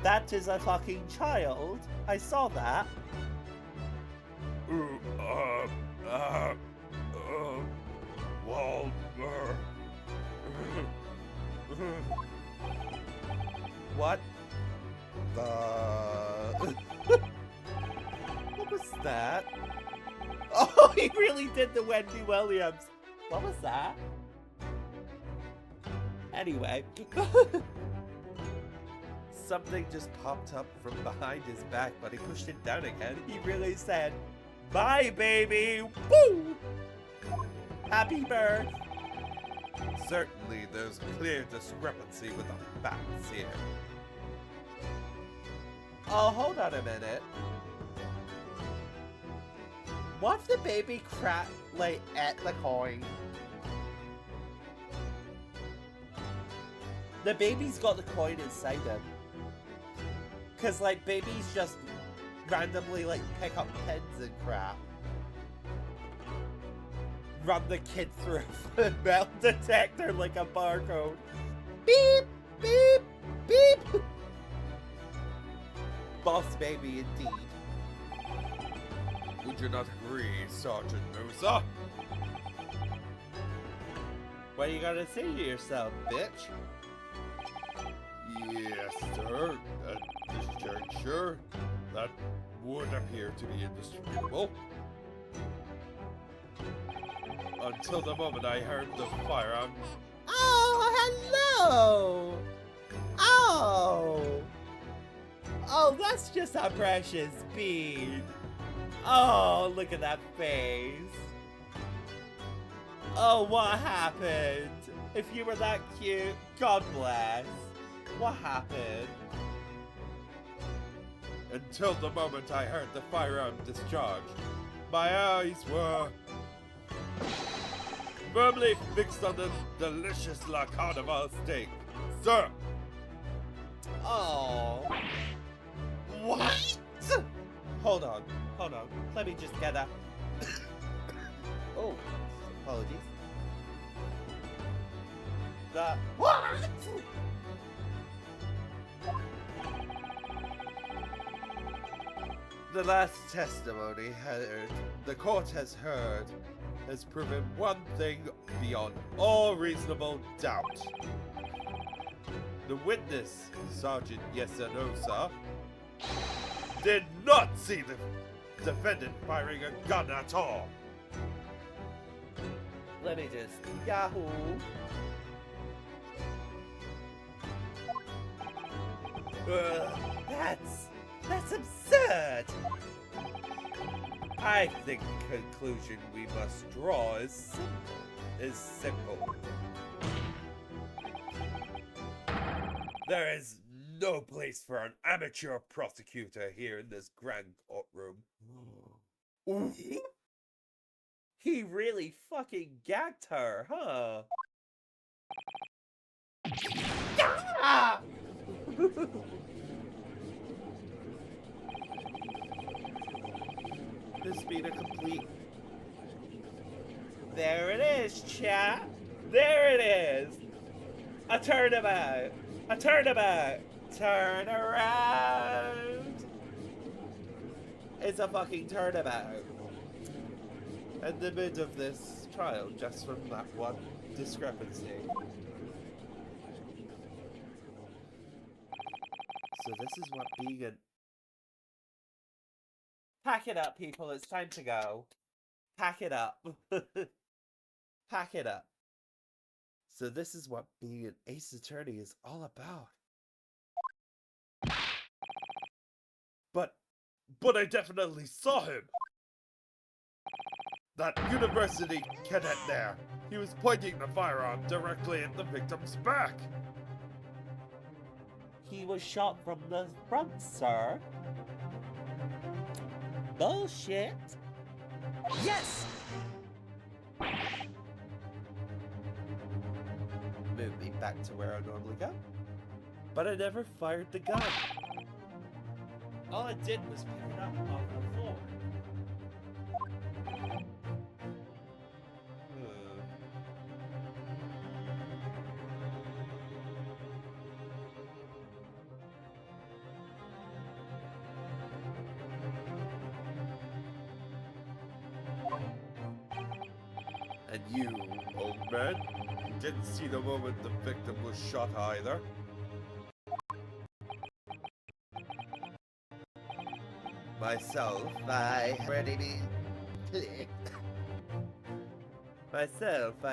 That is a fucking child. I saw that. What the? What was that? Oh, he really did the Wendy Williams. What was that? Anyway, something just popped up from behind his back, but he pushed it down again. He really said, "Bye, baby." Woo! Happy birth. certainly there's a clear discrepancy with the facts here. Oh, hold on a minute. What if the baby ate the coin? The baby's got the coin inside him. Cause babies just randomly pick up pens and crap. Run the kid through a metal detector like a barcode. Beep, beep, beep. Boss baby indeed. Would you not agree, Sergeant Musa? What are you gonna say to yourself, bitch? Yes, sir. At this juncture, that would appear to be indisputable. Until the moment I heard the firearm. Oh, hello! Oh! Oh, that's just a precious bead. Oh, look at that face. Oh, what happened? If you were that cute, God bless. What happened? Until the moment I heard the firearm discharge, my eyes were firmly fixed on the delicious La Carnival steak. Sir! Oh. What? Hold on. Let me just get a... Oh, apologies. What? The last testimony the court has heard has proven one thing beyond all reasonable doubt. The witness, Sergeant Yesanosa, did not see the defendant firing a gun at all. Let me just Yahoo. That's absurd! I think the conclusion we must draw is simple. There is no place for an amateur prosecutor here in this grand courtroom. Ooh. He really fucking gagged her, huh? Ah! This being a complete... There it is, chat! There it is! A turnabout! A turnabout! Turn around! It's a fucking turnabout. At the mid of this trial, just from that one discrepancy. So this is what being an... Pack it up, people. It's time to go. Pack it up. Pack it up. So this is what being an ace attorney is all about. But I definitely saw him. That university cadet there. He was pointing the firearm directly at the victim's back. He was shot from the front, sir. Bullshit. Yes! Move me back to where I normally go. But I never fired the gun. All I did was pick it up off the floor. And you, old man, didn't see the moment the victim was shot either. Myself, I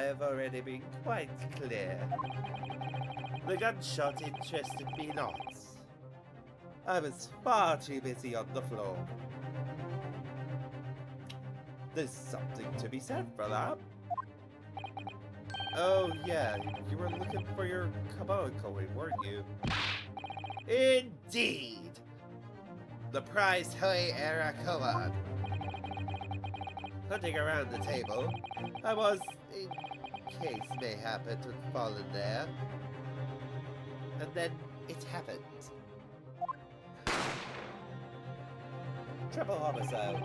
have already been quite clear. The gunshot interested me not. I was far too busy on the floor. There's something to be said for that. Oh yeah, you were looking for your Kabbalah coin, weren't you? Indeed! The prized Hoi Era Koan. Hunting around the table, I was, in case mayhap it had fallen there. And then it happened. Triple homicide.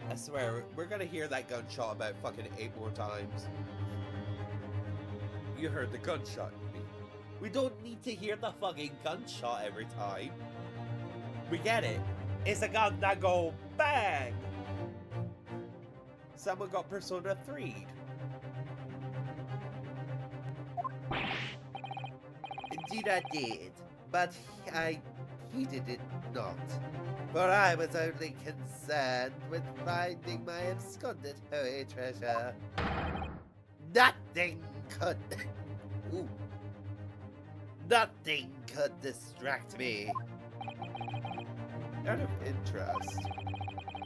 I swear, we're gonna hear that gunshot about fucking 8 more times. You heard the gunshot, you mean? We don't need to hear the fucking gunshot every time. We get it. It's a gun that go bang! Someone got Persona 3'd. Indeed I did, but I heeded it not. For I was only concerned with finding my absconded Hoi treasure. Nothing could... Ooh. Nothing could distract me. Out of interest,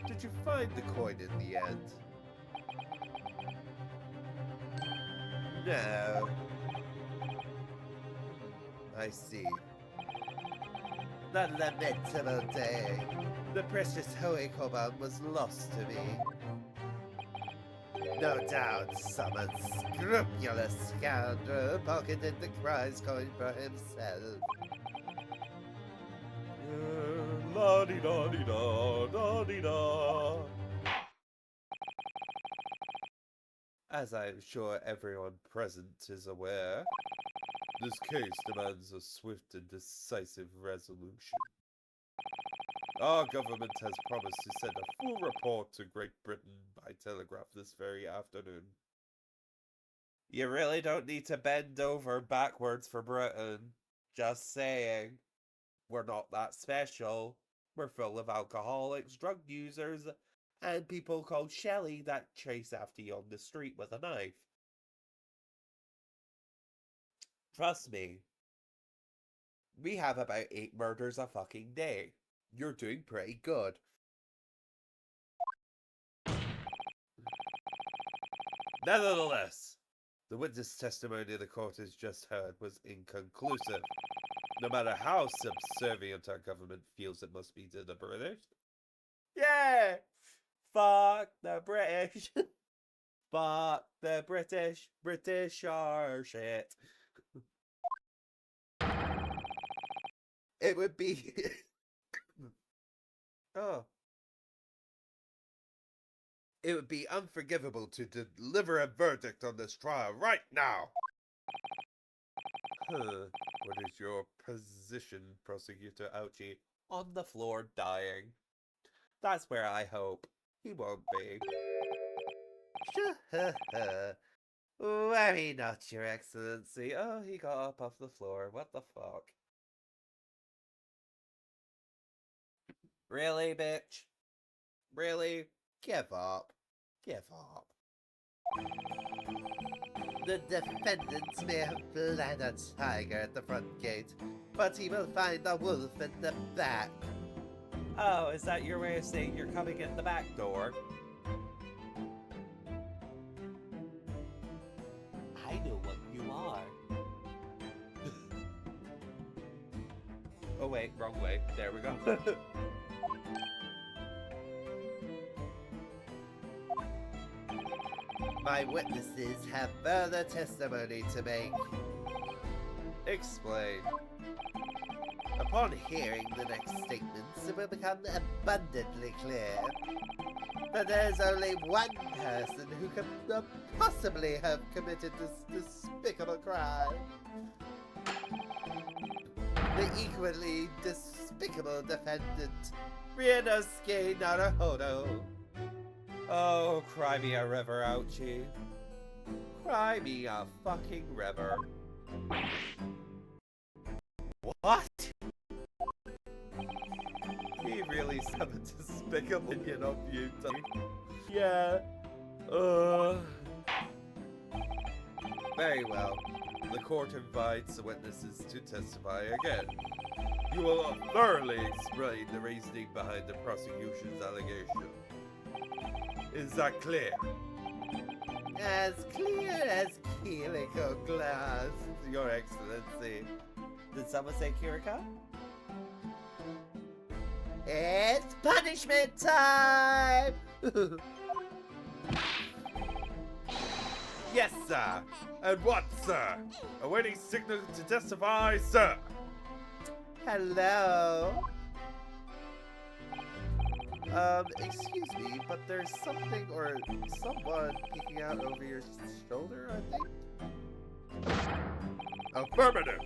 did you find the coin in the end? No. I see. That lamentable day. The precious Hoi Koban was lost to me. No doubt some unscrupulous scoundrel pocketed the prize coin for himself. La-di-da-di-da, da-di-da. As I'm sure everyone present is aware, this case demands a swift and decisive resolution. Our government has promised to send a full report to Great Britain by telegraph this very afternoon. You really don't need to bend over backwards for Britain. Just saying. We're not that special. We're full of alcoholics, drug users, and people called Shelly that chase after you on the street with a knife. Trust me, we have about 8 murders a fucking day. You're doing pretty good. Nevertheless, the witness testimony the court has just heard was inconclusive. No matter how subservient our government feels it must be to the British. Yeah! Fuck the British. Fuck the British. British are shit. It would be... oh. It would be unforgivable to deliver a verdict on this trial right now. What is your position, Prosecutor Ouchie? On the floor, dying. That's where I hope he won't be. Worry not, Your Excellency. Oh, he got up off the floor. What the fuck? Really, bitch? Really? Give up. Give up. The defendants may have fled a tiger at the front gate, but he will find a wolf at the back. Oh, is that your way of saying you're coming in the back door? I know what you are. Oh wait, wrong way. There we go. My witnesses have further testimony to make. Explain. Upon hearing the next statements, it will become abundantly clear that there's only one person who could possibly have committed this despicable crime. The equally despicable defendant, Ryunosuke Naruhodo. Oh, cry me a river, Ouchie. Cry me a fucking river. What? He really said a despicable opinion of you, yeah. Very well. The court invites the witnesses to testify again. You will thoroughly explain the reasoning behind the prosecution's allegation. Is that clear? As clear as Helico glass, Your Excellency. Did someone say Kirika? It's punishment time! Yes, sir. And what, sir? Awaiting signal to testify, sir. Hello? Excuse me, but there's something or someone peeking out over your shoulder, I think? Affirmative!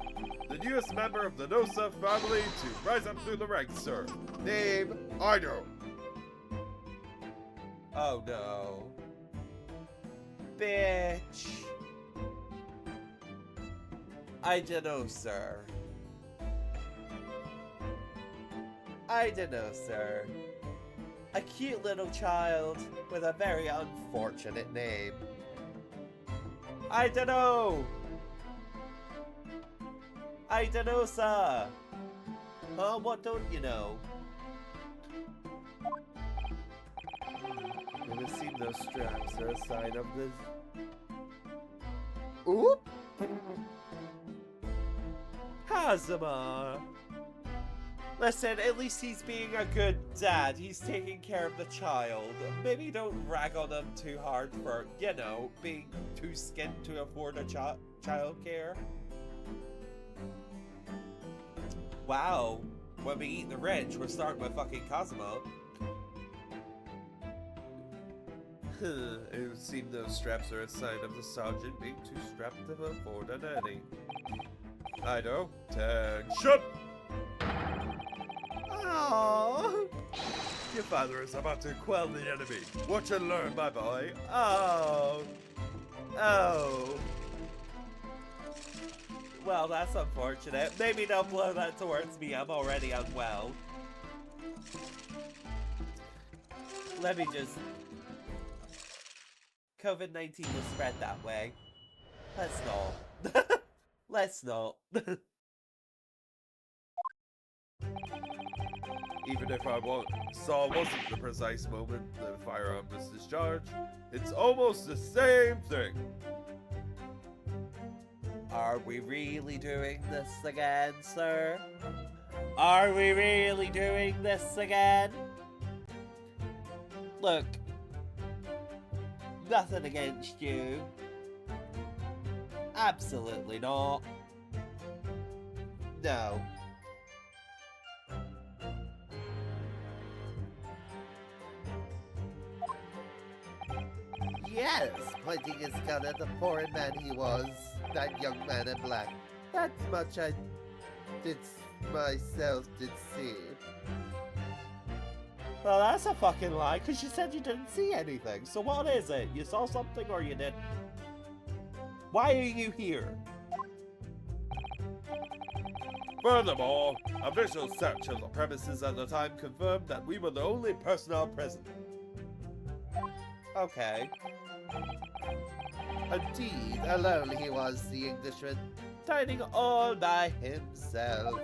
The newest member of the Nosa family to rise up through the ranks, sir. Name, Ido. Oh no. Bitch. I don't know, sir. I don't know, sir. A cute little child with a very unfortunate name. I don't know. I don't know, sir. Huh? What don't you know? Never seen those straps are a sign of this. Oop! Kazuma! Listen, at least he's being a good dad. He's taking care of the child. Maybe don't rag on him too hard for, you know, being too skint to afford a child care. Wow. When we eat the rich, we're starting with fucking Kazuma. It would seem those straps are a sign of the sergeant being too strapped to afford a nanny. Ido, attention! Oh, your father is about to quell the enemy. Watch and learn, my boy. Oh. Oh. Well, that's unfortunate. Maybe don't blow that towards me. I'm already unwell. let me just... COVID-19 was spread that way. Let's not. Let's not. Even if wasn't the precise moment the firearm was discharged, it's almost the same thing. Are we really doing this again, sir? Are we really doing this again? Look, nothing against you. Absolutely not. No. Yes, pointing his gun at the foreign man he was, that young man in black. That much I did see. Well, that's a fucking lie, because you said you didn't see anything. So what is it? You saw something or you didn't? Why are you here? Furthermore, a visual search of the premises at the time confirmed that we were the only personnel present. Okay. Indeed, alone he was, the Englishman, dining all by himself.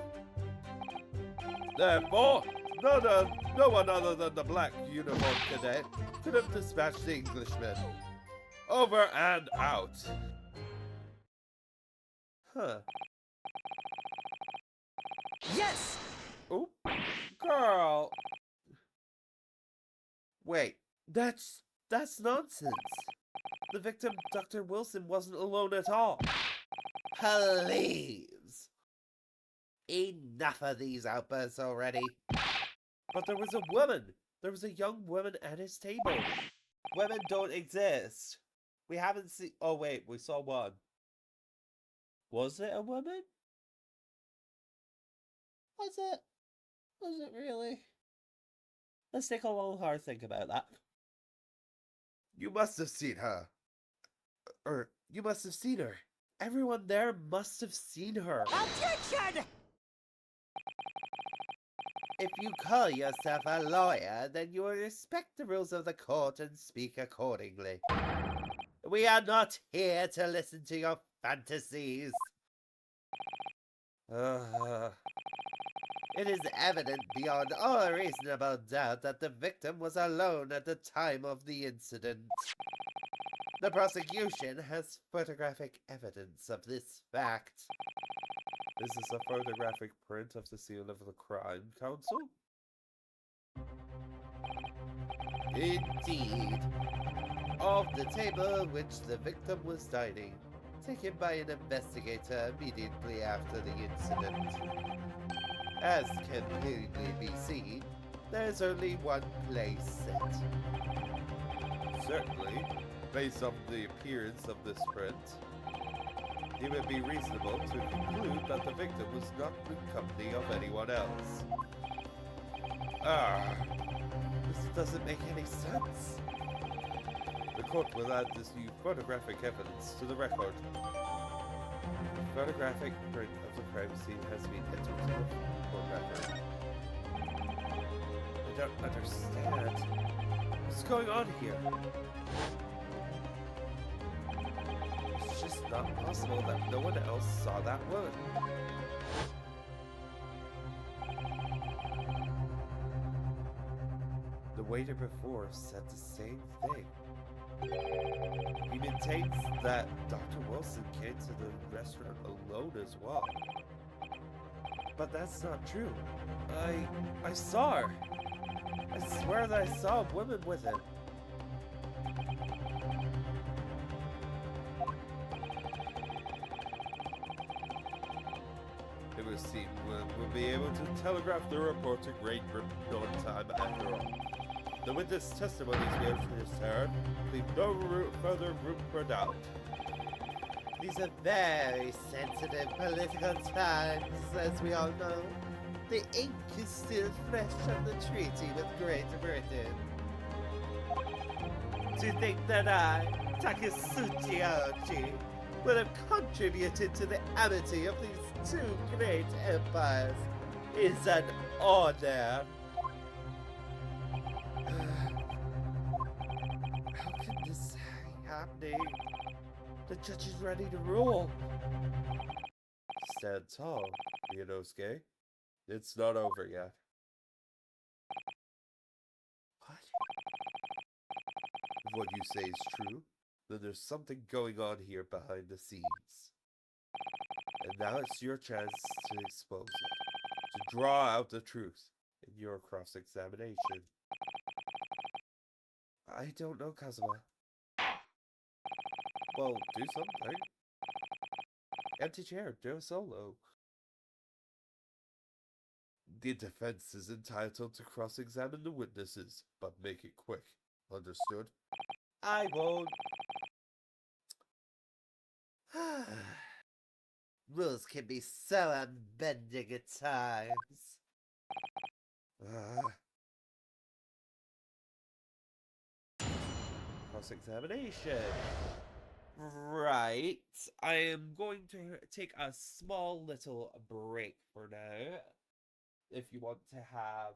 Therefore, no one other than the black uniformed cadet could have dispatched the Englishman. Over and out. Huh. Yes! Oh, girl. Wait, that's nonsense. The victim, Dr. Wilson, wasn't alone at all. Please! Enough of these outbursts already. But there was a woman. There was a young woman at his table. Women don't exist. We haven't seen... Oh, wait. We saw one. Was it a woman? Was it? Was it really? Let's take a long, hard think about that. You must have seen her. You must have seen her. Everyone there must have seen her. Objection! If you call yourself a lawyer, then you will respect the rules of the court and speak accordingly. We are not here to listen to your fantasies. It is evident beyond all reasonable doubt that the victim was alone at the time of the incident. The prosecution has photographic evidence of this fact. Is this a photographic print of the scene of the crime, Counsel? Indeed. Of the table which the victim was dining, taken by an investigator immediately after the incident. As can clearly be seen, there is only one place set. Certainly, based on the appearance of this print, it would be reasonable to conclude that the victim was not in company of anyone else. This doesn't make any sense. The court will add this new photographic evidence to the record. The photographic print of the crime scene has been entered to the court record. I don't understand. What's going on here? It's just not possible that no one else saw that woman. The waiter before said the same thing. He maintains that Dr. Wilson came to the restaurant alone as well. But that's not true. I saw her. I swear that I saw a woman with him. It would seem we'll be able to telegraph the report to great no time after all. The witness testimonies we have just heard leave no further room for doubt. These are very sensitive political times, as we all know. The ink is still fresh on the treaty with Great Britain. To think that I, Takasuchi Oji, would have contributed to the amity of these two great empires is an honor. happening. The judge is ready to rule. Stand tall, Ryunosuke. It's not over yet. What? If what you say is true, then there's something going on here behind the scenes. And now it's your chance to expose it, to draw out the truth in your cross-examination. I don't know, Kazuma. Well, do something. Empty chair, do a solo. The defense is entitled to cross-examine the witnesses, but make it quick. Understood? I won't. Rules can be so unbending at times. Cross-examination. Right. I am going to take a small little break for now. If you want to have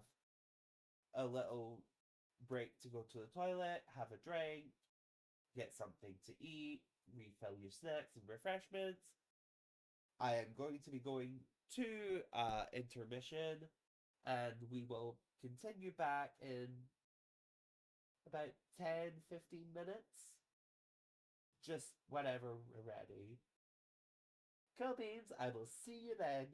a little break to go to the toilet, have a drink, get something to eat, refill your snacks and refreshments, I am going to be going to intermission, and we will continue back in about 10-15 minutes. Just whenever we're ready. Cool beans, I will see you then.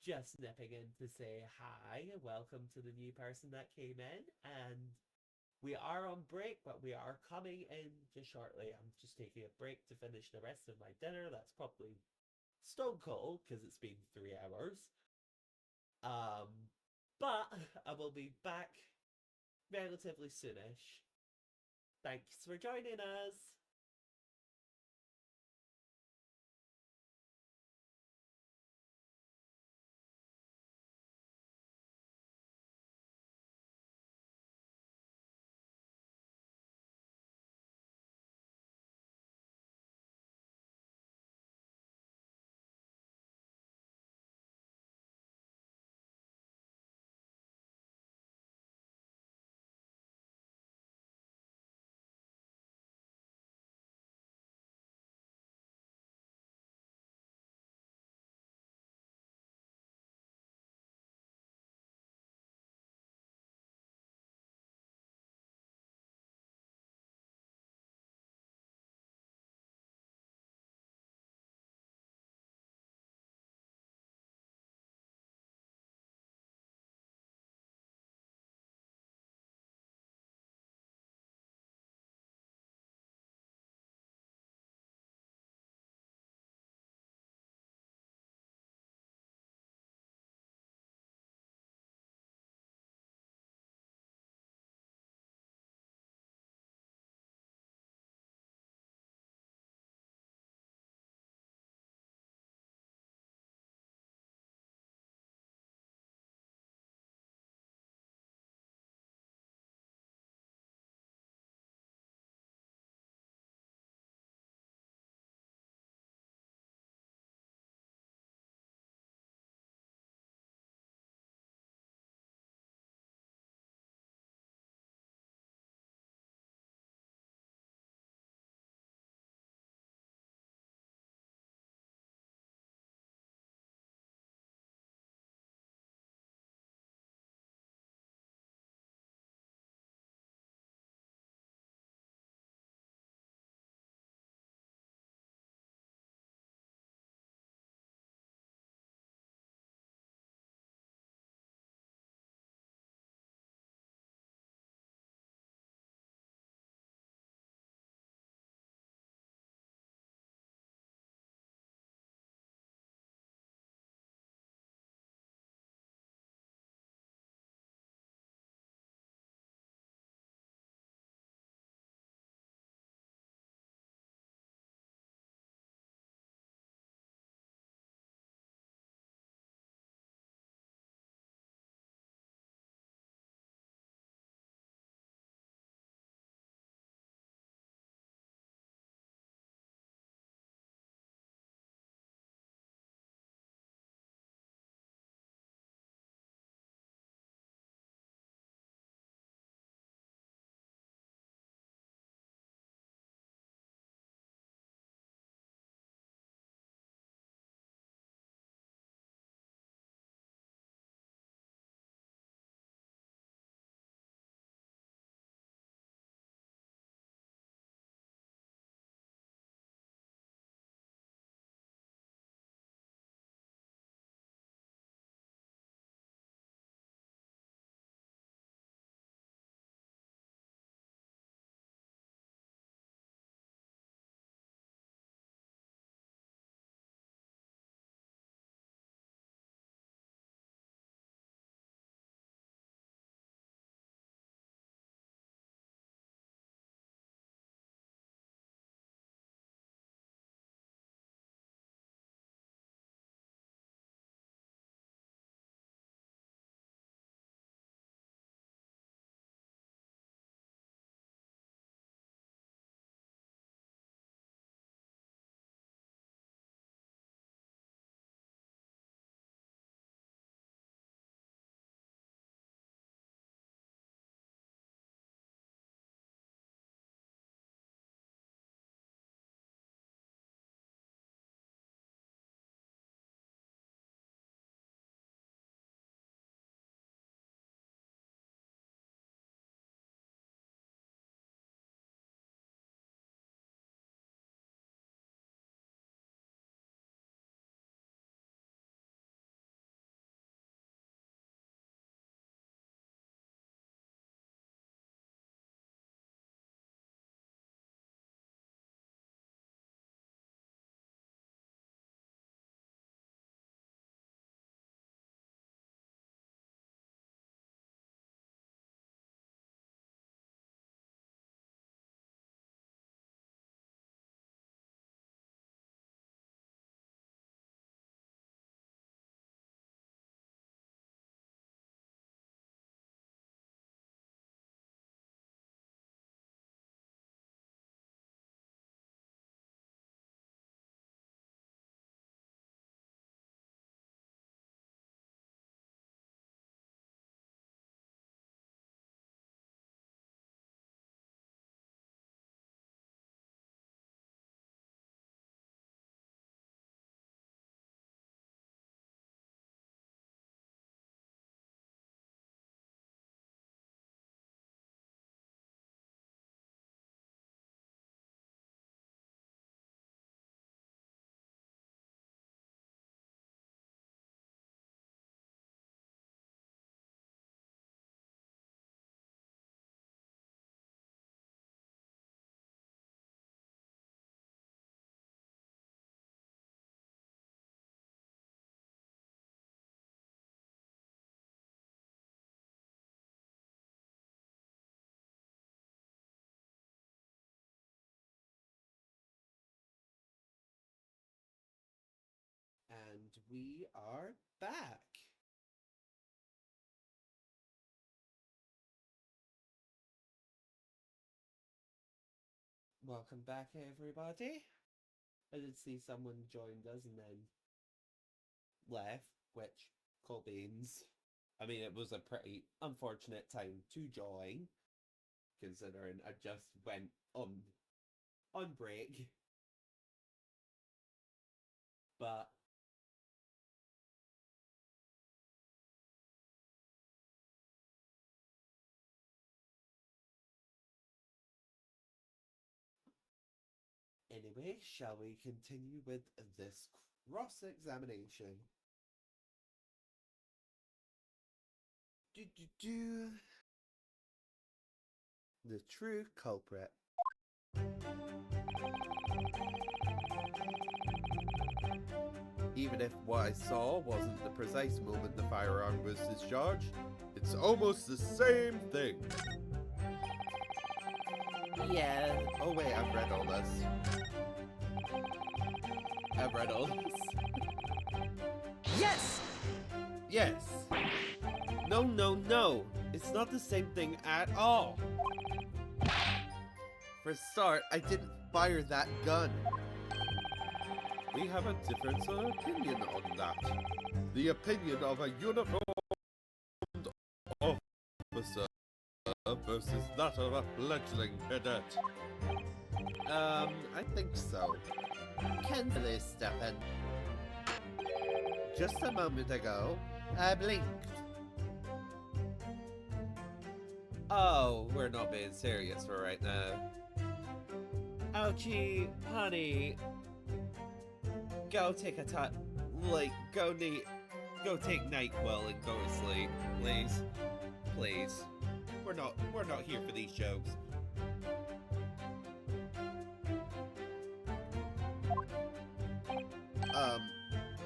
Just nipping in to say hi and welcome to the new person that came in. And we are on break, but we are coming in just shortly. I'm just taking a break to finish the rest of my dinner. That's probably stone cold because it's been 3 hours. But I will be back relatively soonish. Thanks for joining us. we are back. Welcome back, everybody. I did see someone joined us and then left, which, cool beans. I mean, it was a pretty unfortunate time to join, considering I just went on break. But anyway, shall we continue with this cross-examination? The true culprit. Even if what I saw wasn't the precise moment the firearm was discharged, it's almost the same thing. Yeah. Oh wait, I've read all this. I've read all this. Yes! Yes. No, no, no. It's not the same thing at all. For a start, I didn't fire that gun. We have a difference of opinion on that. The opinion of a uniformed officer versus that of a fledgling cadet. I think so. Can this step in? Just a moment ago, I blinked. Oh, we're not being serious for right now. Ouchie, honey. Go take a go take NyQuil and go to sleep, please. Please. We're not here for these jokes.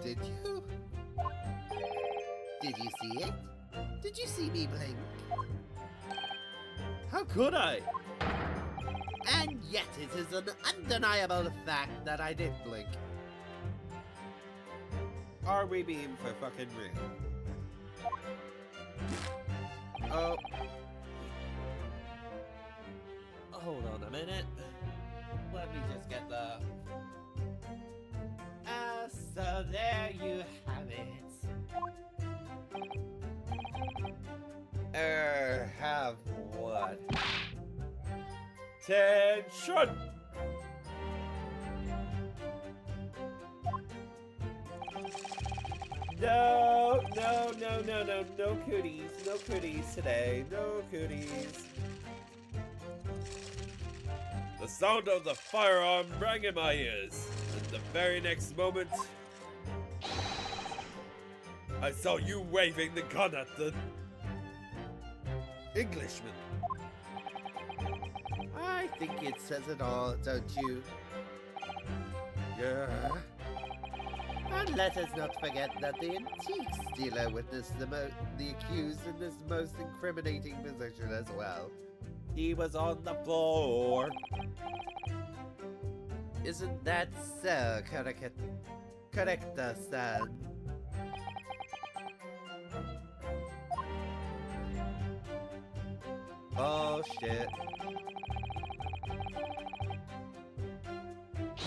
Did you? Did you see it? Did you see me blink? How could I? And yet it is an undeniable fact that I did blink. Are we being for fucking real? Oh. Hold on a minute. Let me just get the... so there you have it. Have what? Tension! No cooties. No cooties today. No cooties. The sound of the firearm rang in my ears. And the very next moment, I saw you waving the gun at the Englishman. I think it says it all, don't you? Yeah. And let us not forget that the antiques dealer witnessed the accused in this most incriminating position as well. He was on the floor. Isn't that so, correct-san? Oh shit.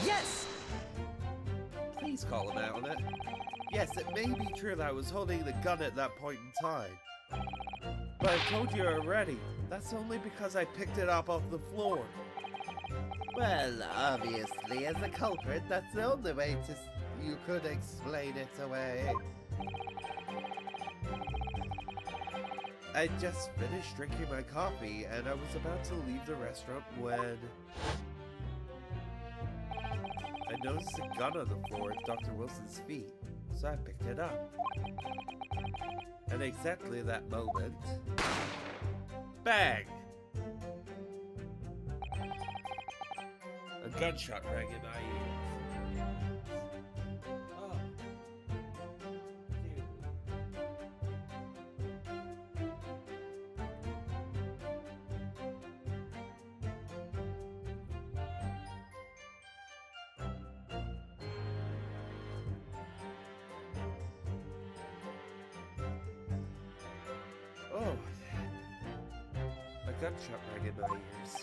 Yes! Please call him out on it. Yes, it may be true that I was holding the gun at that point in time. But I told you already, that's only because I picked it up off the floor. Well, obviously, as a culprit, that's the only way you could explain it away. I just finished drinking my coffee, and I was about to leave the restaurant when I noticed a gun on the floor at Dr. Wilson's feet, so I picked it up. At exactly that moment, bang! A gunshot rang in my ears. Oh. Dude. Oh, a gunshot rang in my ears.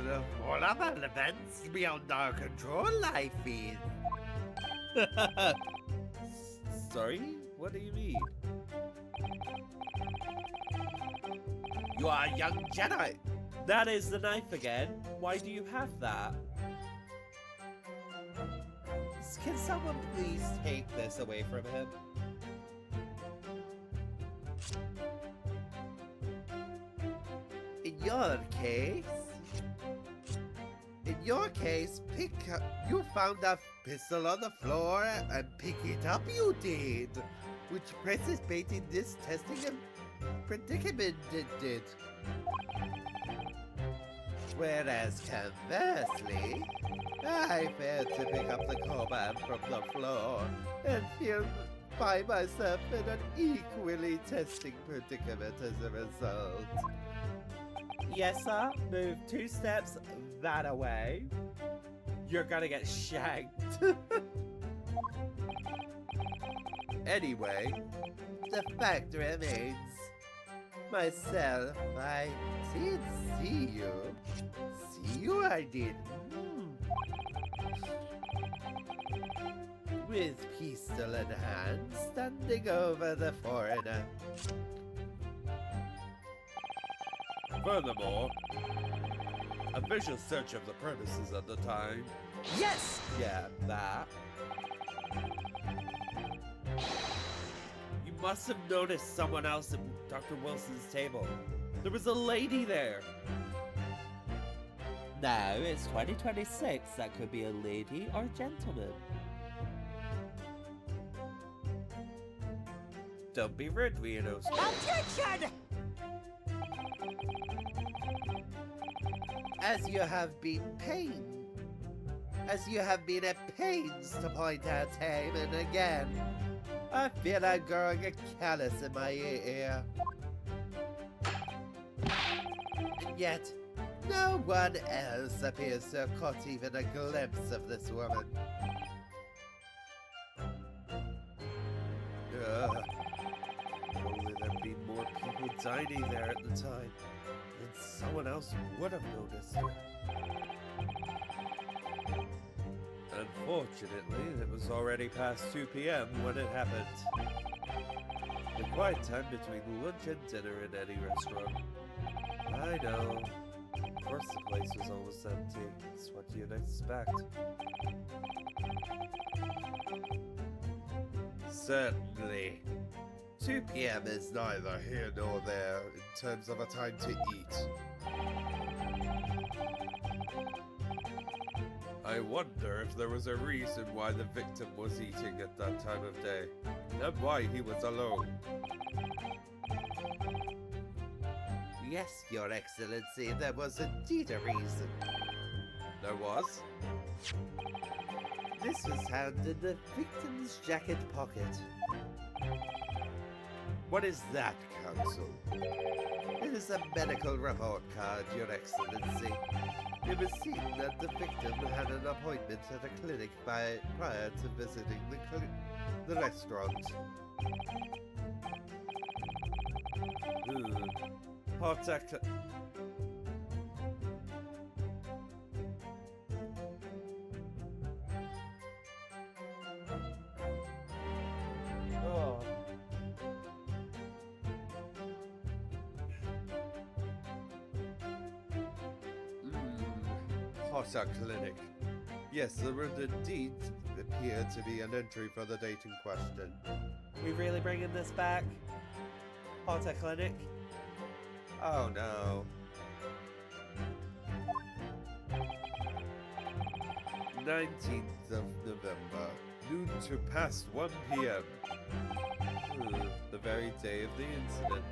The volatile events beyond our control, I feel. Sorry? What do you mean? You are a young Jedi. That is the knife again. Why do you have that? Can someone please take this away from him? In your case, you found a pistol on the floor and pick it up you did, which precipitated this testing and predicament did. Whereas conversely, I failed to pick up the cobalt from the floor and find myself in an equally testing predicament as a result. Yes, sir. Move 2 steps that away. You're gonna get shanked. Anyway, the fact remains, myself, I did see you. See you, I did. With pistol in hand, standing over the foreigner. Furthermore, a visual search of the premises at the time. Yes! Yeah, that. You must have noticed someone else at Dr. Wilson's table. There was a lady there. No, it's 2026. That could be a lady or gentleman. Don't be rude, weirdos. Objection! As you have been at pains to point out time and again, I feel I'm growing a callus in my ear. And yet, no one else appears to have caught even a glimpse of this woman. Only there'd be more people dining there at the time, then someone else would have noticed her. Unfortunately, it was already past 2 p.m. when it happened. The quiet time between lunch and dinner in any restaurant. I know. Of course the place was almost empty. It's what you'd expect. Certainly. 2 p.m. is neither here nor there in terms of a time to eat. I wonder if there was a reason why the victim was eating at that time of day, and why he was alone. Yes, Your Excellency, there was indeed a reason. There was? This was found in the victim's jacket pocket. What is that, Counsel? It is a medical report card, Your Excellency. It was seen that the victim had an appointment at a clinic prior to visiting the restaurant. Hot Oh. Hossa Clinic. Yes, there would indeed appear to be an entry for the date in question. We really bringing this back? Potter Clinic? Oh no. 19th of November, noon to past 1 p.m. The very day of the incident.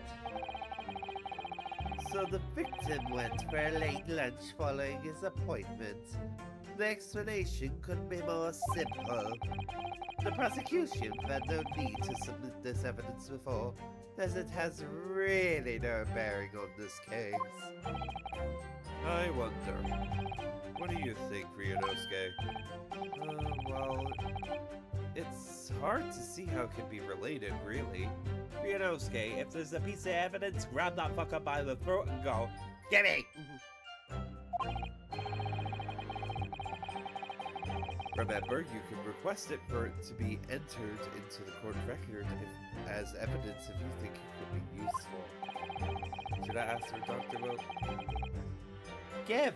So the victim went for a late lunch following his appointment. The explanation couldn't be more simple. The prosecution felt no need to submit this evidence before, as it has really no bearing on this case. I wonder. What do you think, Ryunosuke? Well, it's hard to see how it could be related, really. Ryunosuke, if there's a piece of evidence, grab that fucker by the throat and go, Gimme! Remember, you can request it for it to be entered into the court record as evidence if you think it could be useful. Should I ask for Dr. Will? Give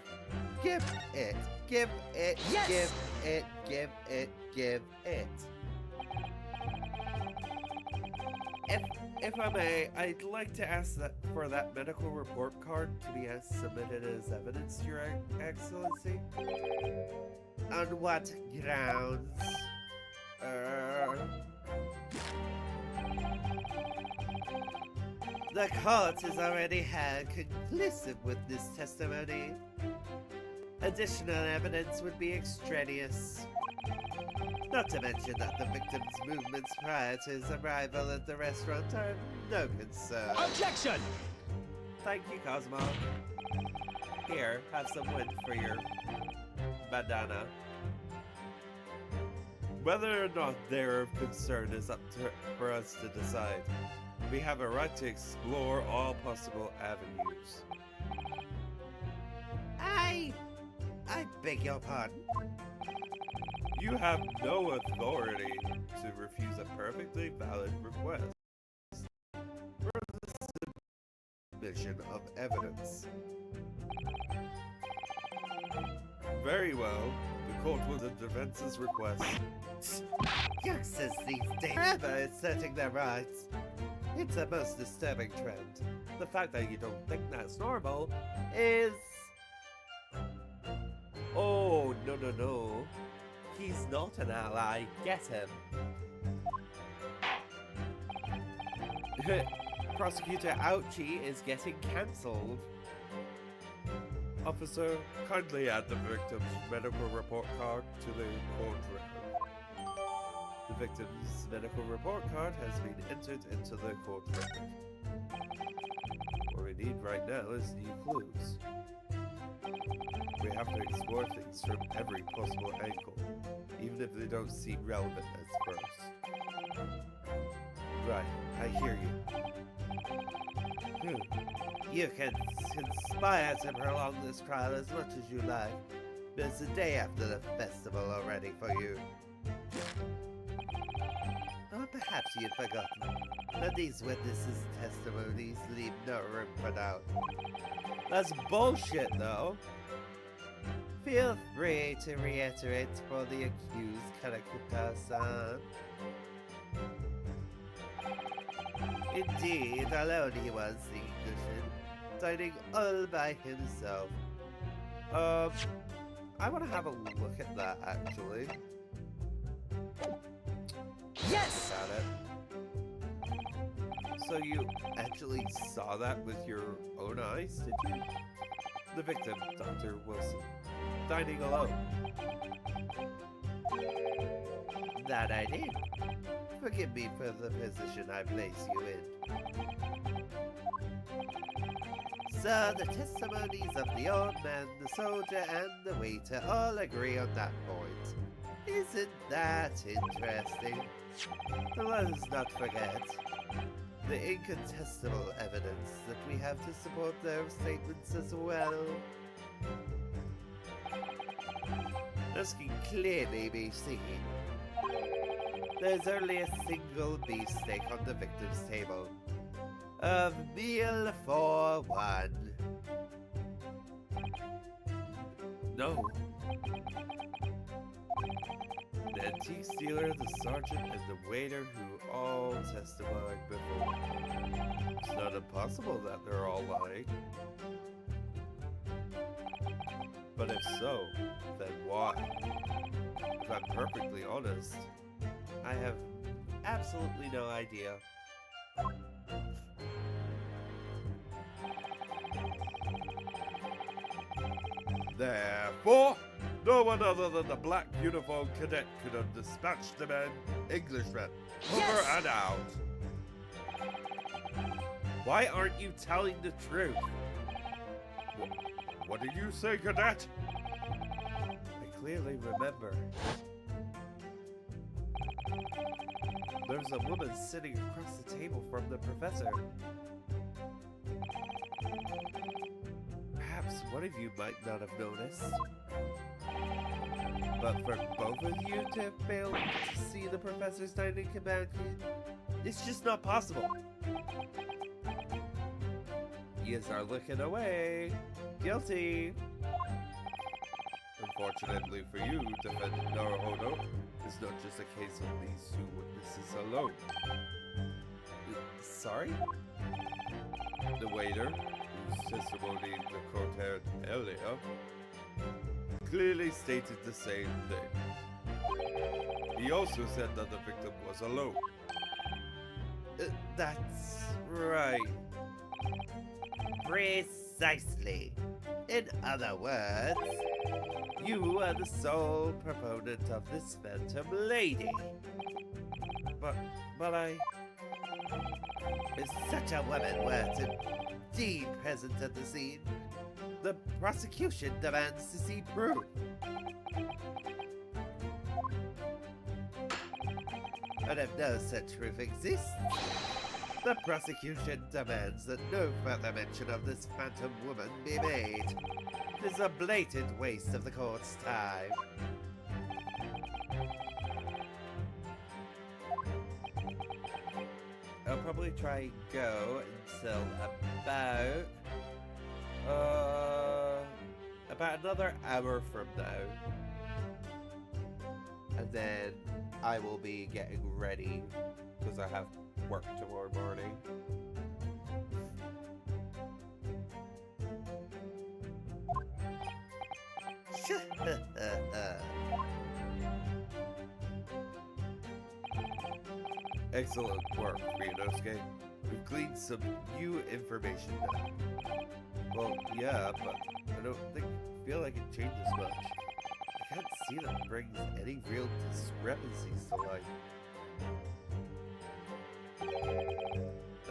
it, give it, Yes! give it, give it, give it. If I may, I'd like to ask for that medical report card to be submitted as evidence, Your Excellency. On what grounds? The court has already had conclusive witness testimony. Additional evidence would be extraneous. Not to mention that the victim's movements prior to his arrival at the restaurant are of no concern. Objection! Thank you, Cosmo. Here, have some wind for your bandana. Whether or not they're of concern is up for us to decide. We have a right to explore all possible avenues. I beg your pardon. You have no authority to refuse a perfectly valid request for the submission of evidence. Very well. The court will the defense's request. Youngsters these days ever asserting their rights. It's a most disturbing trend. The fact that you don't think that's normal Is Oh, no. He's not an ally. Get him. Prosecutor Ouchie is getting cancelled. Officer, kindly add the victim's medical report card to the court record. The victim's medical report card has been entered into the court record. What we need right now is new clues. We have to explore things from every possible angle, even if they don't seem relevant at first. Right, I hear you. you can conspire to prolong this trial as much as you like, but it's the day after the festival already for you. Or perhaps you'd forgotten that these witnesses' testimonies leave no room for doubt. That's bullshit, though. Feel free to reiterate for the accused Karakuta-san. Indeed, alone he was the Englishmen, dining all by himself. I want to have a look at that, actually. Yes! Got it. So you actually saw that with your own eyes, did you? The victim, Dr. Wilson, dining alone. That I did. Forgive me for the position I place you in. So the testimonies of the old man, the soldier, and the waiter all agree on that point. Isn't that interesting? Let us not forget the incontestable evidence that we have to support their statements as well. As can clearly be seen, there's only a single beefsteak on the victim's table. A meal for one. No. The antique dealer, the sergeant, and the waiter who all testified before. It's not impossible that they're all lying. But if so, then why? If I'm perfectly honest, I have absolutely no idea. Therefore, No one other than the black uniformed cadet could have dispatched the man. Englishman. Over Yes! and out. Why aren't you telling the truth? What did you say, cadet? I clearly remember. There's a woman sitting across the table from the professor. Perhaps one of you might not have noticed. But for both of you to have failed to see the professor's knight in command, it's just not possible. Yous are looking away. Guilty. Unfortunately for you, Defendant Naruhodo, it's not just a case of these two witnesses alone. Sorry? The waiter, whose testimony the court heard earlier, clearly stated the same thing. He also said that the victim was alone. That's right. Precisely. In other words, You are the sole proponent of this phantom lady. But I... if such a woman were to be present at the scene, The prosecution demands to see proof. and if no such proof exists, The prosecution demands that no further mention of this phantom woman be made. It is a blatant waste of the court's time. I'll probably try and go until about another hour from now. And then I will be getting ready because I have work tomorrow morning. Excellent work, Ryunosuke. We've gleaned some new information now. Well, yeah, but I don't feel like it changes much. I can't see that it brings any real discrepancies to light.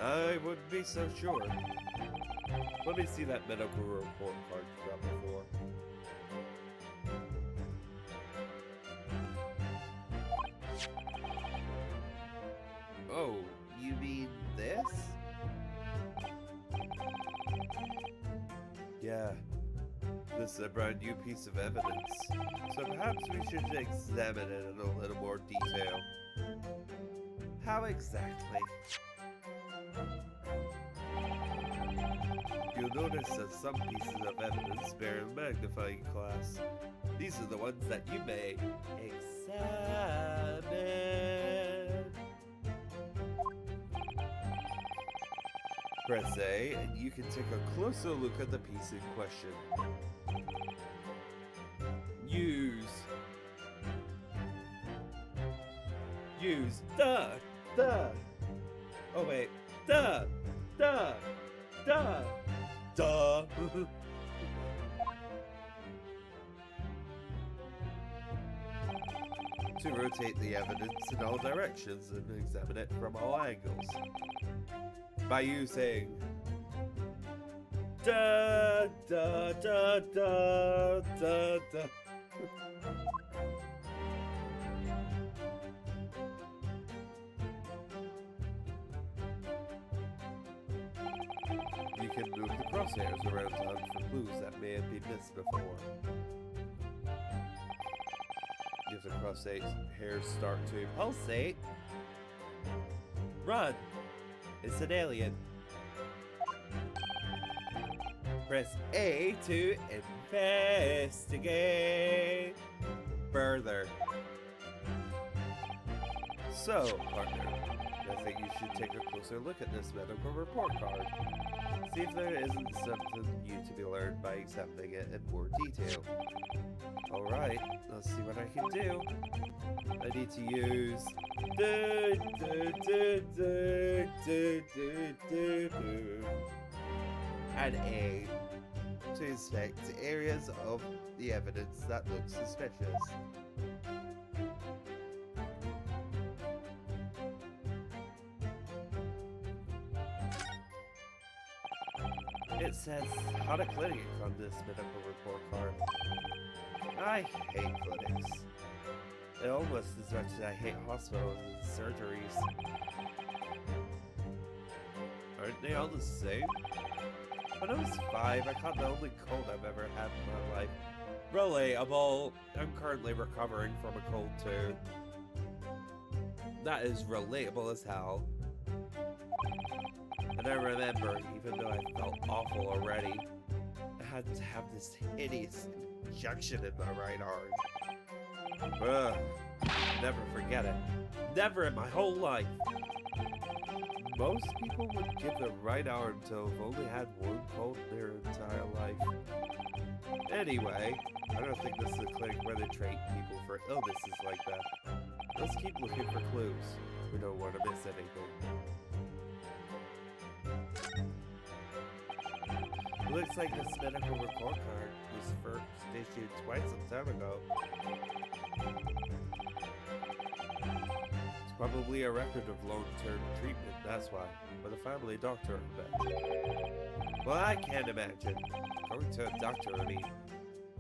I wouldn't be so sure. Let me see that medical report card you got before. Oh, you mean this? Yeah, this is a brand new piece of evidence, so perhaps we should examine it in a little more detail. How exactly? You'll notice that some pieces of evidence bear a magnifying glass. These are the ones that you may examine. Press A, and you can take a closer look at the piece in question. Use. Duh. Oh wait. Duh. To rotate the evidence in all directions and examine it from all angles. By using da da da da da da. You can move the crosshairs around to hunt for clues that may have been missed before. If the crosshairs start to pulsate, run! It's an alien. Press A to investigate further. So, partner, I think you should take a closer look at this medical report card. See if there isn't something new to be learned by examining it in more detail. Alright, let's see what I can do. I need to use... and A. to inspect areas of the evidence that look suspicious. It says had a clinic on this medical report card. I hate clinics. Almost as much as I hate hospitals and surgeries. Aren't they all the same? When I was 5, I caught the only cold I've ever had in my life. Relatable. I'm currently recovering from a cold too. That is relatable as hell. And I remember, even though I felt awful already, I had to have this hideous injection in my right arm. Ugh, never forget it. Never in my whole life. Most people would give their right arm to have only had one cold in their entire life. Anyway, I don't think this is a clinic where they treat people for illnesses like that. Let's keep looking for clues. We don't want to miss anything. Looks like this medical report card was first issued quite some time ago. It's probably a record of long-term treatment, that's why. With a family doctor, I bet. Well, I can't imagine. Going to a doctor, I mean.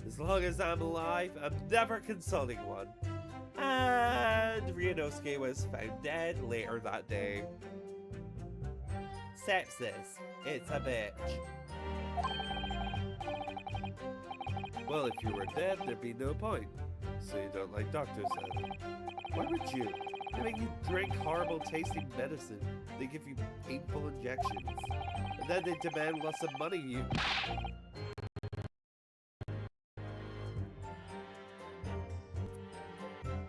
As long as I'm alive, I'm never consulting one. And Ryunosuke was found dead later that day. Sepsis. It's a bitch. Well, if you were dead, there'd be no point. So you don't like doctors then? Why would you? They make you drink horrible tasting medicine. They give you painful injections. And then they demand lots of money you.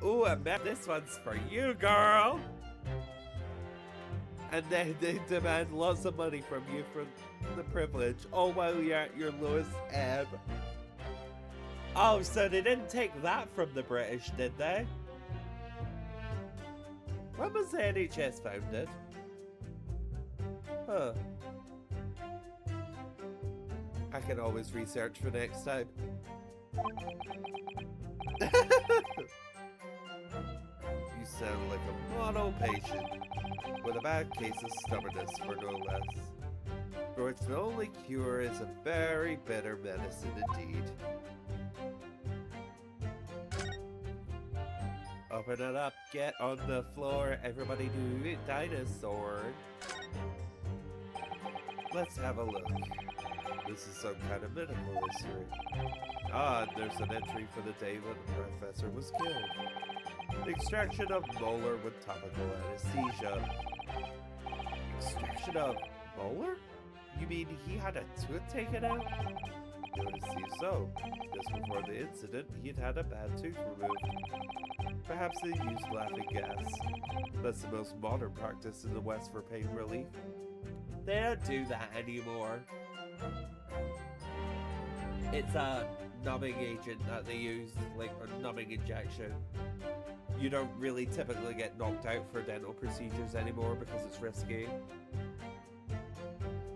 Ooh, I bet this one's for you, girl! And then they demand lots of money from you for the privilege, all while you're at your lowest ebb. Oh, so they didn't take that from the British, did they? When was the NHS founded? Huh. I can always research for next time. You sound like a model patient, with a bad case of stubbornness for no less. For which the only cure is a very bitter medicine indeed. Open it up, get on the floor, everybody do it, dinosaur. Let's have a look. This is some kind of medical history. Ah, and there's an entry for the day when the professor was killed. Extraction of molar with topical anesthesia. Extraction of molar? You mean he had a tooth taken out? You would see so. Just before the incident, he'd had a bad tooth removed. Perhaps they used laughing gas. That's the most modern practice in the West for pain relief. They don't do that anymore. It's a numbing agent that they use, like a numbing injection. You don't really typically get knocked out for dental procedures anymore because it's risky.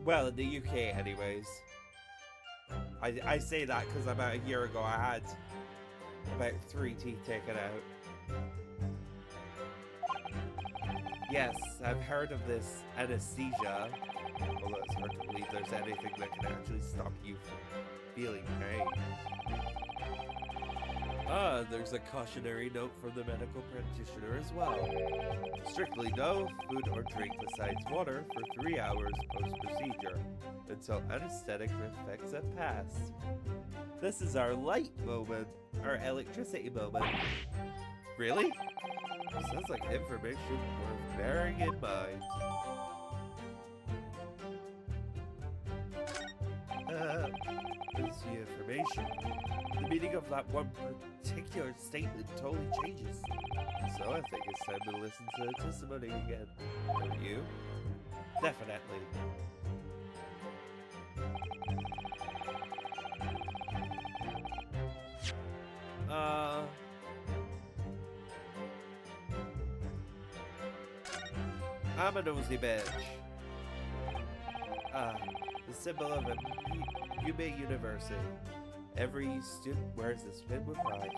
Well, in the UK anyways. I say that because about a year ago I had about 3 teeth taken out. Yes, I've heard of this anesthesia, although it's hard to believe there's anything that can actually stop you from feeling pain. Ah, there's a cautionary note from the medical practitioner as well. Strictly no food or drink besides water for 3 hours post-procedure, until anesthetic effects have passed. This is our light moment, our electricity moment. Really? Sounds like information worth bearing in mind. What's the information? The meaning of that one particular statement totally changes. So I think it's time to listen to the testimony again. Don't you? Definitely. I'm a nosy bitch. The symbol of a Yume University. Every student wears this pin with pride.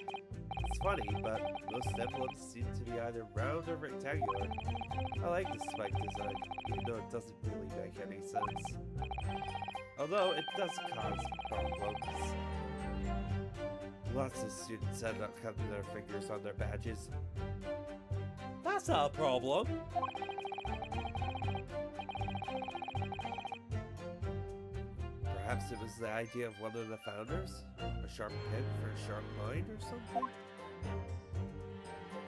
It's funny, but most emblems seem to be either round or rectangular. I like the spike design, even though it doesn't really make any sense. Although it does cause problems. Lots of students end up cutting their fingers on their badges. That's not a problem. Perhaps it was the idea of one of the founders? A sharp pen for a sharp mind or something?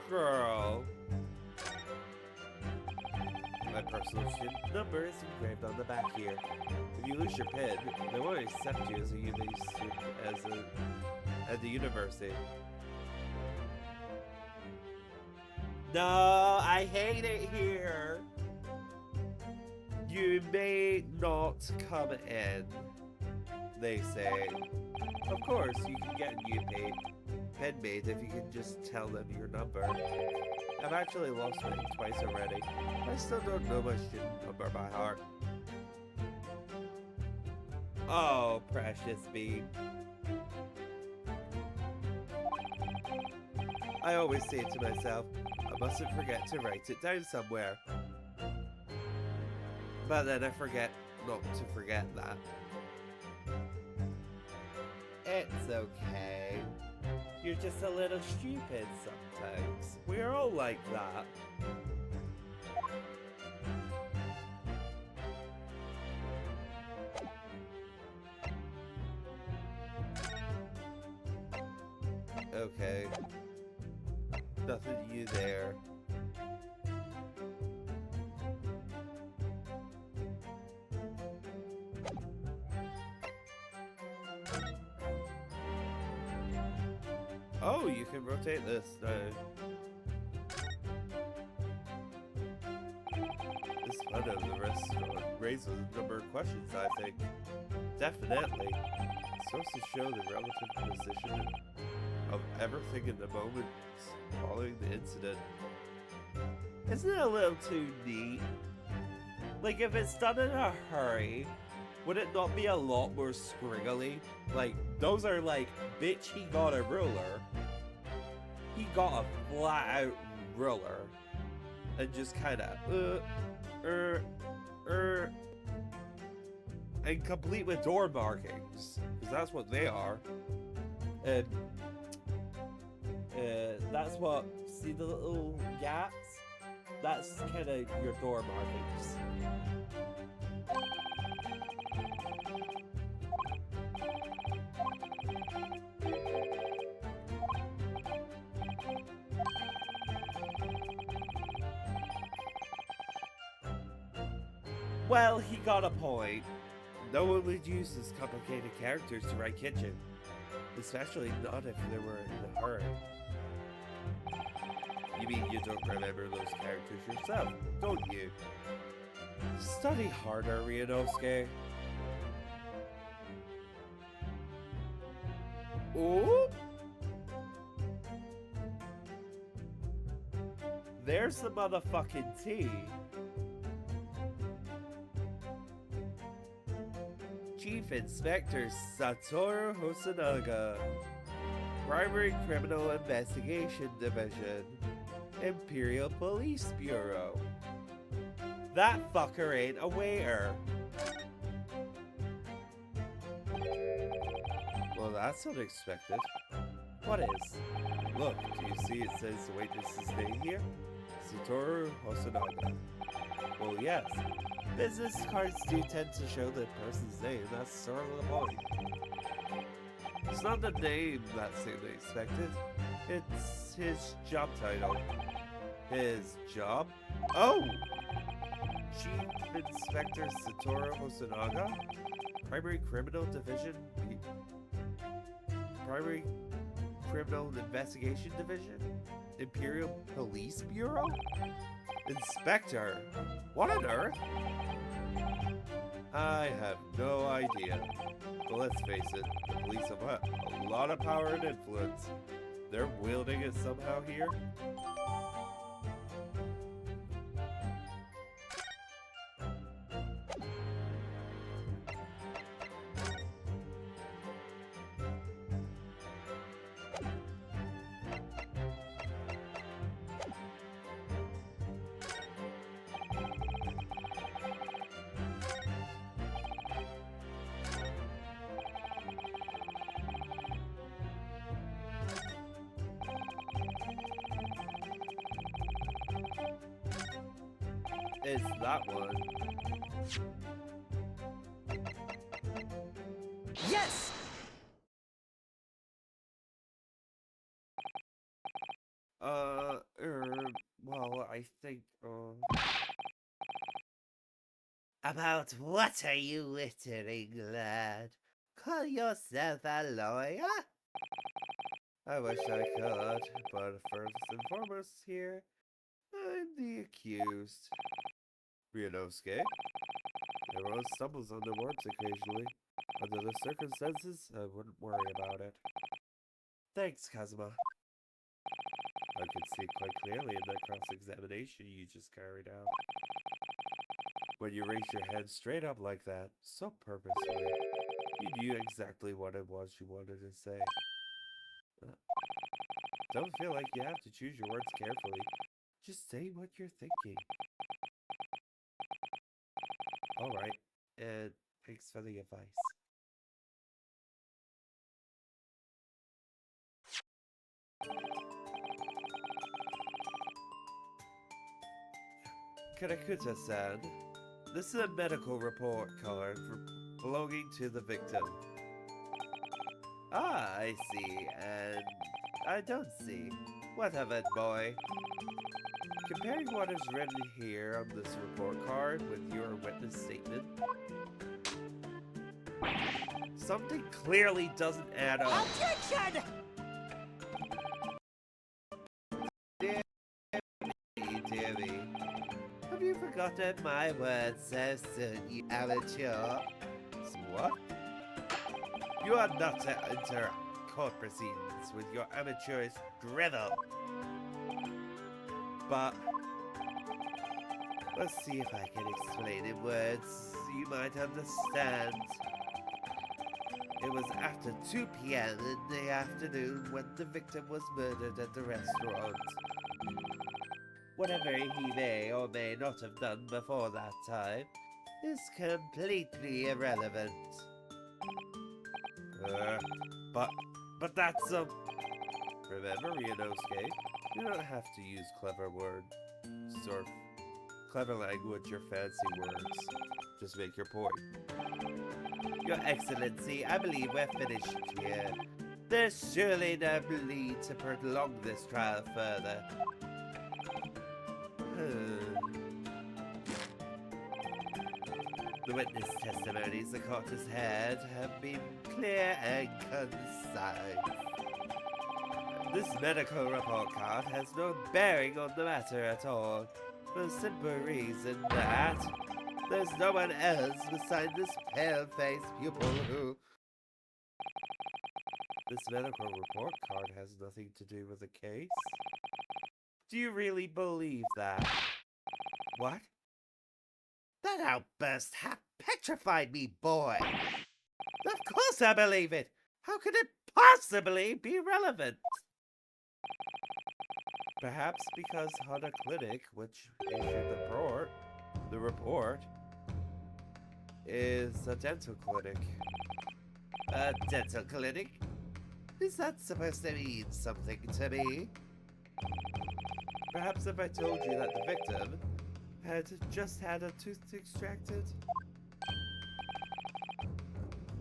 Girl. My personal student number is engraved on the back here. If you lose your pen, they won't accept you as a uni student at the university. No, I hate it here. You may not come in, they say. Of course, you can get a new pen made if you can just tell them your number. I've actually lost mine twice already. I still don't know my student number by heart. Oh, precious bean. I always say to myself, I mustn't forget to write it down somewhere. But then I forget not to forget that. It's okay. You're just a little stupid sometimes. We're all like that. Okay. Nothing new there. Oh, you can rotate this now. This fun of the restaurant raises a number of questions, I think. Definitely. It's supposed to show the relative position of everything in the moment following the incident. Isn't it a little too neat? Like, if it's done in a hurry, would it not be a lot more scriggly? Like, those are like, bitch, he got a ruler. He got a flat-out ruler. And just kind of, and complete with door markings. Because that's what they are. And that's what, see the little gaps? That's kind of your door markings. Well, he got a point. No one would use this complicated characters to write kitchen. Especially not if they were in a hurry. You mean you don't remember those characters yourself, don't you? Study harder, Ryunosuke. Ooh! There's the motherfucking tea. Chief Inspector Satoru Hosonaga, Primary Criminal Investigation Division, Imperial Police Bureau. That fucker ain't a waiter. Well, that's unexpected. What is? Look, do you see it says the witness's name here? Satoru Hosonaga. Well, yes. Business cards do tend to show the person's name, that's sort of the point. It's not the name that's unexpected, it's his job title. His job? Oh! Chief Inspector Satoru Hosonaga? Primary Criminal Division? Primary Criminal Investigation Division? Imperial Police Bureau? Inspector? What on earth? I have no idea. But let's face it, the police have a lot of power and influence. They're wielding it somehow here. is that one? Yes! Well, I think, About what are you littering, lad? Call yourself a lawyer? I wish I could, but first and foremost here, I'm the accused. Ryunosuke. Everyone stumbles on the words occasionally. Under the circumstances, I wouldn't worry about it. Thanks, Kazuma. I could see quite clearly in that cross-examination you just carried out. When you raised your head straight up like that, so purposefully, you knew exactly what it was you wanted to say. Don't feel like you have to choose your words carefully. Just say what you're thinking. Alright, and thanks for the advice. Kanakuta-san, this is a medical report card belonging to the victim. Ah, I see, and I don't see. What of it, boy? Comparing what is written here on this report card with your witness statement, something clearly doesn't add up. Objection! Dear me. Have you forgotten my words so soon, you amateur? What? You are not to enter court proceedings with your amateurish drivel. But let's see if I can explain in words you might understand. It was after 2 p.m. in the afternoon when the victim was murdered at the restaurant. Whatever he may or may not have done before that time is completely irrelevant. But that's Remember, Ryunosuke, you don't have to use clever words or clever language or fancy words. Just make your point. Your Excellency, I believe we're finished here. There's surely no need to prolong this trial further. The witness testimonies the court has heard have been clear and concise. This medical report card has no bearing on the matter at all, for the simple reason that there's no one else besides this pale-faced pupil who... This medical report card has nothing to do with the case? Do you really believe that? What? That outburst half petrified me, boy. Of course I believe it. How could it possibly be relevant? Perhaps because Hana Clinic, which issued the report, is a dental clinic. A dental clinic? Is that supposed to mean something to me? Perhaps if I told you that the victim had just had a tooth extracted.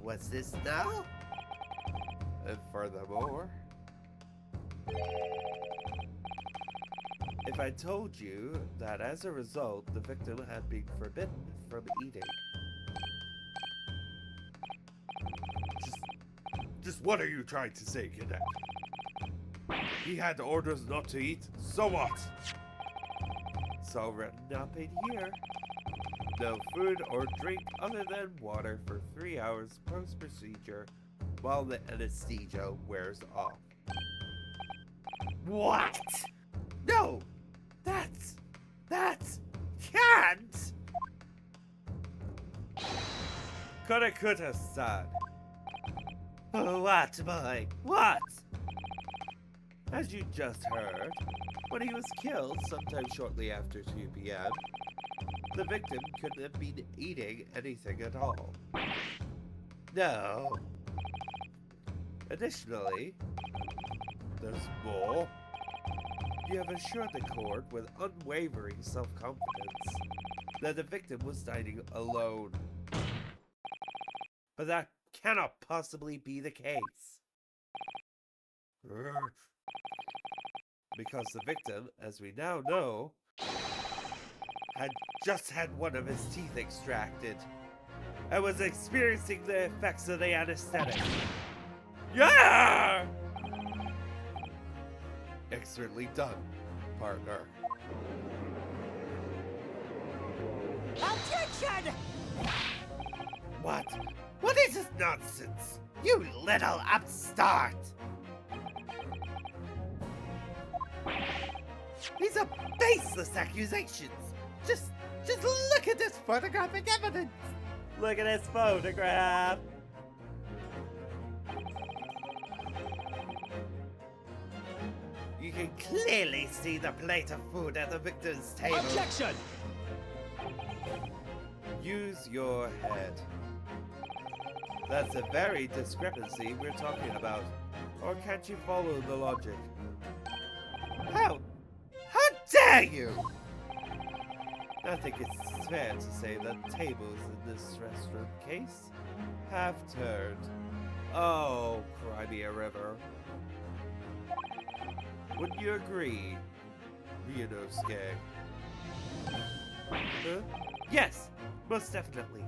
What's this now? And furthermore, if I told you that as a result, the victim had been forbidden from eating. Just what are you trying to say, Cadet? He had orders not to eat, so what? It's all written up in here. No food or drink other than water for 3 hours post-procedure while the anesthesia wears off. What? No! That can't! Kanakuta-san! What, boy? What? As you just heard, when he was killed sometime shortly after 2 p.m., the victim couldn't have been eating anything at all. No. Additionally, there's more. You have assured the court with unwavering self-confidence that the victim was dining alone. But that cannot possibly be the case. Because the victim, as we now know, had just had one of his teeth extracted and was experiencing the effects of the anesthetic. Yeah! Excellently done, partner. Objection! What? What is this nonsense? You little upstart! These are baseless accusations! Just look at this photographic evidence! Look at this photograph! You can clearly see the plate of food at the victim's table. Objection! Use your head. That's a very discrepancy we're talking about. Or can't you follow the logic? How dare you! I think it's fair to say that tables in this restaurant case have turned. Oh, cry me a river. Wouldn't you agree, Ryunosuke? Huh? Yes, most definitely.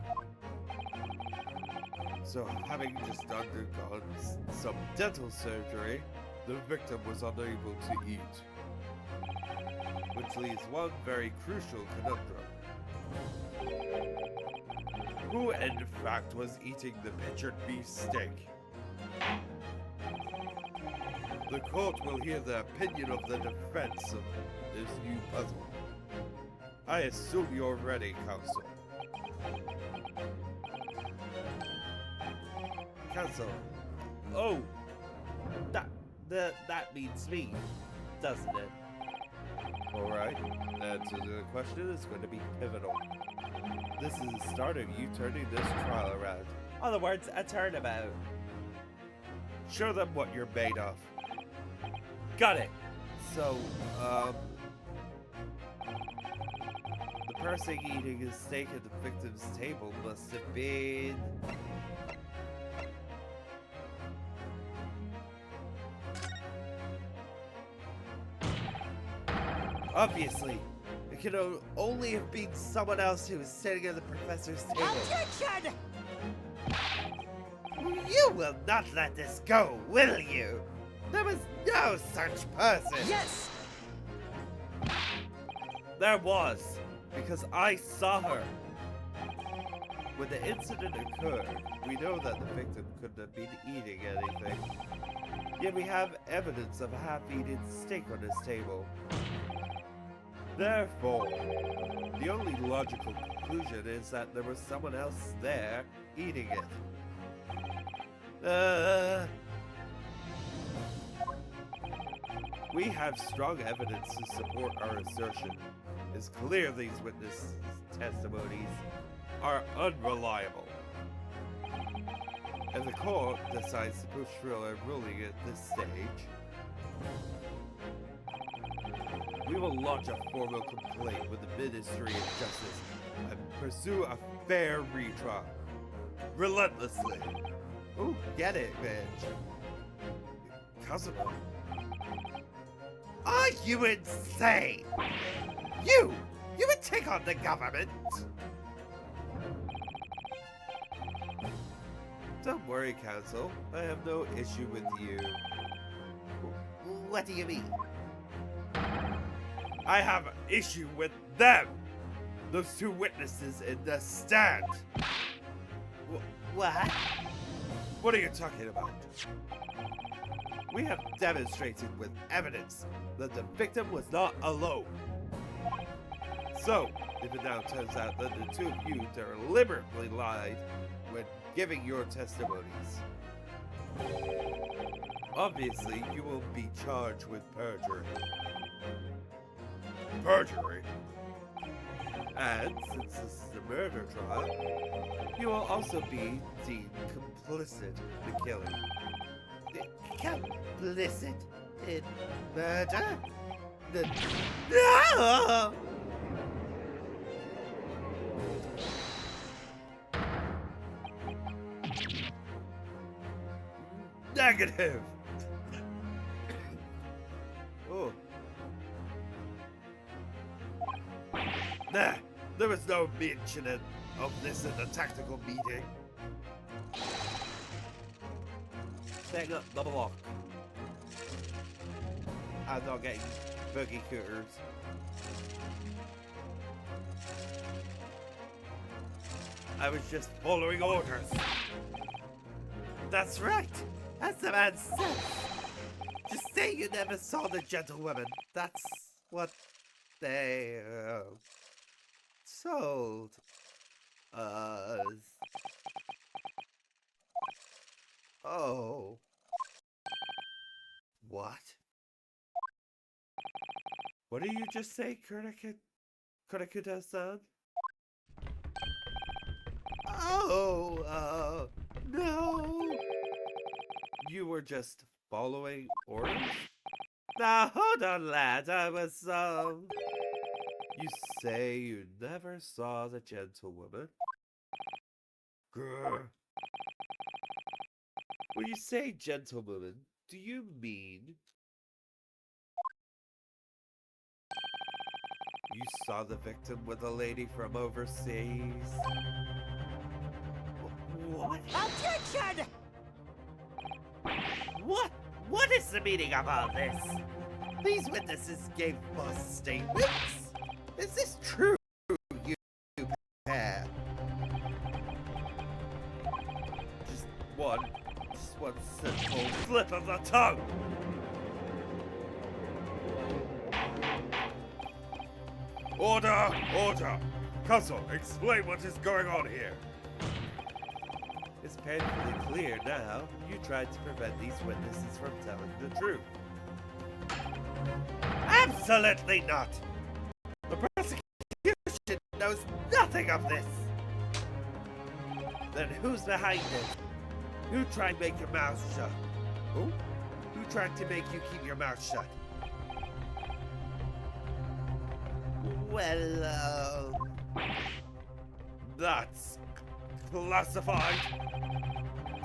So, having just undergone some dental surgery, the victim was unable to eat. Which leaves one very crucial conundrum. Who, in fact, was eating the pictured beef steak? The court will hear the opinion of the defense of this new puzzle. I assume you're ready, counsel. Counsel. Oh, that means me, doesn't it? Alright, answer to the question is going to be pivotal. This is the start of you turning this trial around. Other words, a turnabout. Show them what you're made of. Got it. So, the person eating a steak at the victim's table must have been... Obviously, it can only have been someone else who was sitting at the professor's table. Objection! You will not let this go, will you? There was no such person! Yes! There was, because I saw her. When the incident occurred, we know that the victim couldn't have been eating anything. Yet we have evidence of a half-eaten steak on his table. Therefore, the only logical conclusion is that there was someone else there eating it. We have strong evidence to support our assertion. It's clear these witness testimonies are unreliable. If the court decides to push through a ruling at this stage, we will launch a formal complaint with the Ministry of Justice and pursue a fair retrial. Relentlessly. Ooh, get it, bitch. Kazuma. Are you insane? You would take on the government? Don't worry, Counsel. I have no issue with you. What do you mean? I have an issue with them! Those two witnesses in the stand! What? What are you talking about? We have demonstrated with evidence that the victim was not alone. So, if it now turns out that the two of you deliberately lied when giving your testimonies, obviously you will be charged with perjury. Perjury? And since this is a murder trial, you will also be deemed complicit in the killing. Complicit in murder? No! Negative! Oh. Nah, there was no mention of this in the tactical meeting. Setting up the block. I'm not getting boogie cooters. I was just following orders. That's right. As the man said. Just say you never saw the gentlewoman. That's what they told us. Oh. What? What did you just say, Kurikuta-san? Oh, no. You were just following orders? Now, hold on, lad. I was, You say you never saw the gentlewoman? Grr. When you say gentlewoman, do you mean you saw the victim with a lady from overseas? What? Objection! What is the meaning of all this? These witnesses gave false statements. Is this true, you pair? Just one simple slip of the tongue! Order! Order! Counsel, explain what is going on here. It's painfully clear now. You tried to prevent these witnesses from telling the truth. Absolutely not. The prosecution knows nothing of this. Then who's behind it? Who tried to make your mouth shut? Who? Who tried to make you keep your mouth shut? Well, That's classified.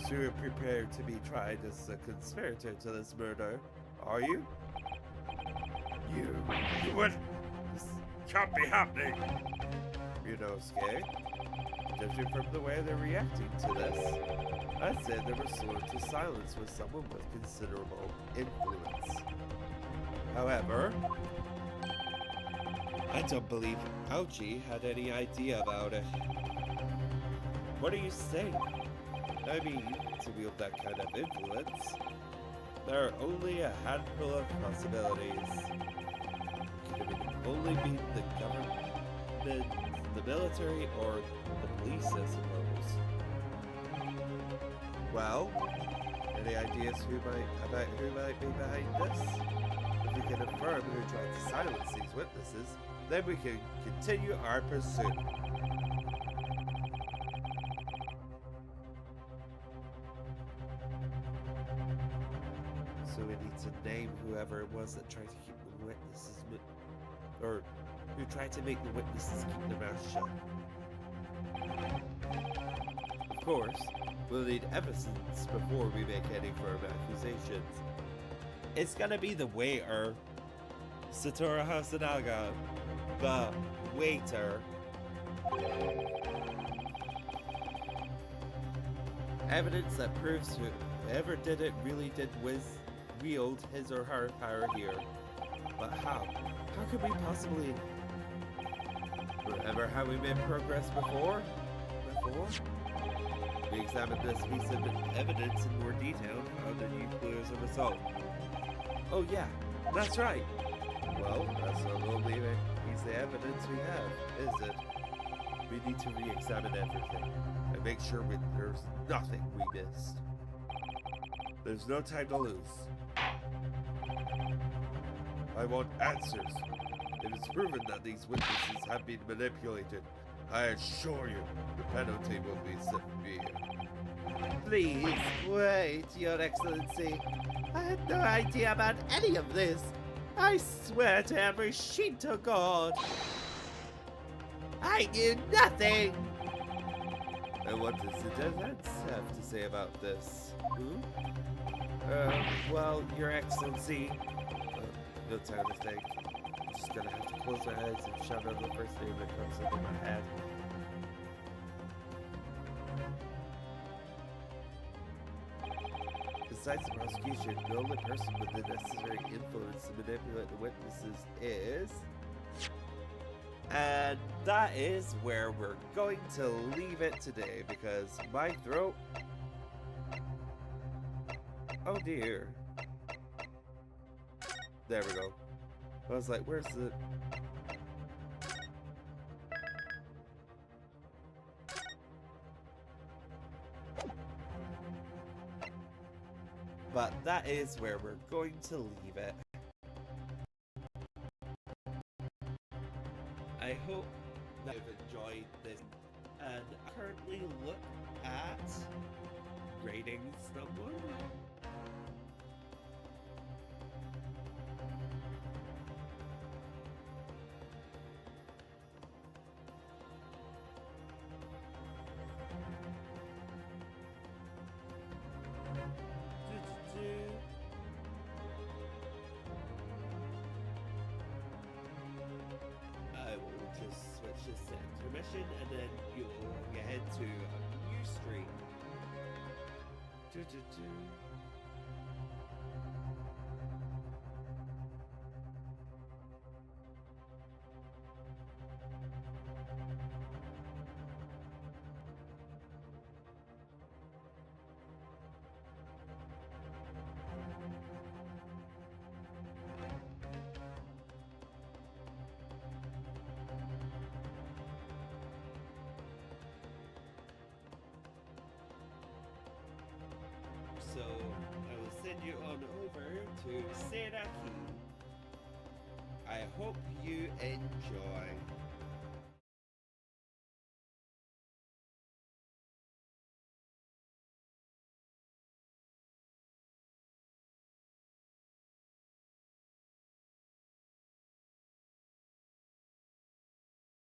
So you're prepared to be tried as a conspirator to this murder, are you? You would? This can't be happening. You know, Skay, judging from the way they're reacting to this, I'd say they were sworn to silence with someone with considerable influence. However, I don't believe Ouchie had any idea about it. What are you saying? I mean, to wield that kind of influence, there are only a handful of possibilities. It could only be the government, the military, or the police, I suppose. Well, any ideas about who might be behind this? If we can affirm who tried to silence these witnesses, then we can continue our pursuit. So we need to name whoever it was that tried to keep the witnesses, or who tried to make the witnesses keep their mouths shut. Of course, we'll need evidence before we make any firm accusations. It's gonna be the waiter, Satoru Hasanaga, the waiter. Evidence that proves whoever did it really did wield his or her power here. But how? How could we possibly... Remember how we made progress before? We examined this piece of evidence in more detail and found a new clue as a result. Oh yeah, that's right. Well, that's not only a piece of evidence we have, is it? We need to re-examine everything and make sure there's nothing we missed. There's no time to lose. I want answers. It is proven that these witnesses have been manipulated. I assure you, the penalty will be severe. please, wait, Your Excellency. I had no idea about any of this. I swear to every Shinto god. I knew nothing. And what does the Deadlands have to say about this? Well, Your Excellency, no time to think. I'm just gonna have to close my eyes and shout out the first name that comes into my head. Besides the prosecution, the only person with the necessary influence to manipulate the witnesses is... And that is where we're going to leave it today, because my throat... Oh dear. There we go. I was like, where's the... But that is where we're going to leave it. I hope that you've enjoyed this, and currently look at rating someone. I will just switch this to intermission, and then you'll head to a new stream. So I will send you on over to Seraki. I hope you enjoy.